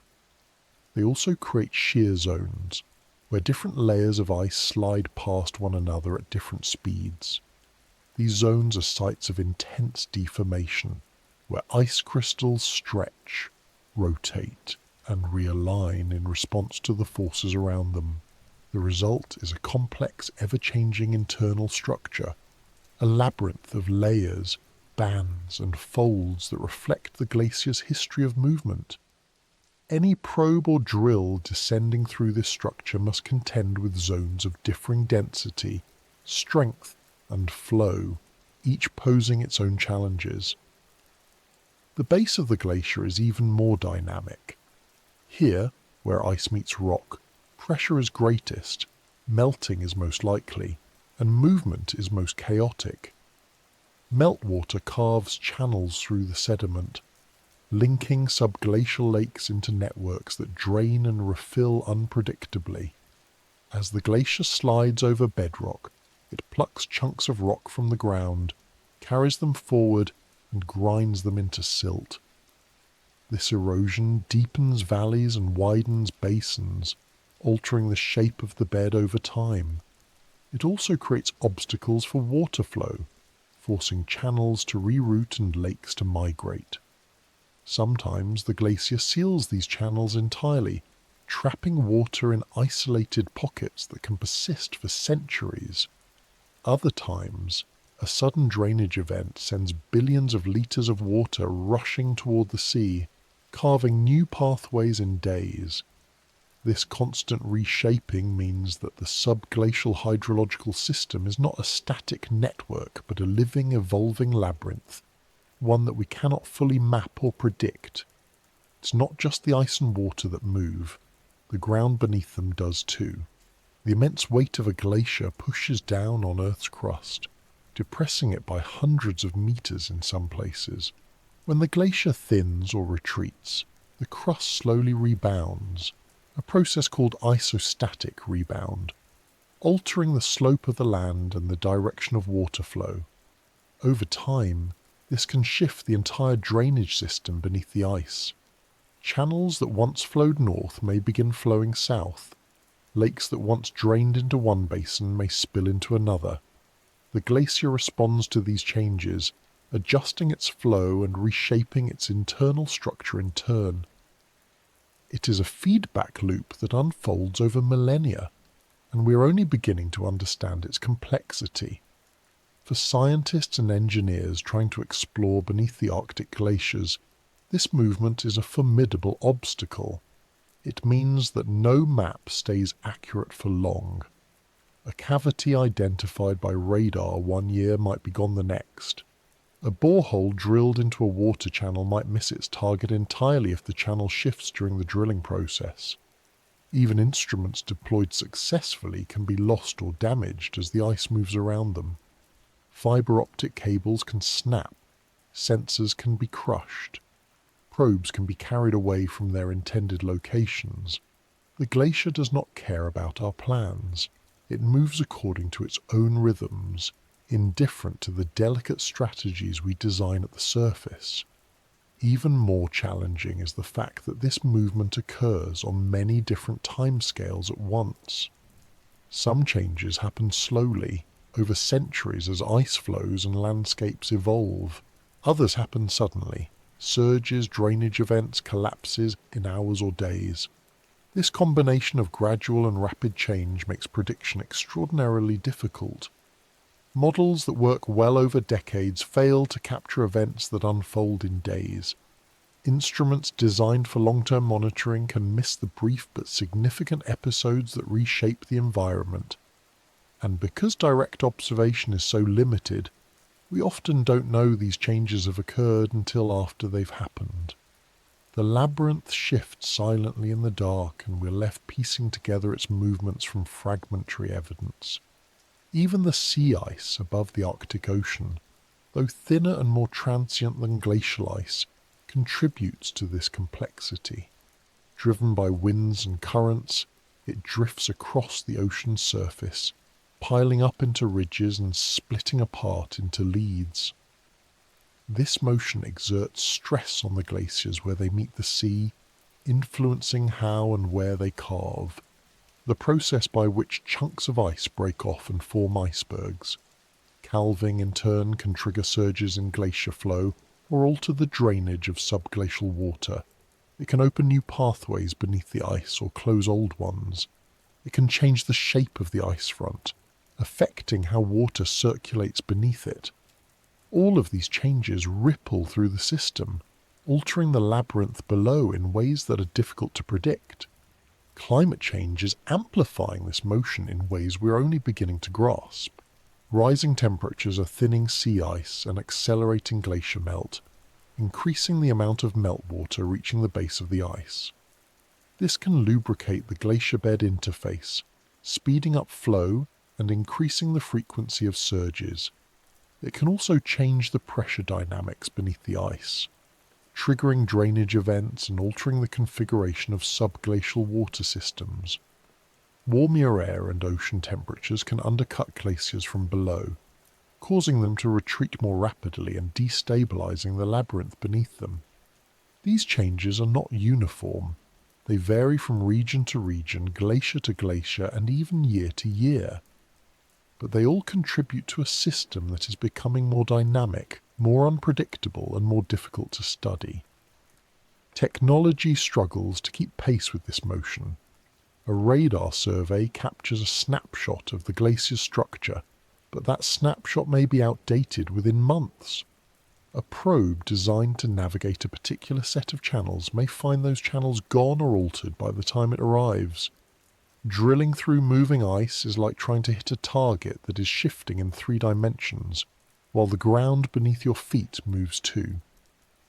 They also create shear zones, where different layers of ice slide past one another at different speeds. These zones are sites of intense deformation, where ice crystals stretch, rotate, and realign in response to the forces around them. The result is a complex, ever-changing internal structure, a labyrinth of layers, bands, and folds that reflect the glacier's history of movement. Any probe or drill descending through this structure must contend with zones of differing density, strength, and flow, each posing its own challenges. The base of the glacier is even more dynamic. Here, where ice meets rock, pressure is greatest, melting is most likely, and movement is most chaotic. Meltwater carves channels through the sediment, linking subglacial lakes into networks that drain and refill unpredictably. As the glacier slides over bedrock, it plucks chunks of rock from the ground, carries them forward, and grinds them into silt. This erosion deepens valleys and widens basins, altering the shape of the bed over time. It also creates obstacles for water flow, forcing channels to reroute and lakes to migrate. Sometimes the glacier seals these channels entirely, trapping water in isolated pockets that can persist for centuries. Other times, a sudden drainage event sends billions of litres of water rushing toward the sea, carving new pathways in days. This constant reshaping means that the subglacial hydrological system is not a static network but a living, evolving labyrinth, one that we cannot fully map or predict. It's not just the ice and water that move, the ground beneath them does too. The immense weight of a glacier pushes down on Earth's crust, depressing it by hundreds of meters in some places. When the glacier thins or retreats, the crust slowly rebounds, a process called isostatic rebound, altering the slope of the land and the direction of water flow. Over time, this can shift the entire drainage system beneath the ice. Channels that once flowed north may begin flowing south. Lakes that once drained into one basin may spill into another. The glacier responds to these changes, adjusting its flow and reshaping its internal structure in turn. It is a feedback loop that unfolds over millennia, and we are only beginning to understand its complexity. For scientists and engineers trying to explore beneath the Arctic glaciers, this movement is a formidable obstacle. It means that no map stays accurate for long. A cavity identified by radar one year might be gone the next. A borehole drilled into a water channel might miss its target entirely if the channel shifts during the drilling process. Even instruments deployed successfully can be lost or damaged as the ice moves around them. Fiber optic cables can snap, sensors can be crushed, probes can be carried away from their intended locations. The glacier does not care about our plans. It moves according to its own rhythms, indifferent to the delicate strategies we design at the surface. Even more challenging is the fact that this movement occurs on many different timescales at once. Some changes happen slowly, over centuries as ice flows and landscapes evolve. Others happen suddenly, surges, drainage events, collapses in hours or days. This combination of gradual and rapid change makes prediction extraordinarily difficult. Models that work well over decades fail to capture events that unfold in days. Instruments designed for long-term monitoring can miss the brief but significant episodes that reshape the environment. And because direct observation is so limited, we often don't know these changes have occurred until after they've happened. The labyrinth shifts silently in the dark, and we're left piecing together its movements from fragmentary evidence. Even the sea ice above the Arctic Ocean, though thinner and more transient than glacial ice, contributes to this complexity. Driven by winds and currents, it drifts across the ocean's surface, piling up into ridges and splitting apart into leads. This motion exerts stress on the glaciers where they meet the sea, influencing how and where they carve, the process by which chunks of ice break off and form icebergs. Calving in turn can trigger surges in glacier flow or alter the drainage of subglacial water. It can open new pathways beneath the ice or close old ones. It can change the shape of the ice front, affecting how water circulates beneath it. All of these changes ripple through the system, altering the labyrinth below in ways that are difficult to predict. Climate change is amplifying this motion in ways we're only beginning to grasp. Rising temperatures are thinning sea ice and accelerating glacier melt, increasing the amount of meltwater reaching the base of the ice. This can lubricate the glacier bed interface, speeding up flow and increasing the frequency of surges. It can also change the pressure dynamics beneath the ice, triggering drainage events and altering the configuration of subglacial water systems. Warmer air and ocean temperatures can undercut glaciers from below, causing them to retreat more rapidly and destabilizing the labyrinth beneath them. These changes are not uniform. They vary from region to region, glacier to glacier, and even year to year. But they all contribute to a system that is becoming more dynamic, more unpredictable, and more difficult to study. Technology struggles to keep pace with this motion. A radar survey captures a snapshot of the glacier's structure, but that snapshot may be outdated within months. A probe designed to navigate a particular set of channels may find those channels gone or altered by the time it arrives. Drilling through moving ice is like trying to hit a target that is shifting in 3 dimensions, while the ground beneath your feet moves too.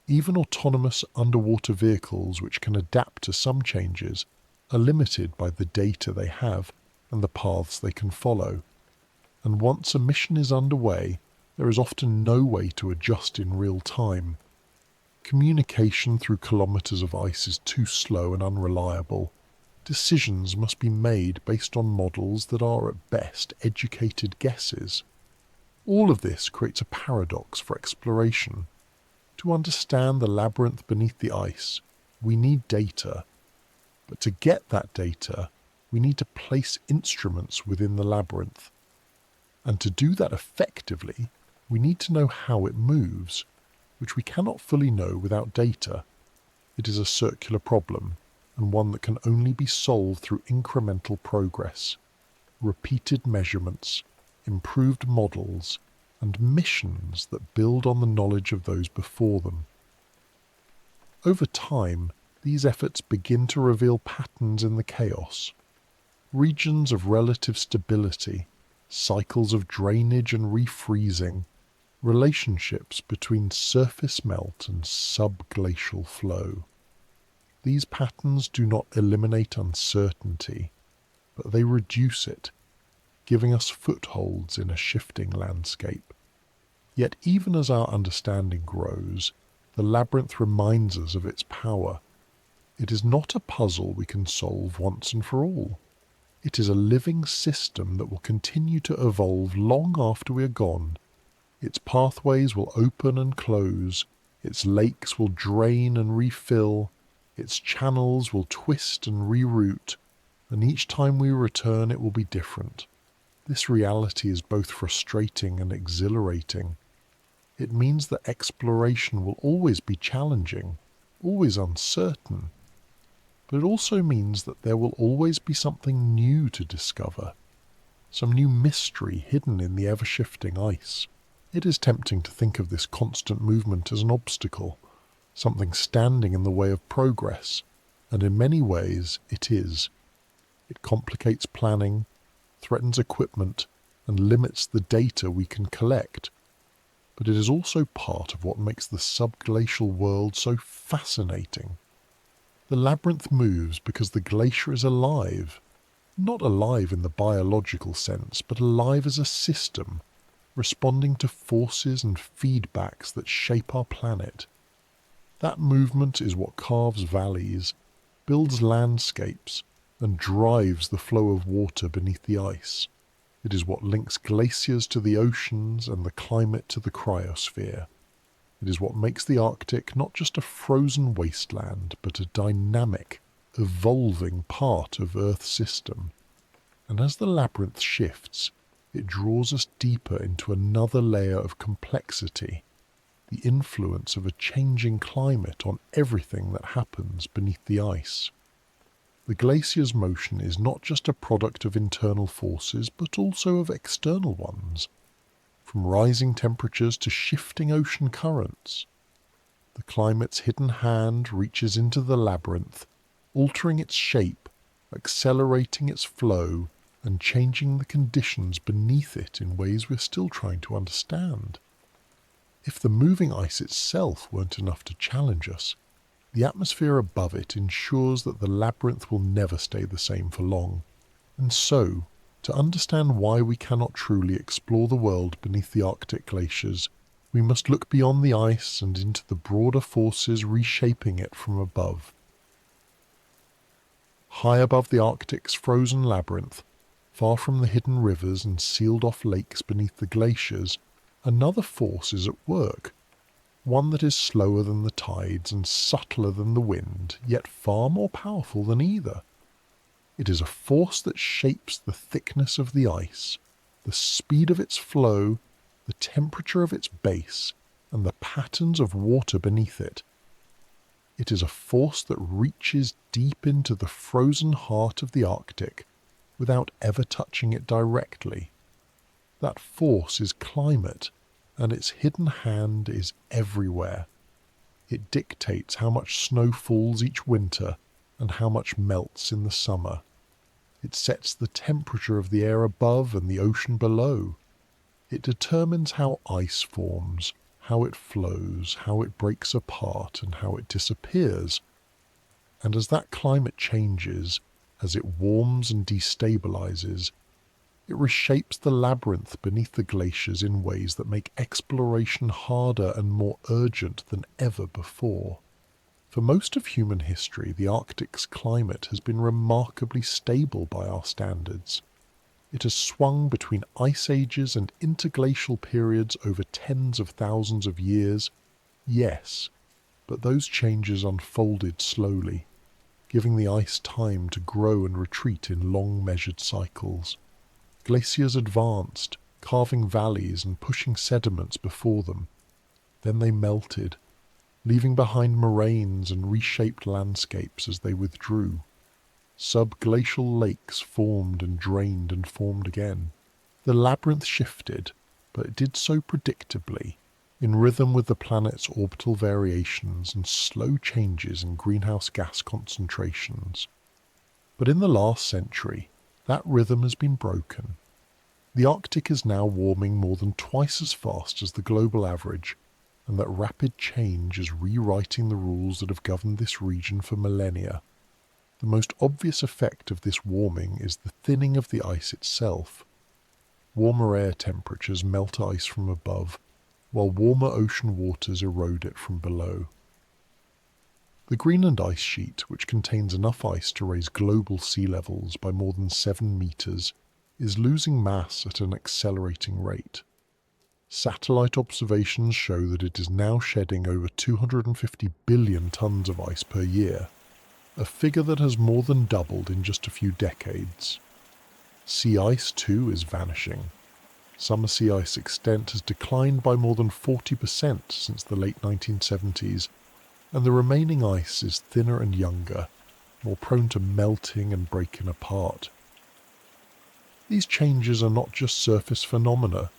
Even autonomous underwater vehicles which can adapt to some changes are limited by the data they have and the paths they can follow. And once a mission is underway, there is often no way to adjust in real time. Communication through kilometers of ice is too slow and unreliable. Decisions must be made based on models that are at best educated guesses. All of this creates a paradox for exploration. To understand the labyrinth beneath the ice, we need data. But to get that data, we need to place instruments within the labyrinth. And to do that effectively, we need to know how it moves, which we cannot fully know without data. It is a circular problem, and one that can only be solved through incremental progress, repeated measurements, improved models, and missions that build on the knowledge of those before them. Over time, these efforts begin to reveal patterns in the chaos, regions of relative stability, cycles of drainage and refreezing, relationships between surface melt and subglacial flow. These patterns do not eliminate uncertainty, but they reduce it, giving us footholds in a shifting landscape. Yet even as our understanding grows, the labyrinth reminds us of its power. It is not a puzzle we can solve once and for all. It is a living system that will continue to evolve long after we are gone. Its pathways will open and close, its lakes will drain and refill, its channels will twist and reroute, and each time we return it will be different. This reality is both frustrating and exhilarating. It means that exploration will always be challenging, always uncertain. But it also means that there will always be something new to discover, some new mystery hidden in the ever-shifting ice. It is tempting to think of this constant movement as an obstacle, something standing in the way of progress, and in many ways it is. It complicates planning, threatens equipment, and limits the data we can collect. But it is also part of what makes the subglacial world so fascinating. The labyrinth moves because the glacier is alive, not alive in the biological sense, but alive as a system, responding to forces and feedbacks that shape our planet. That movement is what carves valleys, builds landscapes, and drives the flow of water beneath the ice. It is what links glaciers to the oceans and the climate to the cryosphere. It is what makes the Arctic not just a frozen wasteland, but a dynamic, evolving part of Earth's system. And as the labyrinth shifts, it draws us deeper into another layer of complexity, the influence of a changing climate on everything that happens beneath the ice. The glacier's motion is not just a product of internal forces, but also of external ones, from rising temperatures to shifting ocean currents. The climate's hidden hand reaches into the labyrinth, altering its shape, accelerating its flow, and changing the conditions beneath it in ways we're still trying to understand. If the moving ice itself weren't enough to challenge us, the atmosphere above it ensures that the labyrinth will never stay the same for long. And so, to understand why we cannot truly explore the world beneath the Arctic glaciers, we must look beyond the ice and into the broader forces reshaping it from above. High above the Arctic's frozen labyrinth, far from the hidden rivers and sealed-off lakes beneath the glaciers, another force is at work, one that is slower than the tides and subtler than the wind, yet far more powerful than either. It is a force that shapes the thickness of the ice, the speed of its flow, the temperature of its base, and the patterns of water beneath it. It is a force that reaches deep into the frozen heart of the Arctic without ever touching it directly. That force is climate, and its hidden hand is everywhere. It dictates how much snow falls each winter and how much melts in the summer. It sets the temperature of the air above and the ocean below. It determines how ice forms, how it flows, how it breaks apart, and how it disappears. And as that climate changes, as it warms and destabilizes, it reshapes the labyrinth beneath the glaciers in ways that make exploration harder and more urgent than ever before. For most of human history, the Arctic's climate has been remarkably stable by our standards. It has swung between ice ages and interglacial periods over tens of thousands of years, yes, but those changes unfolded slowly, giving the ice time to grow and retreat in long measured cycles. Glaciers advanced, carving valleys and pushing sediments before them. Then they melted, leaving behind moraines and reshaped landscapes as they withdrew. Subglacial lakes formed and drained and formed again. The labyrinth shifted, but it did so predictably, in rhythm with the planet's orbital variations and slow changes in greenhouse gas concentrations. But in the last century, that rhythm has been broken. The Arctic is now warming more than twice as fast as the global average, and that rapid change is rewriting the rules that have governed this region for millennia. The most obvious effect of this warming is the thinning of the ice itself. Warmer air temperatures melt ice from above, while warmer ocean waters erode it from below. The Greenland ice sheet, which contains enough ice to raise global sea levels by more than 7 meters, is losing mass at an accelerating rate. Satellite observations show that it is now shedding over 250 billion tons of ice per year, a figure that has more than doubled in just a few decades. Sea ice, too, is vanishing. Summer sea ice extent has declined by more than 40% since the late 1970s, and the remaining ice is thinner and younger, more prone to melting and breaking apart. These changes are not just surface phenomena.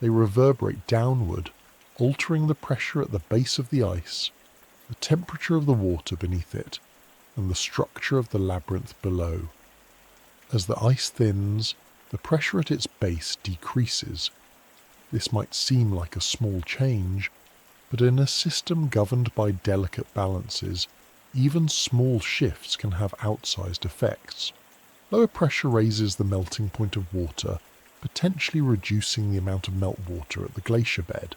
They reverberate downward, altering the pressure at the base of the ice, the temperature of the water beneath it, and the structure of the labyrinth below. As the ice thins, the pressure at its base decreases. This might seem like a small change, but in a system governed by delicate balances, even small shifts can have outsized effects. Lower pressure raises the melting point of water, potentially reducing the amount of meltwater at the glacier bed.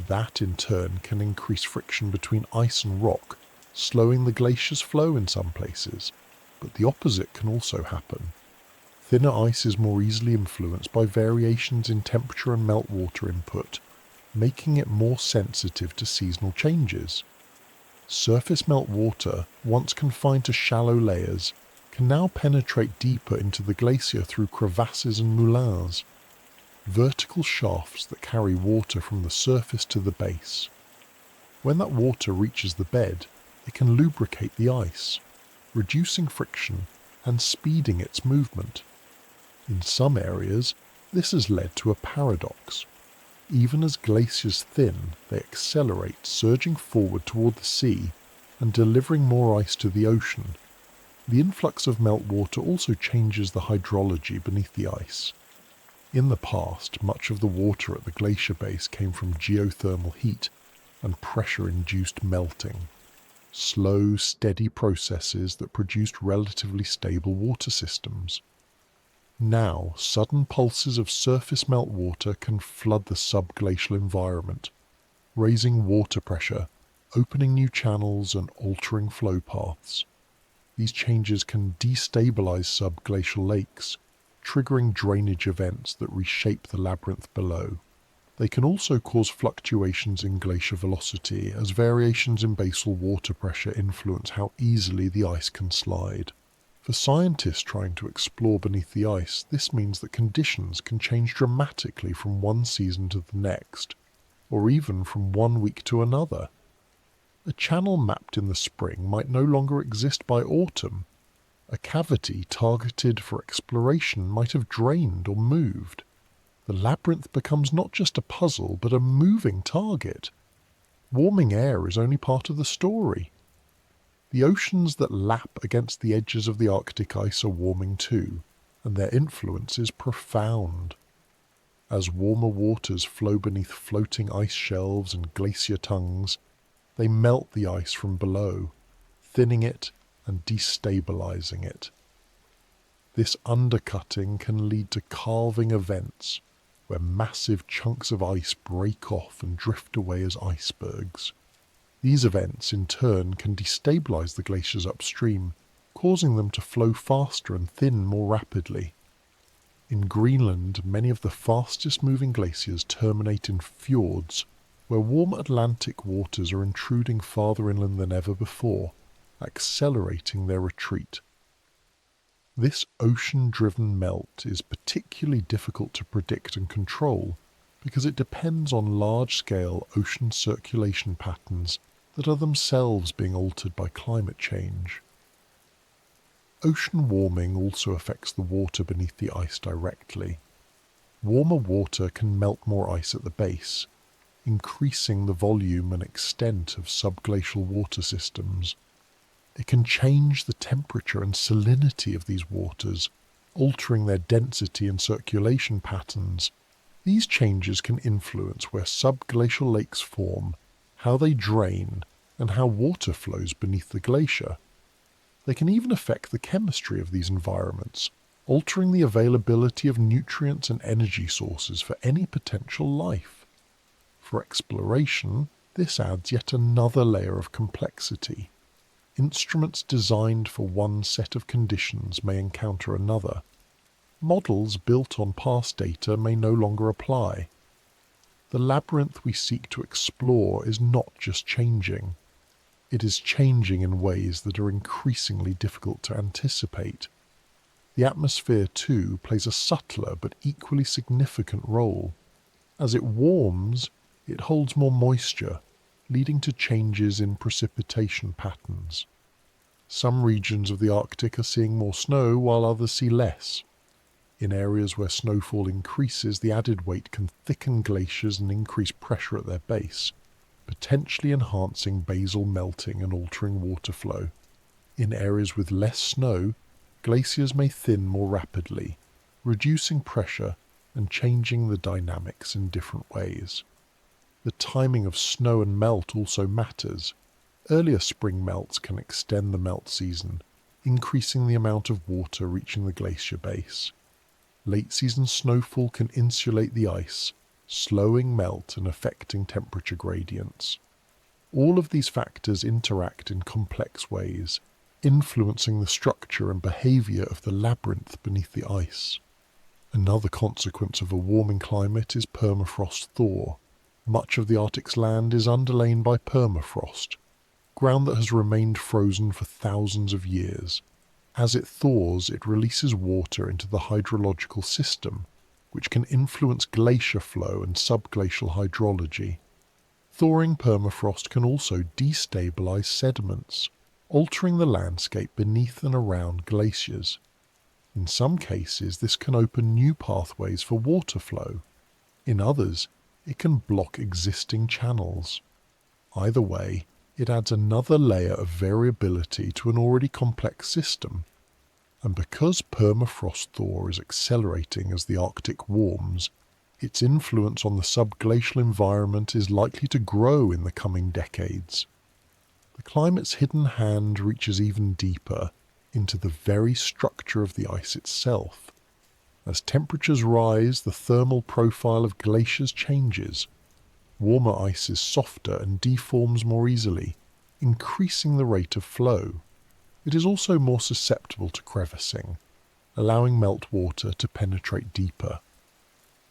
That in turn can increase friction between ice and rock, slowing the glacier's flow in some places, but the opposite can also happen. Thinner ice is more easily influenced by variations in temperature and meltwater input, making it more sensitive to seasonal changes. Surface meltwater, once confined to shallow layers, can now penetrate deeper into the glacier through crevasses and moulins, vertical shafts that carry water from the surface to the base. When that water reaches the bed, it can lubricate the ice, reducing friction and speeding its movement. In some areas, this has led to a paradox. Even as glaciers thin, they accelerate, surging forward toward the sea and delivering more ice to the ocean. The influx of meltwater also changes the hydrology beneath the ice. In the past, much of the water at the glacier base came from geothermal heat and pressure-induced melting, slow, steady processes that produced relatively stable water systems. Now, sudden pulses of surface meltwater can flood the subglacial environment, raising water pressure, opening new channels and altering flow paths. These changes can destabilize subglacial lakes, triggering drainage events that reshape the labyrinth below. They can also cause fluctuations in glacier velocity, as variations in basal water pressure influence how easily the ice can slide. For scientists trying to explore beneath the ice, this means that conditions can change dramatically from one season to the next, or even from one week to another. A channel mapped in the spring might no longer exist by autumn. A cavity targeted for exploration might have drained or moved. The labyrinth becomes not just a puzzle, but a moving target. Warming air is only part of the story. The oceans that lap against the edges of the Arctic ice are warming too, and their influence is profound. As warmer waters flow beneath floating ice shelves and glacier tongues, they melt the ice from below, thinning it and destabilizing it. This undercutting can lead to calving events, where massive chunks of ice break off and drift away as icebergs. These events, in turn, can destabilize the glaciers upstream, causing them to flow faster and thin more rapidly. In Greenland, many of the fastest-moving glaciers terminate in fjords, where warm Atlantic waters are intruding farther inland than ever before, accelerating their retreat. This ocean-driven melt is particularly difficult to predict and control because it depends on large-scale ocean circulation patterns that are themselves being altered by climate change. Ocean warming also affects the water beneath the ice directly. Warmer water can melt more ice at the base, increasing the volume and extent of subglacial water systems. It can change the temperature and salinity of these waters, altering their density and circulation patterns. These changes can influence where subglacial lakes form, how they drain, and how water flows beneath the glacier. They can even affect the chemistry of these environments, altering the availability of nutrients and energy sources for any potential life. For exploration, this adds yet another layer of complexity. Instruments designed for one set of conditions may encounter another. Models built on past data may no longer apply. The labyrinth we seek to explore is not just changing. It is changing in ways that are increasingly difficult to anticipate. The atmosphere, too, plays a subtler but equally significant role. As it warms, it holds more moisture, leading to changes in precipitation patterns. Some regions of the Arctic are seeing more snow, while others see less. In areas where snowfall increases, the added weight can thicken glaciers and increase pressure at their base, potentially enhancing basal melting and altering water flow. In areas with less snow, glaciers may thin more rapidly, reducing pressure and changing the dynamics in different ways. The timing of snow and melt also matters. Earlier spring melts can extend the melt season, increasing the amount of water reaching the glacier base. Late season snowfall can insulate the ice, slowing melt and affecting temperature gradients. All of these factors interact in complex ways, influencing the structure and behavior of the labyrinth beneath the ice. Another consequence of a warming climate is permafrost thaw. Much of the Arctic's land is underlain by permafrost, ground that has remained frozen for thousands of years. As it thaws, it releases water into the hydrological system, which can influence glacier flow and subglacial hydrology. Thawing permafrost can also destabilize sediments, altering the landscape beneath and around glaciers. In some cases, this can open new pathways for water flow. In others, it can block existing channels. Either way, it adds another layer of variability to an already complex system. And because permafrost thaw is accelerating as the Arctic warms, its influence on the subglacial environment is likely to grow in the coming decades. The climate's hidden hand reaches even deeper into the very structure of the ice itself. As temperatures rise, the thermal profile of glaciers changes. Warmer ice is softer and deforms more easily, increasing the rate of flow. It is also more susceptible to crevasing, allowing meltwater to penetrate deeper.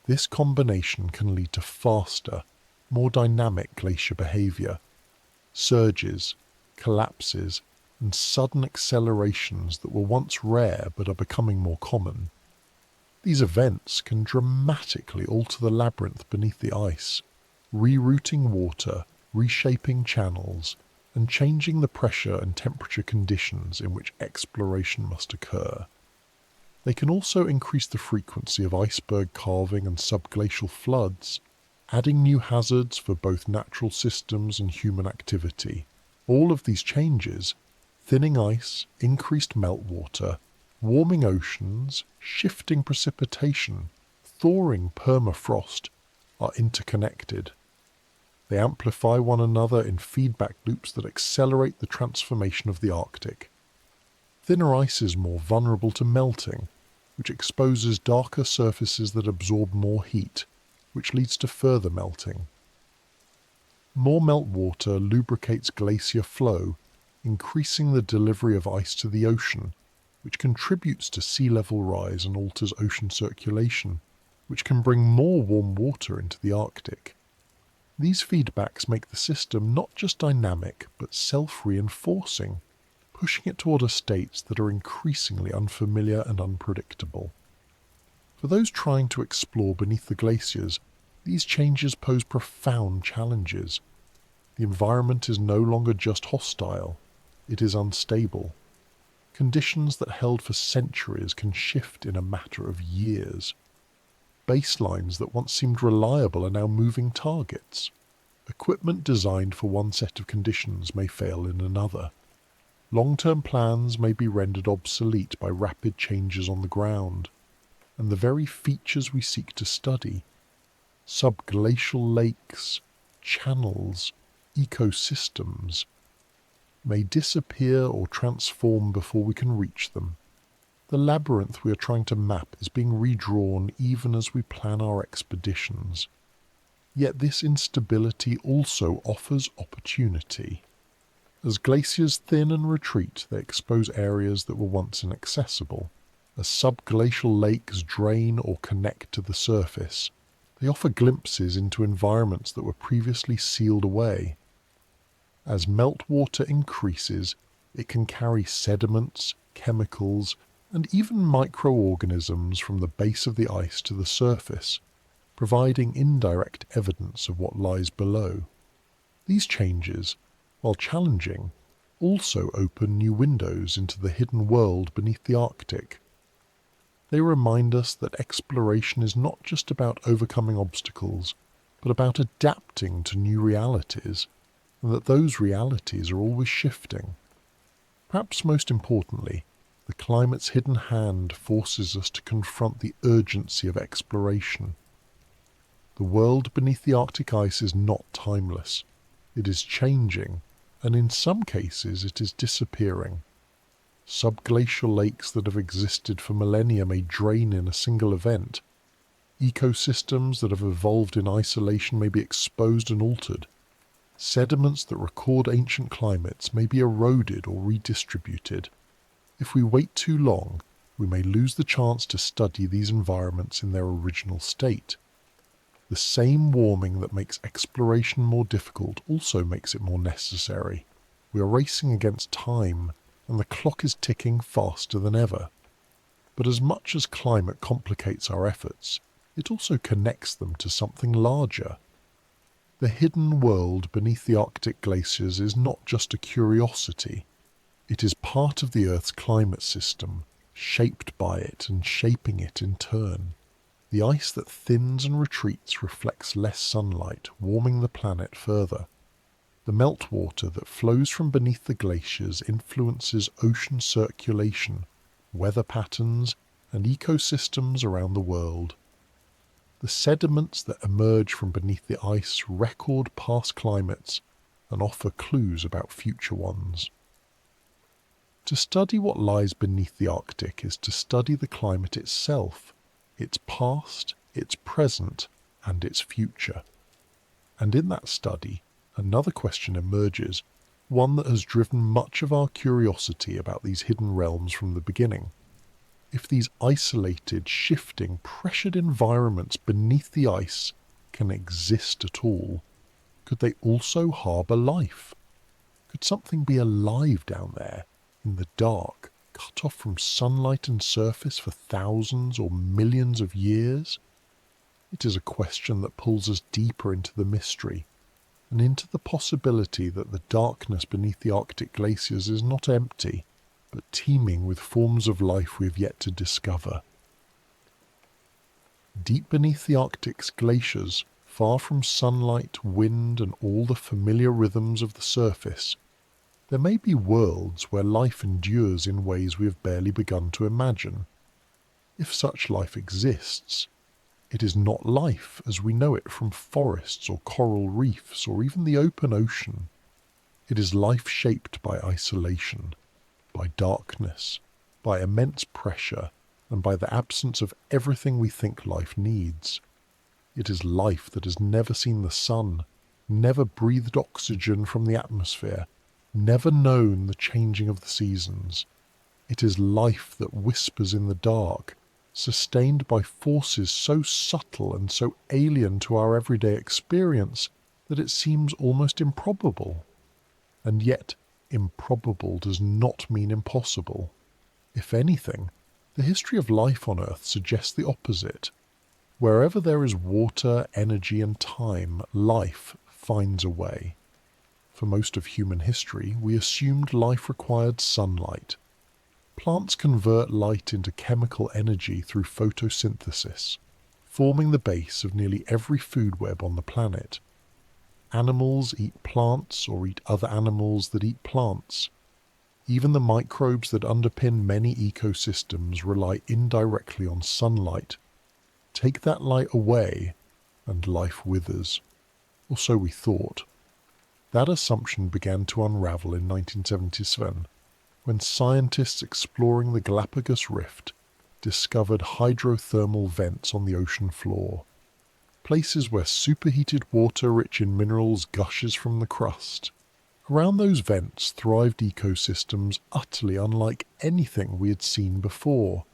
This combination can lead to faster, more dynamic glacier behavior. Surges, collapses, and sudden accelerations that were once rare but are becoming more common. These events can dramatically alter the labyrinth beneath the ice, rerouting water, reshaping channels, and changing the pressure and temperature conditions in which exploration must occur. They can also increase the frequency of iceberg calving and subglacial floods, adding new hazards for both natural systems and human activity. All of these changes, thinning ice, increased meltwater, warming oceans, shifting precipitation, thawing permafrost, are interconnected. They amplify one another in feedback loops that accelerate the transformation of the Arctic. Thinner ice is more vulnerable to melting, which exposes darker surfaces that absorb more heat, which leads to further melting. More meltwater lubricates glacier flow, increasing the delivery of ice to the ocean, which contributes to sea level rise and alters ocean circulation, which can bring more warm water into the Arctic. These feedbacks make the system not just dynamic, but self-reinforcing, pushing it toward states that are increasingly unfamiliar and unpredictable. For those trying to explore beneath the glaciers, these changes pose profound challenges. The environment is no longer just hostile, it is unstable. Conditions that held for centuries can shift in a matter of years. Baselines that once seemed reliable are now moving targets. Equipment designed for one set of conditions may fail in another. Long-term plans may be rendered obsolete by rapid changes on the ground, and the very features we seek to study, subglacial lakes, channels, ecosystems, may disappear or transform before we can reach them. The labyrinth we are trying to map is being redrawn even as we plan our expeditions. Yet this instability also offers opportunity. As glaciers thin and retreat, they expose areas that were once inaccessible. As subglacial lakes drain or connect to the surface, they offer glimpses into environments that were previously sealed away. As meltwater increases, it can carry sediments, chemicals, and even microorganisms from the base of the ice to the surface, providing indirect evidence of what lies below. These changes, while challenging, also open new windows into the hidden world beneath the Arctic. They remind us that exploration is not just about overcoming obstacles, but about adapting to new realities, and that those realities are always shifting. Perhaps most importantly, the climate's hidden hand forces us to confront the urgency of exploration. The world beneath the Arctic ice is not timeless. It is changing, and in some cases it is disappearing. Subglacial lakes that have existed for millennia may drain in a single event. Ecosystems that have evolved in isolation may be exposed and altered. Sediments that record ancient climates may be eroded or redistributed. If we wait too long, we may lose the chance to study these environments in their original state. The same warming that makes exploration more difficult also makes it more necessary. We are racing against time, and the clock is ticking faster than ever. But as much as climate complicates our efforts, it also connects them to something larger. The hidden world beneath the Arctic glaciers is not just a curiosity. It is part of the Earth's climate system, shaped by it and shaping it in turn. The ice that thins and retreats reflects less sunlight, warming the planet further. The meltwater that flows from beneath the glaciers influences ocean circulation, weather patterns, and ecosystems around the world. The sediments that emerge from beneath the ice record past climates and offer clues about future ones. To study what lies beneath the Arctic is to study the climate itself, its past, its present, and its future. And in that study, another question emerges, one that has driven much of our curiosity about these hidden realms from the beginning. If these isolated, shifting, pressured environments beneath the ice can exist at all, could they also harbour life? Could something be alive down there, in the dark, cut off from sunlight and surface for thousands or millions of years? It is a question that pulls us deeper into the mystery, and into the possibility that the darkness beneath the Arctic glaciers is not empty, but teeming with forms of life we have yet to discover. Deep beneath the Arctic's glaciers, far from sunlight, wind, and all the familiar rhythms of the surface, there may be worlds where life endures in ways we have barely begun to imagine. If such life exists, it is not life as we know it from forests or coral reefs or even the open ocean. It is life shaped by isolation, by darkness, by immense pressure, and by the absence of everything we think life needs. It is life that has never seen the sun, never breathed oxygen from the atmosphere, never known the changing of the seasons. It is life that whispers in the dark, sustained by forces so subtle and so alien to our everyday experience that it seems almost improbable. And yet, improbable does not mean impossible. If anything, the history of life on Earth suggests the opposite. Wherever there is water, energy, and time, life finds a way. For most of human history, we assumed life required sunlight. Plants convert light into chemical energy through photosynthesis, forming the base of nearly every food web on the planet. Animals eat plants or eat other animals that eat plants. Even the microbes that underpin many ecosystems rely indirectly on sunlight. Take that light away, and life withers. Or so we thought. That assumption began to unravel in 1977, when scientists exploring the Galapagos Rift discovered hydrothermal vents on the ocean floor, places where superheated water rich in minerals gushes from the crust. Around those vents thrived ecosystems utterly unlike anything we had seen before.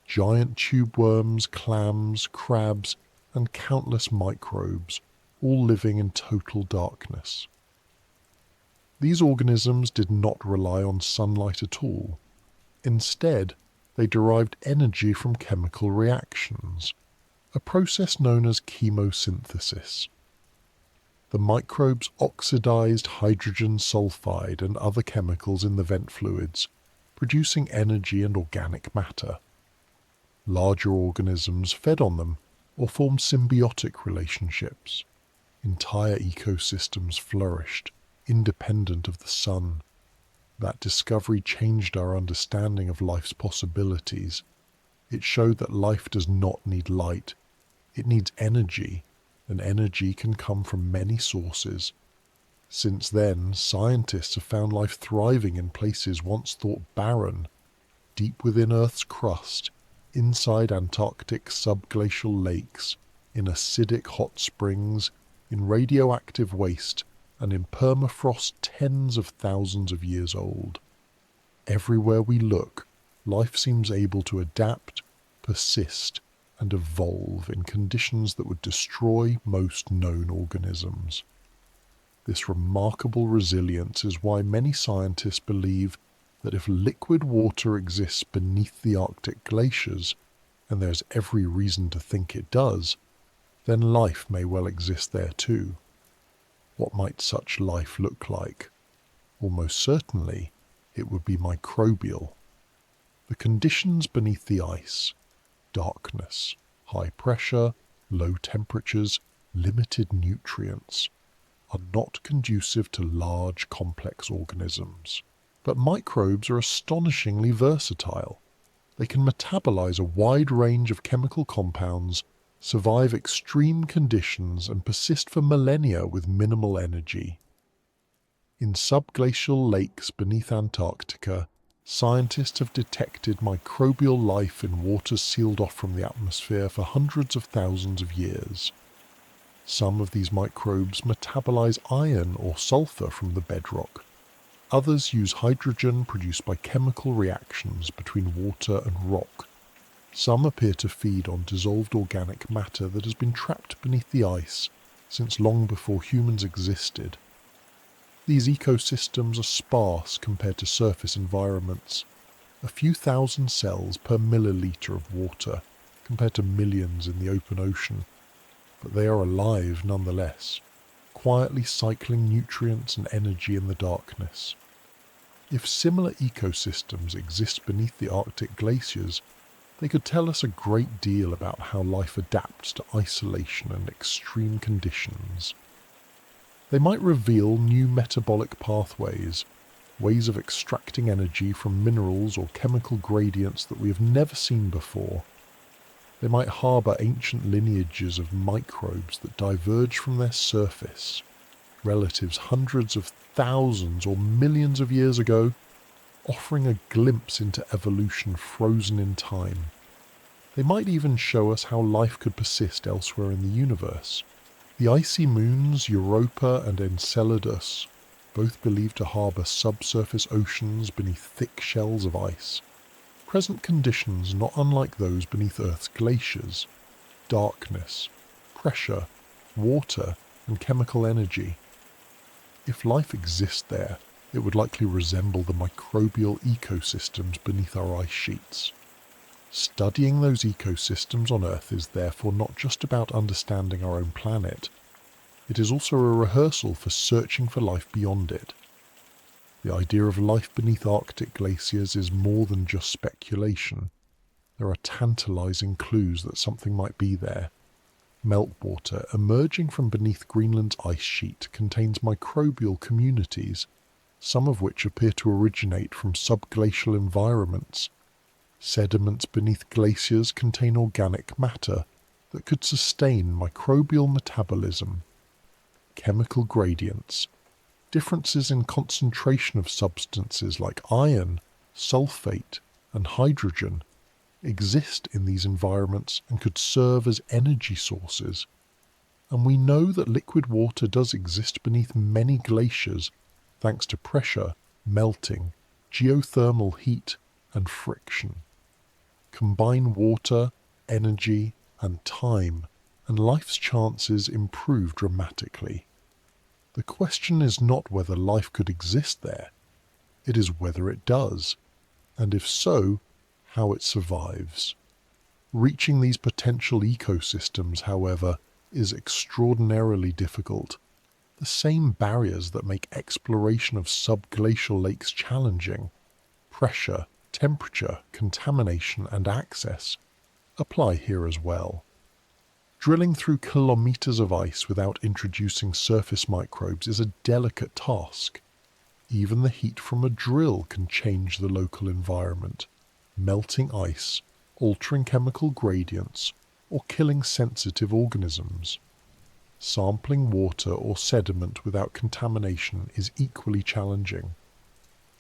Giant tube worms, clams, crabs, and countless microbes, all living in total darkness. These organisms did not rely on sunlight at all. Instead, they derived energy from chemical reactions, a process known as chemosynthesis. The microbes oxidized hydrogen sulfide and other chemicals in the vent fluids, producing energy and organic matter. Larger organisms fed on them or formed symbiotic relationships. Entire ecosystems flourished, independent of the sun. That discovery changed our understanding of life's possibilities. It showed that life does not need light. It needs energy, and energy can come from many sources. Since then, scientists have found life thriving in places once thought barren, deep within Earth's crust, inside Antarctic subglacial lakes, in acidic hot springs, in radioactive waste, and in permafrost tens of thousands of years old. Everywhere we look, life seems able to adapt, persist, and evolve in conditions that would destroy most known organisms. This remarkable resilience is why many scientists believe that if liquid water exists beneath the Arctic glaciers, and there's every reason to think it does, then life may well exist there too. What might such life look like? Almost certainly, it would be microbial. The conditions beneath the ice, darkness, high pressure, low temperatures, limited nutrients, are not conducive to large, complex organisms. But microbes are astonishingly versatile. They can metabolize a wide range of chemical compounds, survive extreme conditions, and persist for millennia with minimal energy. In subglacial lakes beneath Antarctica, scientists have detected microbial life in waters sealed off from the atmosphere for hundreds of thousands of years. Some of these microbes metabolize iron or sulfur from the bedrock. Others use hydrogen produced by chemical reactions between water and rock. Some appear to feed on dissolved organic matter that has been trapped beneath the ice since long before humans existed. These ecosystems are sparse compared to surface environments, a few thousand cells per milliliter of water compared to millions in the open ocean, but they are alive nonetheless, quietly cycling nutrients and energy in the darkness. If similar ecosystems exist beneath the Arctic glaciers, they could tell us a great deal about how life adapts to isolation and extreme conditions. They might reveal new metabolic pathways, ways of extracting energy from minerals or chemical gradients that we have never seen before. They might harbour ancient lineages of microbes that diverge from their surface, relatives hundreds of thousands or millions of years ago, offering a glimpse into evolution frozen in time. They might even show us how life could persist elsewhere in the universe. The icy moons Europa and Enceladus, both believed to harbour subsurface oceans beneath thick shells of ice, present conditions not unlike those beneath Earth's glaciers: darkness, pressure, water, and chemical energy. If life exists there, it would likely resemble the microbial ecosystems beneath our ice sheets. Studying those ecosystems on Earth is therefore not just about understanding our own planet. It is also a rehearsal for searching for life beyond it. The idea of life beneath Arctic glaciers is more than just speculation. There are tantalizing clues that something might be there. Meltwater emerging from beneath Greenland's ice sheet contains microbial communities, some of which appear to originate from subglacial environments. Sediments beneath glaciers contain organic matter that could sustain microbial metabolism. Chemical gradients, differences in concentration of substances like iron, sulfate, and hydrogen, exist in these environments and could serve as energy sources. And we know that liquid water does exist beneath many glaciers thanks to pressure, melting, geothermal heat, and friction. Combine water, energy, and time, and life's chances improve dramatically. The question is not whether life could exist there, it is whether it does, and if so, how it survives. Reaching these potential ecosystems, however, is extraordinarily difficult. The same barriers that make exploration of subglacial lakes challenging, pressure, temperature, contamination, and access, apply here as well. Drilling through kilometers of ice without introducing surface microbes is a delicate task. Even the heat from a drill can change the local environment, melting ice, altering chemical gradients, or killing sensitive organisms. Sampling water or sediment without contamination is equally challenging.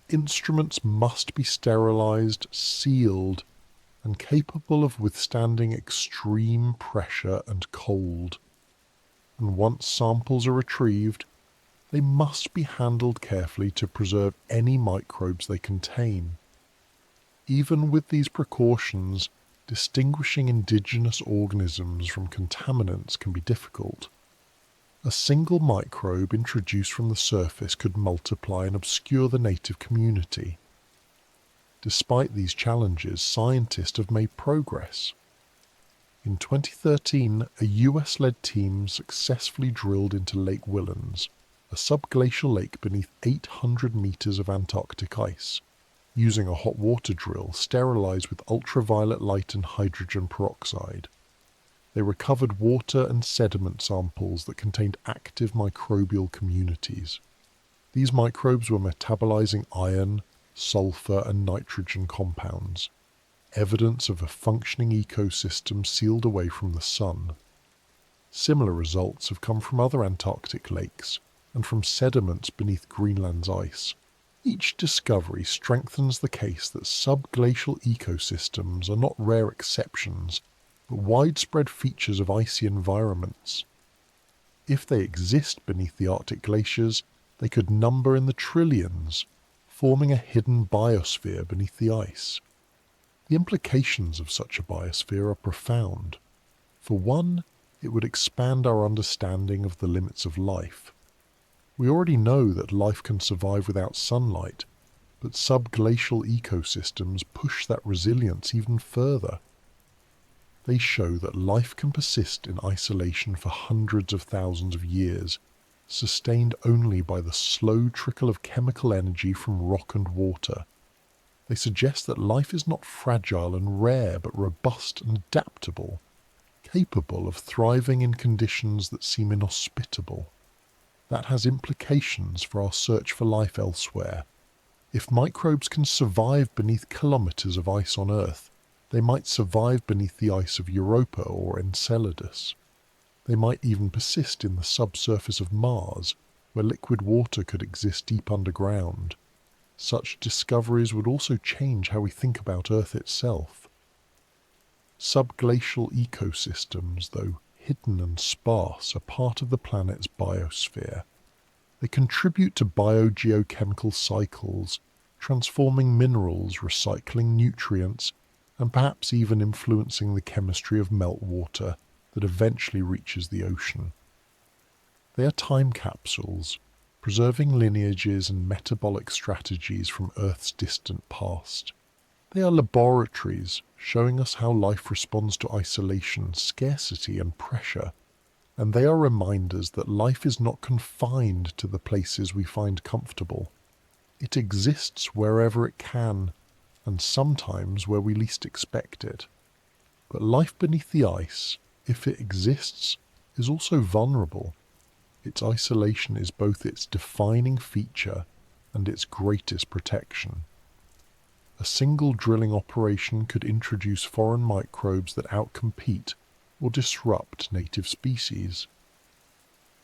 Instruments must be sterilized, sealed, and capable of withstanding extreme pressure and cold. And once samples are retrieved, they must be handled carefully to preserve any microbes they contain. Even with these precautions, distinguishing indigenous organisms from contaminants can be difficult. A single microbe introduced from the surface could multiply and obscure the native community. Despite these challenges, scientists have made progress. In 2013, a US-led team successfully drilled into Lake Whillans, a subglacial lake beneath 800 meters of Antarctic ice, using a hot water drill sterilized with ultraviolet light and hydrogen peroxide. They recovered water and sediment samples that contained active microbial communities. These microbes were metabolizing iron, sulfur, and nitrogen compounds, evidence of a functioning ecosystem sealed away from the sun. Similar results have come from other Antarctic lakes and from sediments beneath Greenland's ice. Each discovery strengthens the case that subglacial ecosystems are not rare exceptions, but widespread features of icy environments. If they exist beneath the Arctic glaciers, they could number in the trillions, forming a hidden biosphere beneath the ice. The implications of such a biosphere are profound. For one, it would expand our understanding of the limits of life. We already know that life can survive without sunlight, but subglacial ecosystems push that resilience even further. They show that life can persist in isolation for hundreds of thousands of years, sustained only by the slow trickle of chemical energy from rock and water. They suggest that life is not fragile and rare, but robust and adaptable, capable of thriving in conditions that seem inhospitable. That has implications for our search for life elsewhere. If microbes can survive beneath kilometers of ice on Earth, they might survive beneath the ice of Europa or Enceladus. They might even persist in the subsurface of Mars, where liquid water could exist deep underground. Such discoveries would also change how we think about Earth itself. Subglacial ecosystems, though hidden and sparse, are part of the planet's biosphere. They contribute to biogeochemical cycles, transforming minerals, recycling nutrients, and perhaps even influencing the chemistry of meltwater that eventually reaches the ocean. They are time capsules, preserving lineages and metabolic strategies from Earth's distant past. They are laboratories, showing us how life responds to isolation, scarcity, and pressure. And they are reminders that life is not confined to the places we find comfortable. It exists wherever it can, and sometimes where we least expect it. But life beneath the ice, if it exists, is also vulnerable. Its isolation is both its defining feature and its greatest protection. A single drilling operation could introduce foreign microbes that outcompete or disrupt native species.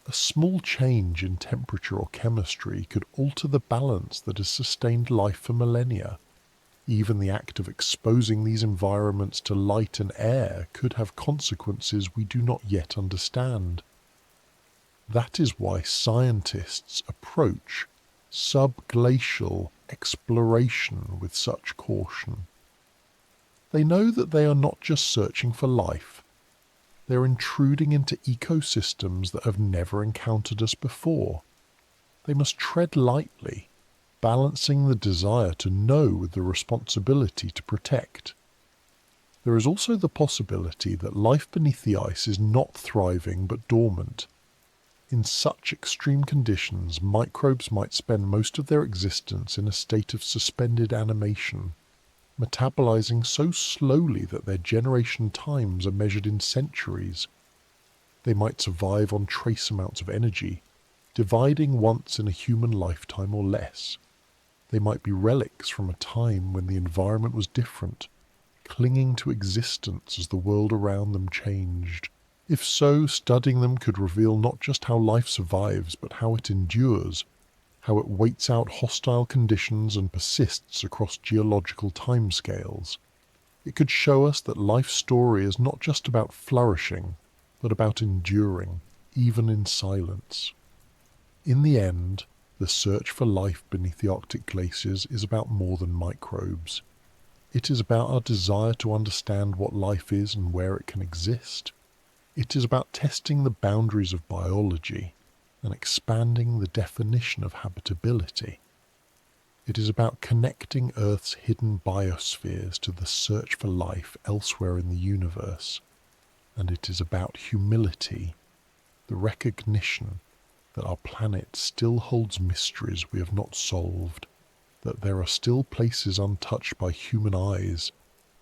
A small change in temperature or chemistry could alter the balance that has sustained life for millennia. Even the act of exposing these environments to light and air could have consequences we do not yet understand. That is why scientists approach subglacial exploration with such caution. They know that they are not just searching for life. They're intruding into ecosystems that have never encountered us before. They must tread lightly, balancing the desire to know with the responsibility to protect. There is also the possibility that life beneath the ice is not thriving but dormant. In such extreme conditions, microbes might spend most of their existence in a state of suspended animation, metabolizing so slowly that their generation times are measured in centuries. They might survive on trace amounts of energy, dividing once in a human lifetime or less. They might be relics from a time when the environment was different, clinging to existence as the world around them changed. If so, studying them could reveal not just how life survives, but how it endures, how it waits out hostile conditions and persists across geological timescales. It could show us that life's story is not just about flourishing, but about enduring, even in silence. In the end, the search for life beneath the Arctic glaciers is about more than microbes. It is about our desire to understand what life is and where it can exist. It is about testing the boundaries of biology and expanding the definition of habitability. It is about connecting Earth's hidden biospheres to the search for life elsewhere in the universe. And it is about humility, the recognition that our planet still holds mysteries we have not solved, that there are still places untouched by human eyes,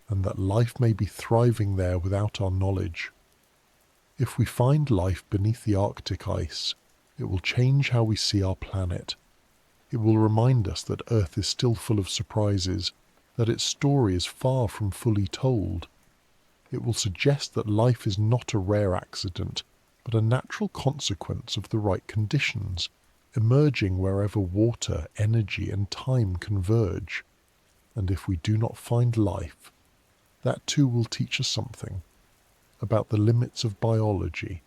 and that life may be thriving there without our knowledge. If we find life beneath the Arctic ice, it will change how we see our planet. It will remind us that Earth is still full of surprises, that its story is far from fully told. It will suggest that life is not a rare accident, but a natural consequence of the right conditions, emerging wherever water, energy, and time converge. And if we do not find life, that too will teach us something about the limits of biology,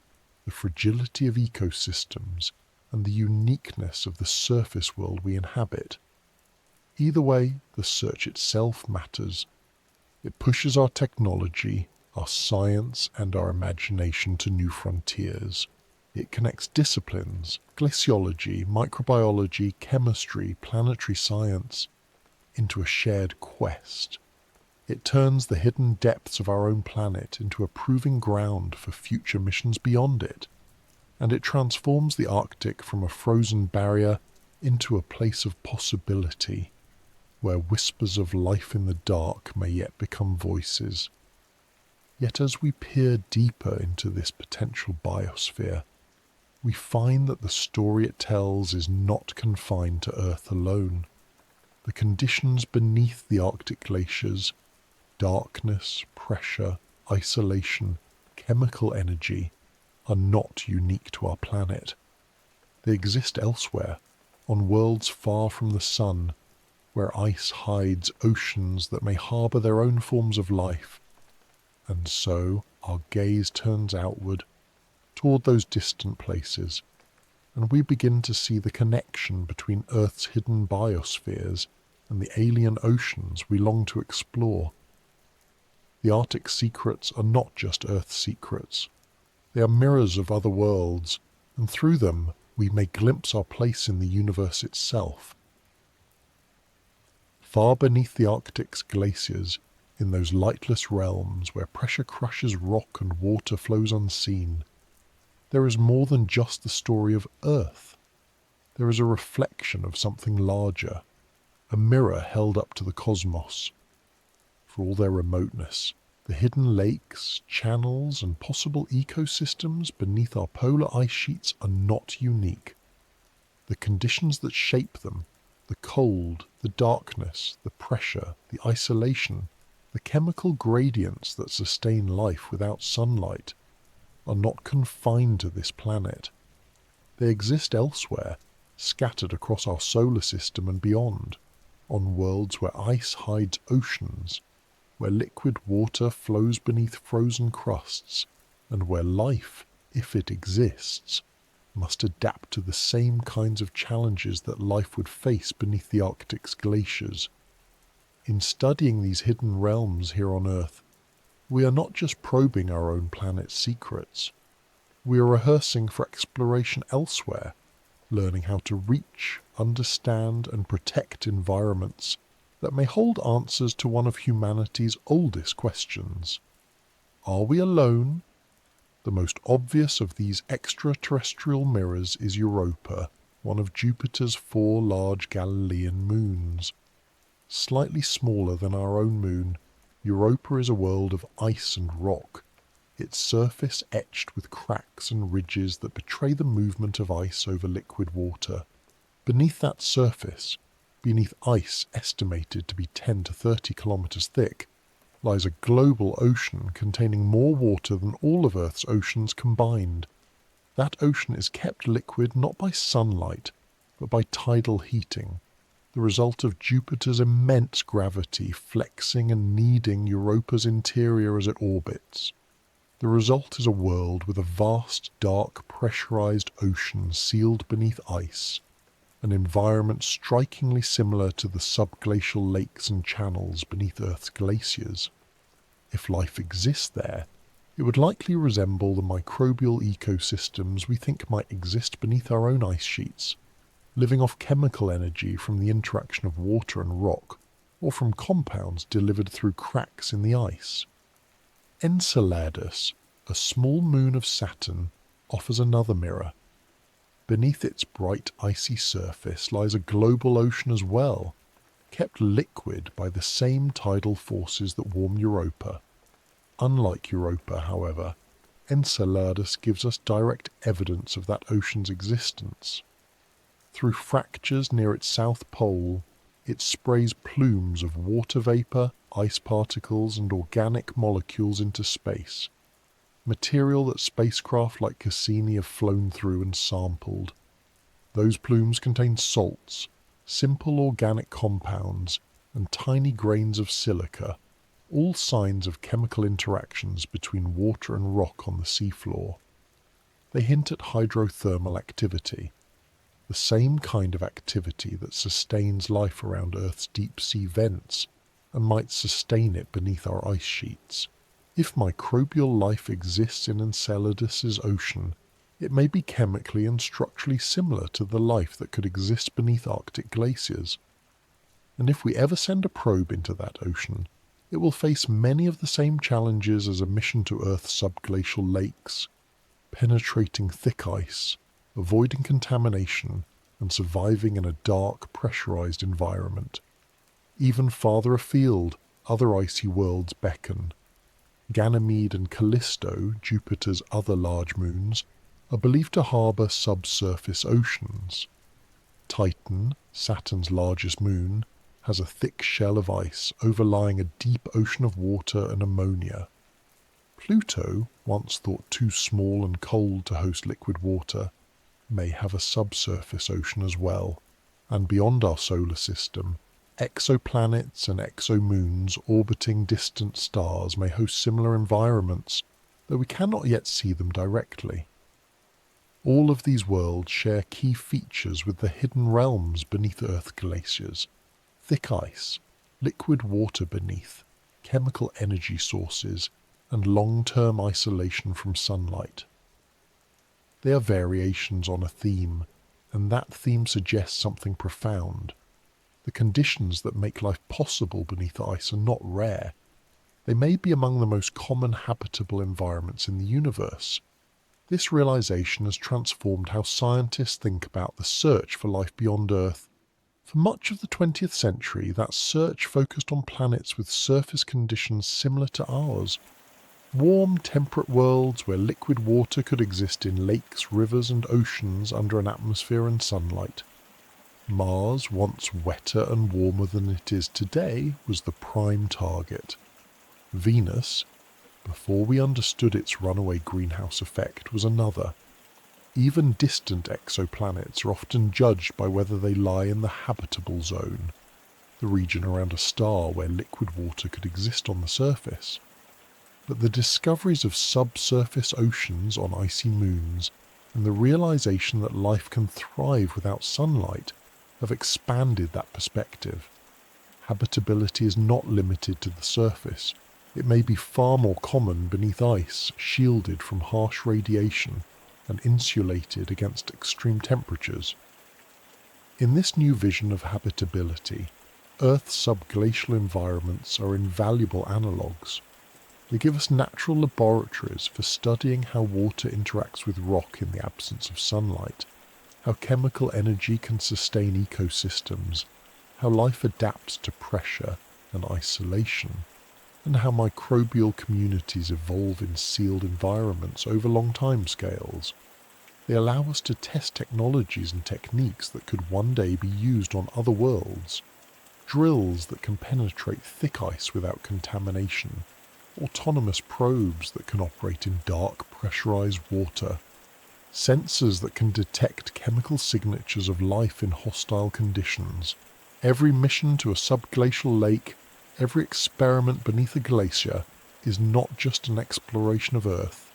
the fragility of ecosystems, and the uniqueness of the surface world we inhabit. Either way, the search itself matters. It pushes our technology, our science, and our imagination to new frontiers. It connects disciplines, glaciology, microbiology, chemistry, planetary science, into a shared quest. It turns the hidden depths of our own planet into a proving ground for future missions beyond it. and it transforms the Arctic from a frozen barrier into a place of possibility, where whispers of life in the dark may yet become voices. Yet as we peer deeper into this potential biosphere, we find that the story it tells is not confined to Earth alone. The conditions beneath the Arctic glaciers, darkness, pressure, isolation, chemical energy, are not unique to our planet. They exist elsewhere, on worlds far from the sun, where ice hides oceans that may harbour their own forms of life. And so our gaze turns outward, toward those distant places, and we begin to see the connection between Earth's hidden biospheres and the alien oceans we long to explore. The Arctic secrets are not just Earth's secrets. They are mirrors of other worlds, and through them we may glimpse our place in the universe itself. Far beneath the Arctic's glaciers, in those lightless realms where pressure crushes rock and water flows unseen, there is more than just the story of Earth. There is a reflection of something larger, a mirror held up to the cosmos. For all their remoteness, the hidden lakes, channels, and possible ecosystems beneath our polar ice sheets are not unique. The conditions that shape them, the cold, the darkness, the pressure, the isolation, the chemical gradients that sustain life without sunlight, are not confined to this planet. They exist elsewhere, scattered across our solar system and beyond, on worlds where ice hides oceans, where liquid water flows beneath frozen crusts, and where life, if it exists, must adapt to the same kinds of challenges that life would face beneath the Arctic's glaciers. In studying these hidden realms here on Earth, we are not just probing our own planet's secrets. We are rehearsing for exploration elsewhere, learning how to reach, understand, and protect environments that may hold answers to one of humanity's oldest questions. Are we alone? The most obvious of these extraterrestrial mirrors is Europa, one of Jupiter's 4 large Galilean moons. Slightly smaller than our own moon, Europa is a world of ice and rock, its surface etched with cracks and ridges that betray the movement of ice over liquid water. Beneath that surface, beneath ice estimated to be 10 to 30 kilometers thick, lies a global ocean containing more water than all of Earth's oceans combined. That ocean is kept liquid not by sunlight, but by tidal heating, the result of Jupiter's immense gravity flexing and kneading Europa's interior as it orbits. The result is a world with a vast, dark, pressurized ocean sealed beneath ice, an environment strikingly similar to the subglacial lakes and channels beneath Earth's glaciers. If life exists there, it would likely resemble the microbial ecosystems we think might exist beneath our own ice sheets, living off chemical energy from the interaction of water and rock, or from compounds delivered through cracks in the ice. Enceladus, a small moon of Saturn, offers another mirror. Beneath its bright icy surface lies a global ocean as well, kept liquid by the same tidal forces that warm Europa. Unlike Europa, however, Enceladus gives us direct evidence of that ocean's existence. Through fractures near its south pole, it sprays plumes of water vapor, ice particles, and organic molecules into space, material that spacecraft like Cassini have flown through and sampled. Those plumes contain salts, simple organic compounds, and tiny grains of silica, all signs of chemical interactions between water and rock on the seafloor. They hint at hydrothermal activity, the same kind of activity that sustains life around Earth's deep-sea vents and might sustain it beneath our ice sheets. If microbial life exists in Enceladus's ocean, it may be chemically and structurally similar to the life that could exist beneath Arctic glaciers. And if we ever send a probe into that ocean, it will face many of the same challenges as a mission to Earth's subglacial lakes. penetrating thick ice, avoiding contamination, and surviving in a dark, pressurized environment. Even farther afield, other icy worlds beckon. Ganymede and Callisto, Jupiter's other large moons, are believed to harbour subsurface oceans. Titan, Saturn's largest moon, has a thick shell of ice overlying a deep ocean of water and ammonia. Pluto, once thought too small and cold to host liquid water, may have a subsurface ocean as well, and beyond our solar system, exoplanets and exomoons orbiting distant stars may host similar environments, though we cannot yet see them directly. All of these worlds share key features with the hidden realms beneath Earth's glaciers: thick ice, liquid water beneath, chemical energy sources, and long-term isolation from sunlight. They are variations on a theme, and that theme suggests something profound. The conditions that make life possible beneath ice are not rare. They may be among the most common habitable environments in the universe. This realization has transformed how scientists think about the search for life beyond Earth. For much of the 20th century, that search focused on planets with surface conditions similar to ours. Warm, temperate worlds where liquid water could exist in lakes, rivers, and oceans under an atmosphere and sunlight. Mars, once wetter and warmer than it is today, was the prime target. Venus, before we understood its runaway greenhouse effect, was another. Even distant exoplanets are often judged by whether they lie in the habitable zone, the region around a star where liquid water could exist on the surface. But the discoveries of subsurface oceans on icy moons and the realization that life can thrive without sunlight have expanded that perspective. Habitability is not limited to the surface. It may be far more common beneath ice, shielded from harsh radiation and insulated against extreme temperatures. In this new vision of habitability, Earth's subglacial environments are invaluable analogues. They give us natural laboratories for studying how water interacts with rock in the absence of sunlight, how chemical energy can sustain ecosystems, how life adapts to pressure and isolation, and how microbial communities evolve in sealed environments over long timescales. They allow us to test technologies and techniques that could one day be used on other worlds. Drills that can penetrate thick ice without contamination, autonomous probes that can operate in dark, pressurized water, sensors that can detect chemical signatures of life in hostile conditions. Every mission to a subglacial lake, every experiment beneath a glacier, is not just an exploration of Earth.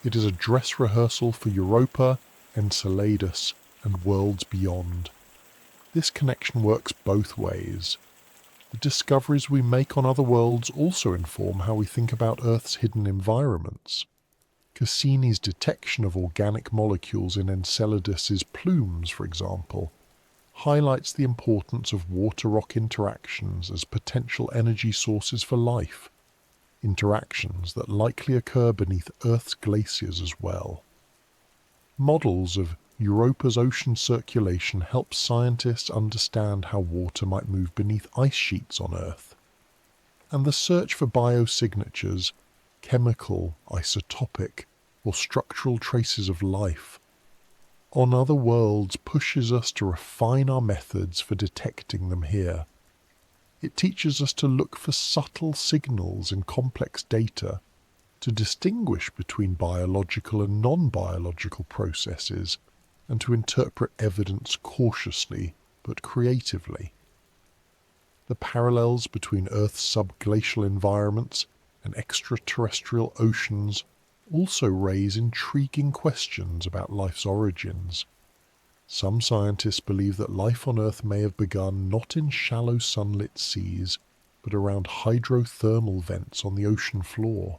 It is a dress rehearsal for Europa, Enceladus, and worlds beyond. This connection works both ways. The discoveries we make on other worlds also inform how we think about Earth's hidden environments. Cassini's detection of organic molecules in Enceladus's plumes, for example, highlights the importance of water-rock interactions as potential energy sources for life, interactions that likely occur beneath Earth's glaciers as well. Models of Europa's ocean circulation help scientists understand how water might move beneath ice sheets on Earth. And the search for biosignatures, chemical, isotopic, or structural traces of life on other worlds pushes us to refine our methods for detecting them here. It teaches us to look for subtle signals in complex data, to distinguish between biological and non-biological processes, and to interpret evidence cautiously but creatively. The parallels between Earth's subglacial environments and extraterrestrial oceans also raise intriguing questions about life's origins. Some scientists believe that life on Earth may have begun not in shallow sunlit seas, but around hydrothermal vents on the ocean floor,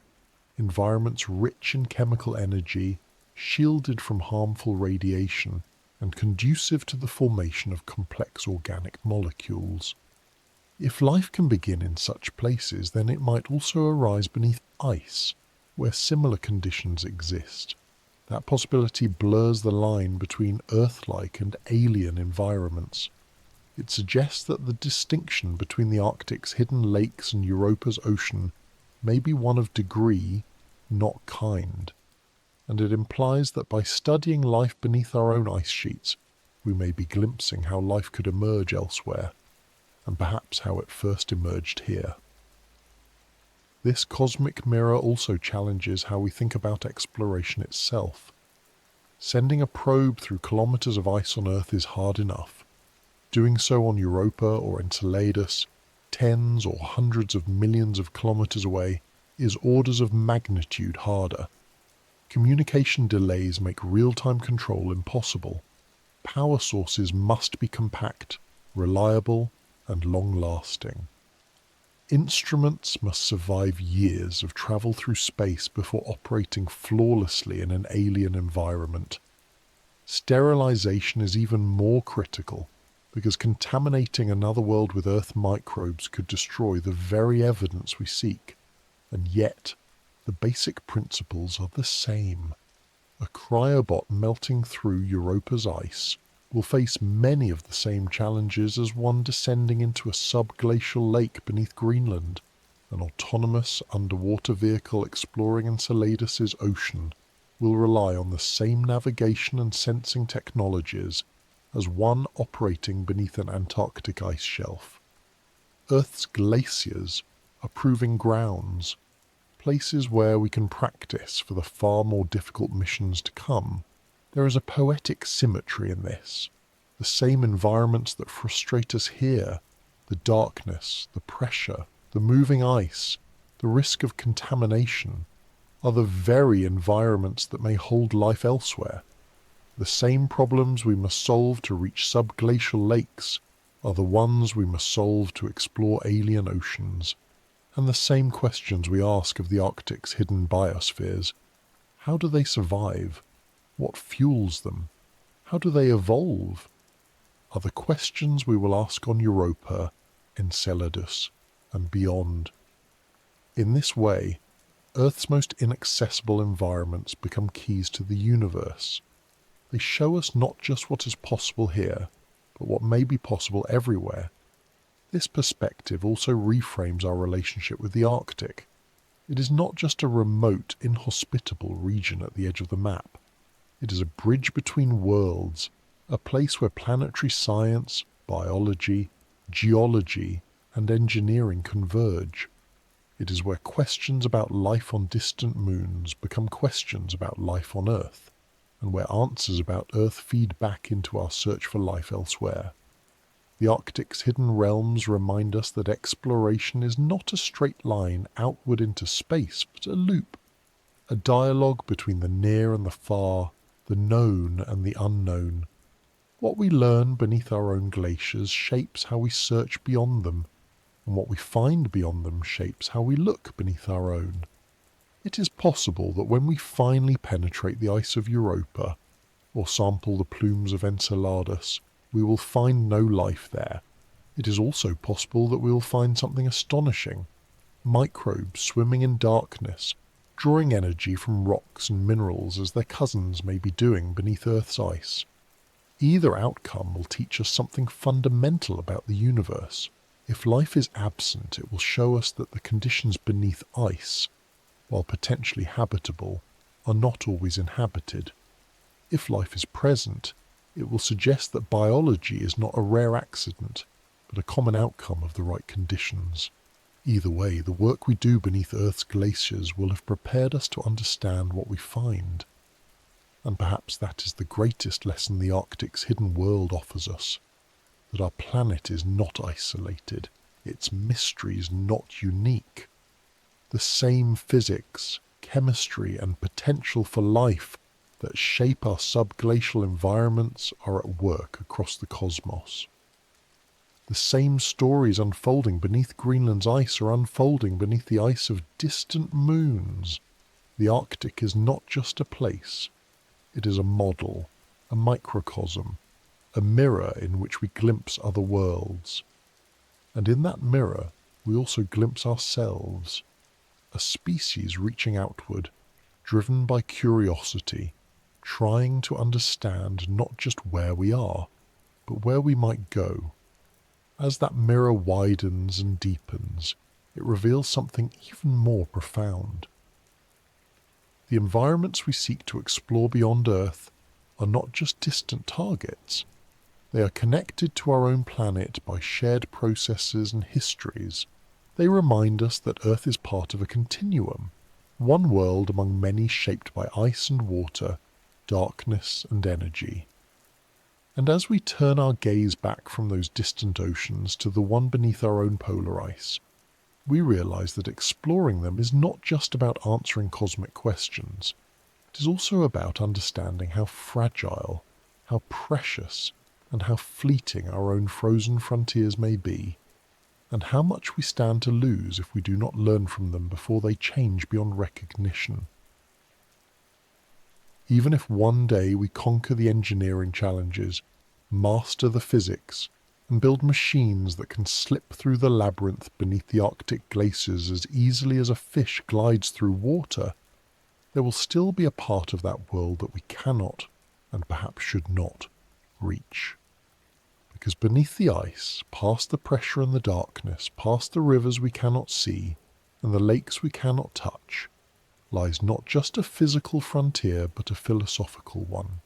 environments rich in chemical energy, shielded from harmful radiation, and conducive to the formation of complex organic molecules. If life can begin in such places, then it might also arise beneath ice, where similar conditions exist. That possibility blurs the line between Earth-like and alien environments. It suggests that the distinction between the Arctic's hidden lakes and Europa's ocean may be one of degree, not kind. And it implies that by studying life beneath our own ice sheets, we may be glimpsing how life could emerge elsewhere, and perhaps how it first emerged here. This cosmic mirror also challenges how we think about exploration itself. Sending a probe through kilometers of ice on Earth is hard enough. Doing so on Europa or Enceladus, tens or hundreds of millions of kilometers away, is orders of magnitude harder. Communication delays make real-time control impossible. Power sources must be compact, reliable, and long-lasting. Instruments must survive years of travel through space before operating flawlessly in an alien environment. Sterilization is even more critical, because contaminating another world with Earth microbes could destroy the very evidence we seek. And yet, the basic principles are the same. A cryobot melting through Europa's ice will face many of the same challenges as one descending into a subglacial lake beneath Greenland. An autonomous underwater vehicle exploring Enceladus's ocean will rely on the same navigation and sensing technologies as one operating beneath an Antarctic ice shelf. Earth's glaciers are proving grounds, places where we can practice for the far more difficult missions to come. There is a poetic symmetry in this. The same environments that frustrate us here, the darkness, the pressure, the moving ice, the risk of contamination, are the very environments that may hold life elsewhere. The same problems we must solve to reach subglacial lakes are the ones we must solve to explore alien oceans. And the same questions we ask of the Arctic's hidden biospheres. How do they survive? What fuels them? How do they evolve? Are the questions we will ask on Europa, Enceladus, and beyond. In this way, Earth's most inaccessible environments become keys to the universe. They show us not just what is possible here, but what may be possible everywhere. This perspective also reframes our relationship with the Arctic. It is not just a remote, inhospitable region at the edge of the map. It is a bridge between worlds, a place where planetary science, biology, geology, and engineering converge. It is where questions about life on distant moons become questions about life on Earth, and where answers about Earth feed back into our search for life elsewhere. The Arctic's hidden realms remind us that exploration is not a straight line outward into space, but a loop, a dialogue between the near and the far, the known and the unknown. What we learn beneath our own glaciers shapes how we search beyond them, and what we find beyond them shapes how we look beneath our own. It is possible that when we finally penetrate the ice of Europa, or sample the plumes of Enceladus, we will find no life there. It is also possible that we will find something astonishing. Microbes swimming in darkness, drawing energy from rocks and minerals as their cousins may be doing beneath Earth's ice. Either outcome will teach us something fundamental about the universe. If life is absent, it will show us that the conditions beneath ice, while potentially habitable, are not always inhabited. If life is present, it will suggest that biology is not a rare accident, but a common outcome of the right conditions. Either way, the work we do beneath Earth's glaciers will have prepared us to understand what we find. And perhaps that is the greatest lesson the Arctic's hidden world offers us, that our planet is not isolated, its mysteries not unique. The same physics, chemistry, and potential for life that shape our subglacial environments are at work across the cosmos. The same stories unfolding beneath Greenland's ice are unfolding beneath the ice of distant moons. The Arctic is not just a place. It is a model, a microcosm, a mirror in which we glimpse other worlds. And in that mirror, we also glimpse ourselves, a species reaching outward, driven by curiosity, trying to understand not just where we are, but where we might go. As that mirror widens and deepens, it reveals something even more profound. The environments we seek to explore beyond Earth are not just distant targets. They are connected to our own planet by shared processes and histories. They remind us that Earth is part of a continuum, one world among many shaped by ice and water, darkness and energy. And as we turn our gaze back from those distant oceans to the one beneath our own polar ice, we realize that exploring them is not just about answering cosmic questions. It is also about understanding how fragile, how precious, and how fleeting our own frozen frontiers may be, and how much we stand to lose if we do not learn from them before they change beyond recognition. Even if one day we conquer the engineering challenges, master the physics, and build machines that can slip through the labyrinth beneath the Arctic glaciers as easily as a fish glides through water, there will still be a part of that world that we cannot, and perhaps should not, reach. Because beneath the ice, past the pressure and the darkness, past the rivers we cannot see, and the lakes we cannot touch, lies not just a physical frontier but a philosophical one.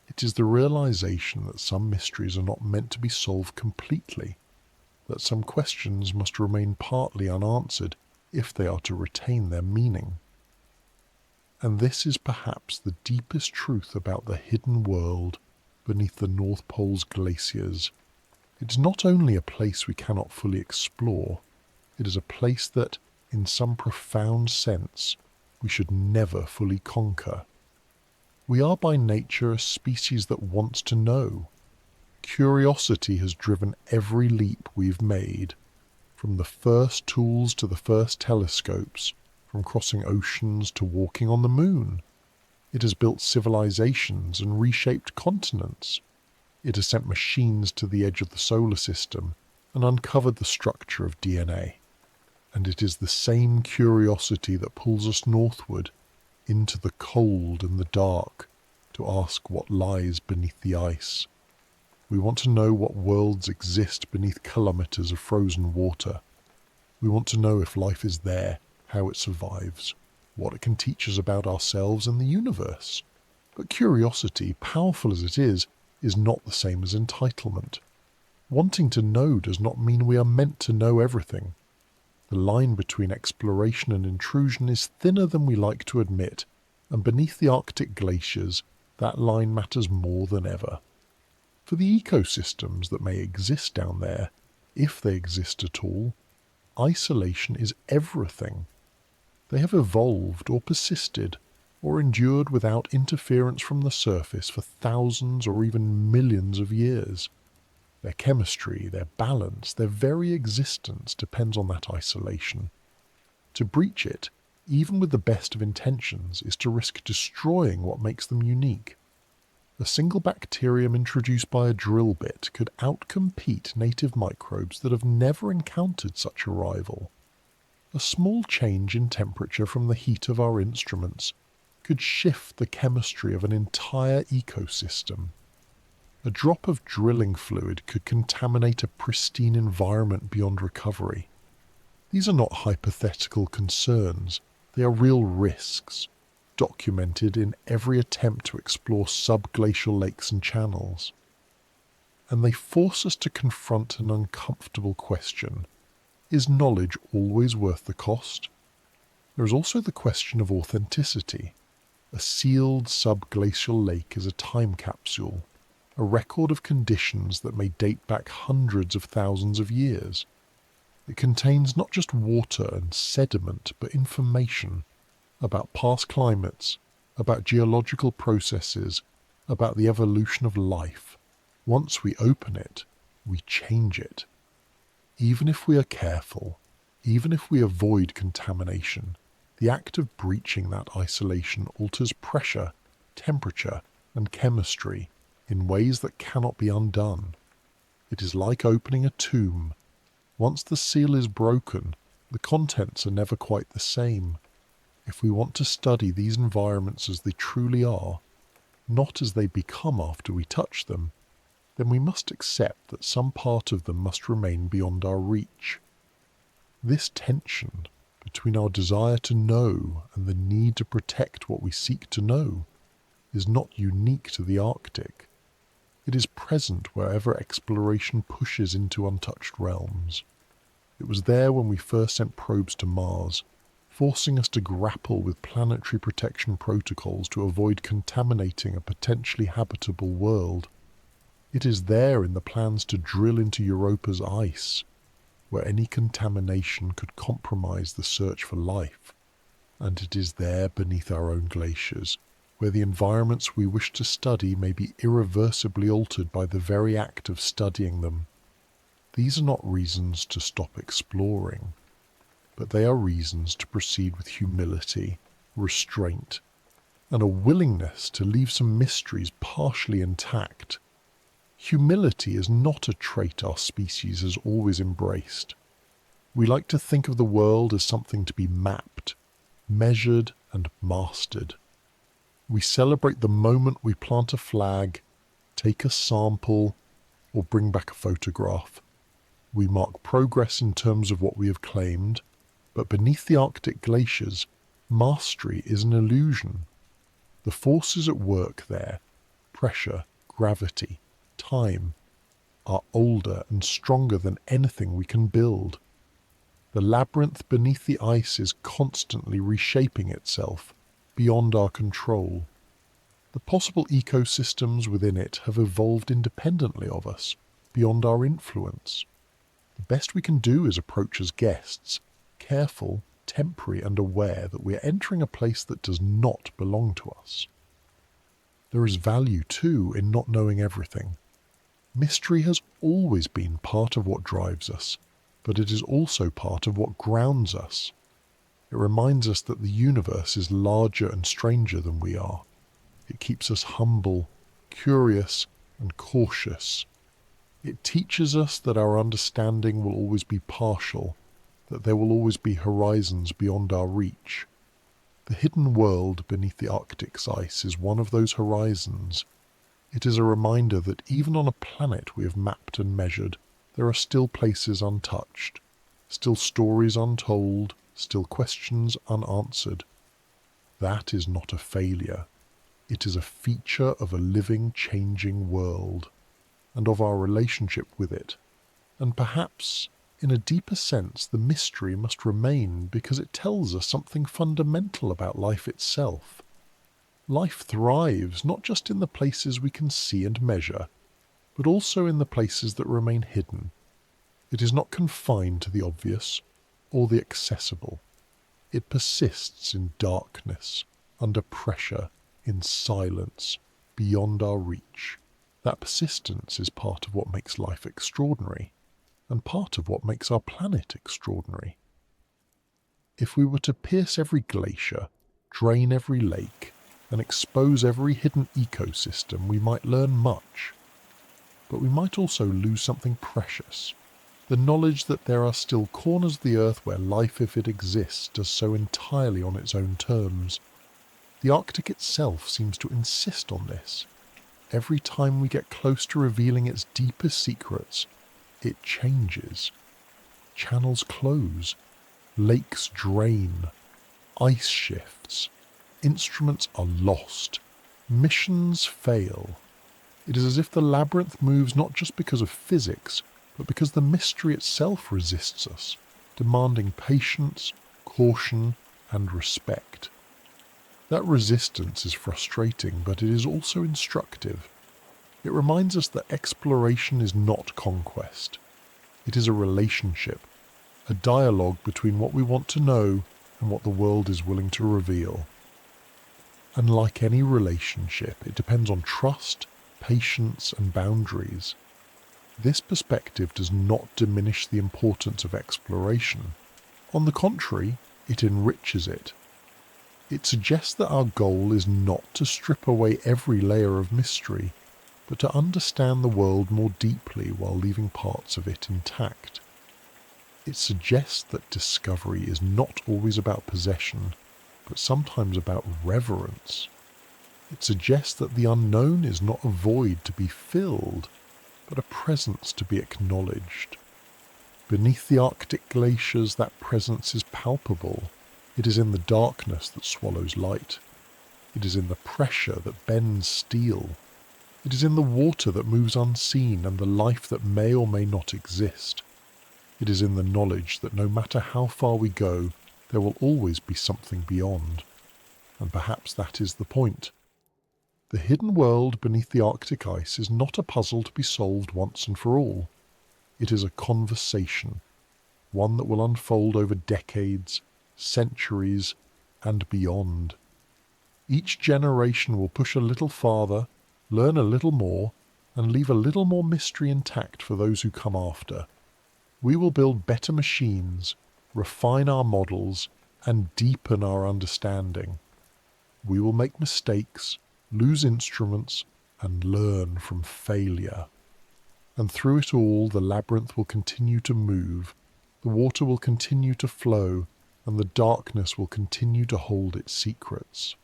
It is the realization that some mysteries are not meant to be solved completely, that some questions must remain partly unanswered if they are to retain their meaning. And this is perhaps the deepest truth about the hidden world beneath the North Pole's glaciers. It is not only a place we cannot fully explore, it is a place that, in some profound sense, we should never fully conquer. We are by nature a species that wants to know. Curiosity has driven every leap we've made, from the first tools to the first telescopes, from crossing oceans to walking on the moon. It has built civilizations and reshaped continents. It has sent machines to the edge of the solar system and uncovered the structure of DNA. And it is the same curiosity that pulls us northward, into the cold and the dark, to ask what lies beneath the ice. We want to know what worlds exist beneath kilometers of frozen water. We want to know if life is there, how it survives, what it can teach us about ourselves and the universe. But curiosity, powerful as it is not the same as entitlement. Wanting to know does not mean we are meant to know everything. The line between exploration and intrusion is thinner than we like to admit, and beneath the Arctic glaciers, that line matters more than ever. For the ecosystems that may exist down there, if they exist at all, isolation is everything. They have evolved or persisted or endured without interference from the surface for thousands or even millions of years. Their chemistry, their balance, their very existence depends on that isolation. To breach it, even with the best of intentions, is to risk destroying what makes them unique. A single bacterium introduced by a drill bit could outcompete native microbes that have never encountered such a rival. A small change in temperature from the heat of our instruments could shift the chemistry of an entire ecosystem. A drop of drilling fluid could contaminate a pristine environment beyond recovery. These are not hypothetical concerns, they are real risks, documented in every attempt to explore subglacial lakes and channels. And they force us to confront an uncomfortable question. Is knowledge always worth the cost? There is also the question of authenticity. A sealed subglacial lake is a time capsule, a record of conditions that may date back hundreds of thousands of years. It contains not just water and sediment, but information about past climates, about geological processes, about the evolution of life. Once we open it, we change it. Even if we are careful, even if we avoid contamination, the act of breaching that isolation alters pressure, temperature, and chemistry in ways that cannot be undone. It is like opening a tomb. Once the seal is broken, the contents are never quite the same. If we want to study these environments as they truly are, not as they become after we touch them, then we must accept that some part of them must remain beyond our reach. This tension between our desire to know and the need to protect what we seek to know is not unique to the Arctic. It is present wherever exploration pushes into untouched realms. It was there when we first sent probes to Mars, forcing us to grapple with planetary protection protocols to avoid contaminating a potentially habitable world. It is there in the plans to drill into Europa's ice, where any contamination could compromise the search for life. And it is there beneath our own glaciers, where the environments we wish to study may be irreversibly altered by the very act of studying them. These are not reasons to stop exploring, but they are reasons to proceed with humility, restraint, and a willingness to leave some mysteries partially intact. Humility is not a trait our species has always embraced. We like to think of the world as something to be mapped, measured, and mastered. We celebrate the moment we plant a flag, take a sample, or bring back a photograph. We mark progress in terms of what we have claimed, but beneath the Arctic glaciers, mastery is an illusion. The forces at work there, pressure, gravity, time, are older and stronger than anything we can build. The labyrinth beneath the ice is constantly reshaping itself, beyond our control. The possible ecosystems within it have evolved independently of us, beyond our influence. The best we can do is approach as guests, careful, temporary, and aware that we are entering a place that does not belong to us. There is value, too, in not knowing everything. Mystery has always been part of what drives us, but it is also part of what grounds us. It reminds us that the universe is larger and stranger than we are. It keeps us humble, curious, and cautious. It teaches us that our understanding will always be partial, that there will always be horizons beyond our reach. The hidden world beneath the Arctic's ice is one of those horizons. It is a reminder that even on a planet we have mapped and measured, there are still places untouched, still stories untold, still questions unanswered. That is not a failure. It is a feature of a living, changing world, and of our relationship with it. And perhaps, in a deeper sense, the mystery must remain because it tells us something fundamental about life itself. Life thrives not just in the places we can see and measure, but also in the places that remain hidden. It is not confined to the obvious or the accessible. It persists in darkness, under pressure, in silence, beyond our reach. That persistence is part of what makes life extraordinary, and part of what makes our planet extraordinary. If we were to pierce every glacier, drain every lake, and expose every hidden ecosystem, we might learn much. But we might also lose something precious. The knowledge that there are still corners of the earth where life, if it exists, does so entirely on its own terms. The Arctic itself seems to insist on this. Every time we get close to revealing its deepest secrets, it changes. Channels close, lakes drain, ice shifts, instruments are lost, missions fail. It is as if the labyrinth moves not just because of physics, but because the mystery itself resists us, demanding patience, caution, and respect. That resistance is frustrating, but it is also instructive. It reminds us that exploration is not conquest. It is a relationship, a dialogue between what we want to know and what the world is willing to reveal. And like any relationship, it depends on trust, patience, and boundaries. This perspective does not diminish the importance of exploration. On the contrary, it enriches it. It suggests that our goal is not to strip away every layer of mystery, but to understand the world more deeply while leaving parts of it intact. It suggests that discovery is not always about possession, but sometimes about reverence. It suggests that the unknown is not a void to be filled, but a presence to be acknowledged. Beneath the Arctic glaciers, that presence is palpable. It is in the darkness that swallows light. It is in the pressure that bends steel. It is in the water that moves unseen and the life that may or may not exist. It is in the knowledge that no matter how far we go, there will always be something beyond. And perhaps that is the point. The hidden world beneath the Arctic ice is not a puzzle to be solved once and for all. It is a conversation, one that will unfold over decades, centuries, and beyond. Each generation will push a little farther, learn a little more, and leave a little more mystery intact for those who come after. We will build better machines, refine our models, and deepen our understanding. We will make mistakes, lose instruments, and learn from failure. And through it all, the labyrinth will continue to move, the water will continue to flow, and the darkness will continue to hold its secrets.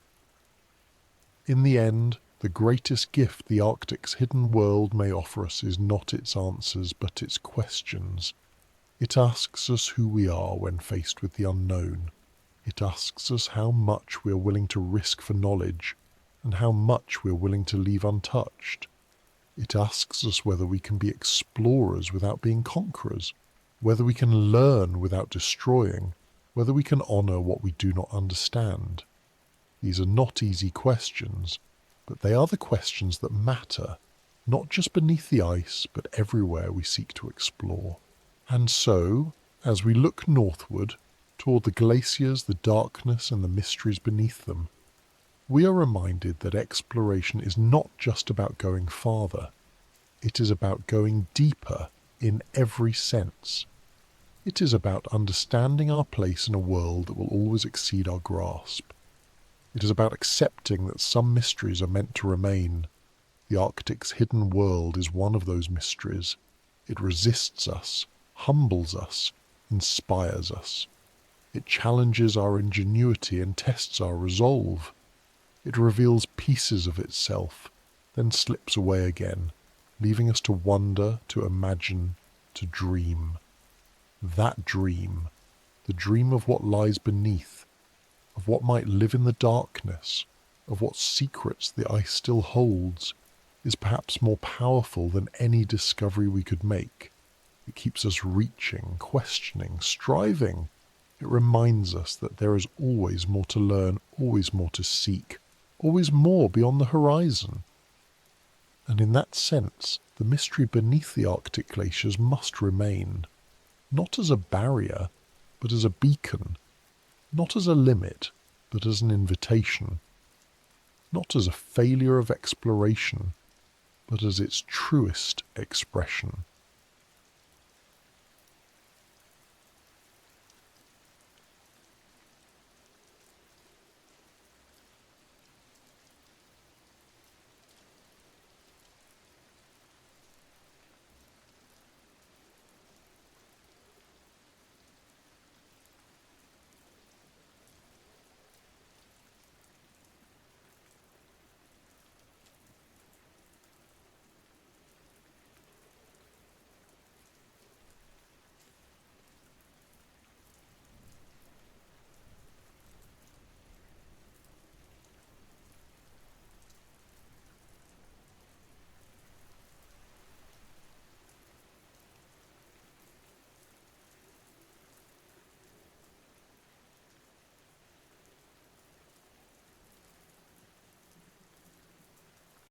In the end, the greatest gift the Arctic's hidden world may offer us is not its answers, but its questions. It asks us who we are when faced with the unknown. It asks us how much we are willing to risk for knowledge, and how much we are willing to leave untouched. It asks us whether we can be explorers without being conquerors, whether we can learn without destroying, whether we can honour what we do not understand. These are not easy questions, but they are the questions that matter, not just beneath the ice, but everywhere we seek to explore. And so, as we look northward, toward the glaciers, the darkness, and the mysteries beneath them, we are reminded that exploration is not just about going farther. It is about going deeper in every sense. It is about understanding our place in a world that will always exceed our grasp. It is about accepting that some mysteries are meant to remain. The Arctic's hidden world is one of those mysteries. It resists us, humbles us, inspires us. It challenges our ingenuity and tests our resolve. It reveals pieces of itself, then slips away again, leaving us to wonder, to imagine, to dream. That dream, the dream of what lies beneath, of what might live in the darkness, of what secrets the ice still holds, is perhaps more powerful than any discovery we could make. It keeps us reaching, questioning, striving. It reminds us that there is always more to learn, always more to seek, always more beyond the horizon. And in that sense, the mystery beneath the Arctic glaciers must remain, not as a barrier, but as a beacon, not as a limit, but as an invitation, not as a failure of exploration, but as its truest expression.